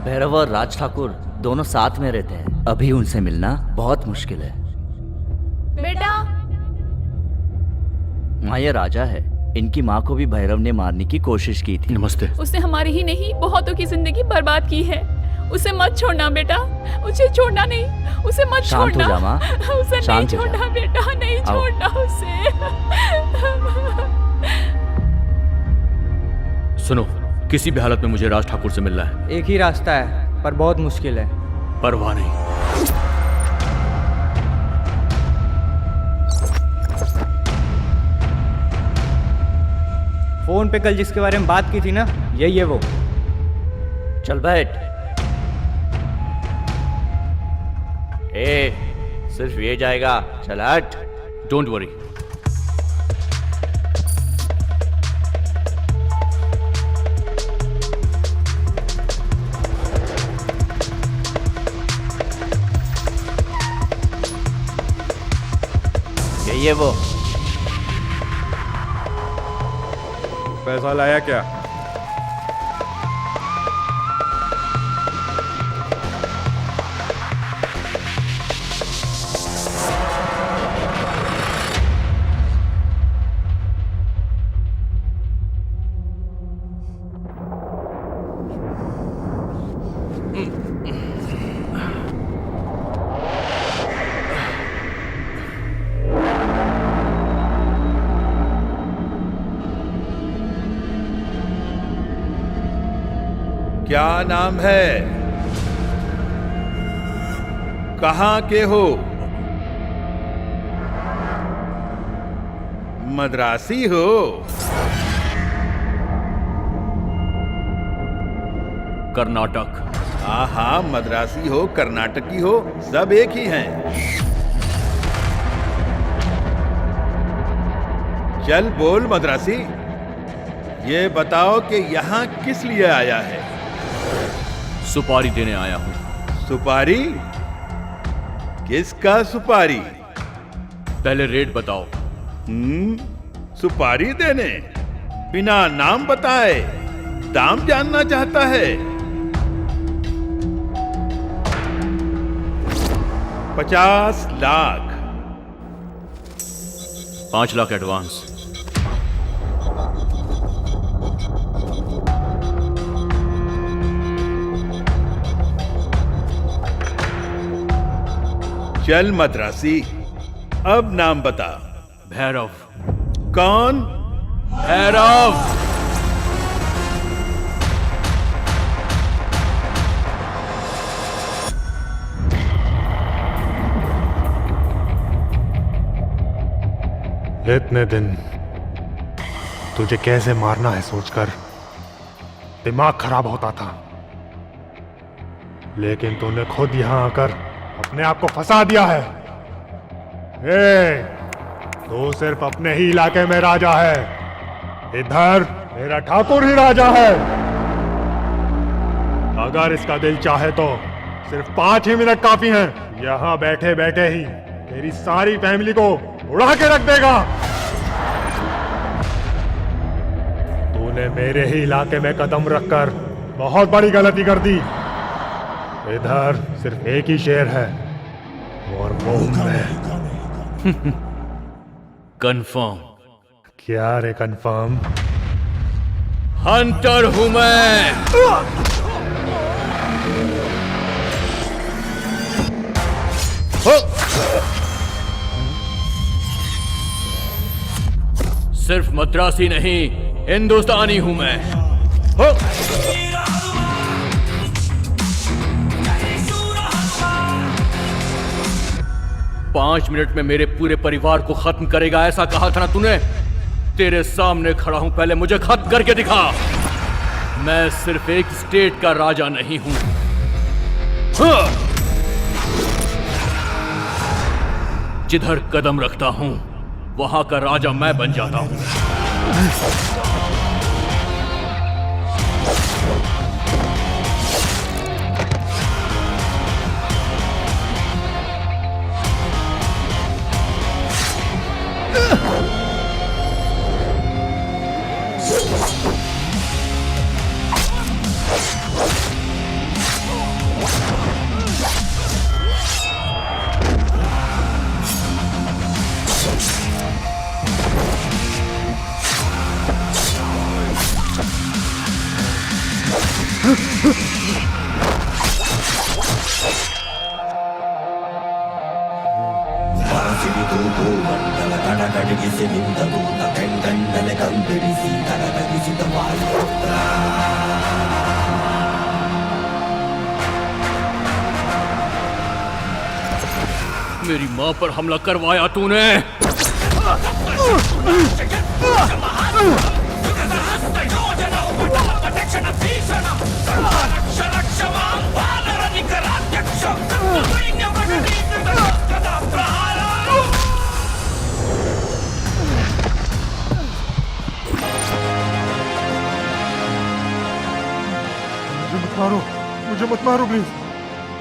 भैरव और राज ठाकुर दोनों साथ में रहते हैं। अभी उनसे मिलना बहुत मुश्किल है। बेटा, माँ ये राजा है। इनकी माँ को भी भैरव ने मारने की कोशिश की थी। नमस्ते। उसने हमारी ही नहीं बहुतों की जिंदगी बर्बाद की है। उसे मत छोड़ना बेटा, उसे छोड़ना नहीं, उसे मत शांत हो छोड़ना। जा माँ, उसे नहीं शांत हो जा। छोड़ना बेटा, नहीं आओ। छोड़ना उसे। सुनो, किसी भी हालत में मुझे राज ठाकुर से मिलना है। एक ही रास्ता है पर बहुत मुश्किल है। परवाह नहीं। फोन पे कल जिसके बारे में बात की थी ना, यही है वो। चल बैठ। सिर्फ ये जाएगा, चल हट। Don't worry. यही है वो। पैसा लाया क्या? क्या नाम है? कहाँ के हो? मद्रासी हो? कर्नाटक। हाँ, मद्रासी हो, कर्नाटकी हो, सब एक ही हैं। चल बोल मद्रासी, ये बताओ कि यहाँ किस लिए आया है? सुपारी देने आया हूँ। सुपारी? किसका सुपारी? पहले रेट बताओ। सुपारी देने? बिना नाम बताए दाम जानना चाहता है? 50 लाख। 5 लाख एडवांस। चल मद्रासी, अब नाम बता। भैरव। कौन? भैरव। इतने दिन तुझे कैसे मारना है सोचकर दिमाग खराब होता था, लेकिन तूने खुद यहां आकर अपने आप को फंसा दिया है। तू सिर्फ अपने ही इलाके में राजा है, इधर मेरा ठाकुर ही राजा है। अगर इसका दिल चाहे तो सिर्फ 5 ही मिनट काफी हैं। यहां बैठे बैठे ही तेरी सारी फैमिली को उड़ा के रख देगा। तूने मेरे ही इलाके में कदम रखकर बहुत बड़ी गलती कर दी। इधर सिर्फ एक ही शेर है और वो मैं। कंफर्म? क्या रे कंफर्म? हंटर हूं मैं। सिर्फ मद्रासी नहीं, हिंदुस्तानी हूं मैं। 5 मिनट में मेरे पूरे परिवार को खत्म करेगा, ऐसा कहा था ना तूने? तेरे सामने खड़ा हूं, पहले मुझे खत्म करके दिखा। मैं सिर्फ एक स्टेट का राजा नहीं हूं। जिधर कदम रखता हूं वहां का राजा मैं बन जाता हूं। मेरी मां पर हमला करवाया तूने। मुझे मत मारो प्लीज,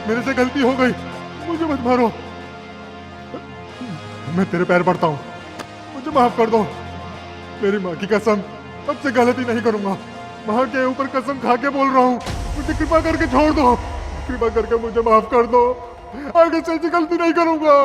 मेरे से गलती हो गई, मुझे मत मारो। मैं तेरे पैर पड़ता हूँ, मुझे माफ कर दो। मेरी माँ की कसम, अब से गलती नहीं करूंगा। माँ के ऊपर कसम खा के बोल रहा हूँ, मुझे कृपा करके छोड़ दो। कृपा करके मुझे माफ कर दो, आगे से ऐसी गलती नहीं करूंगा।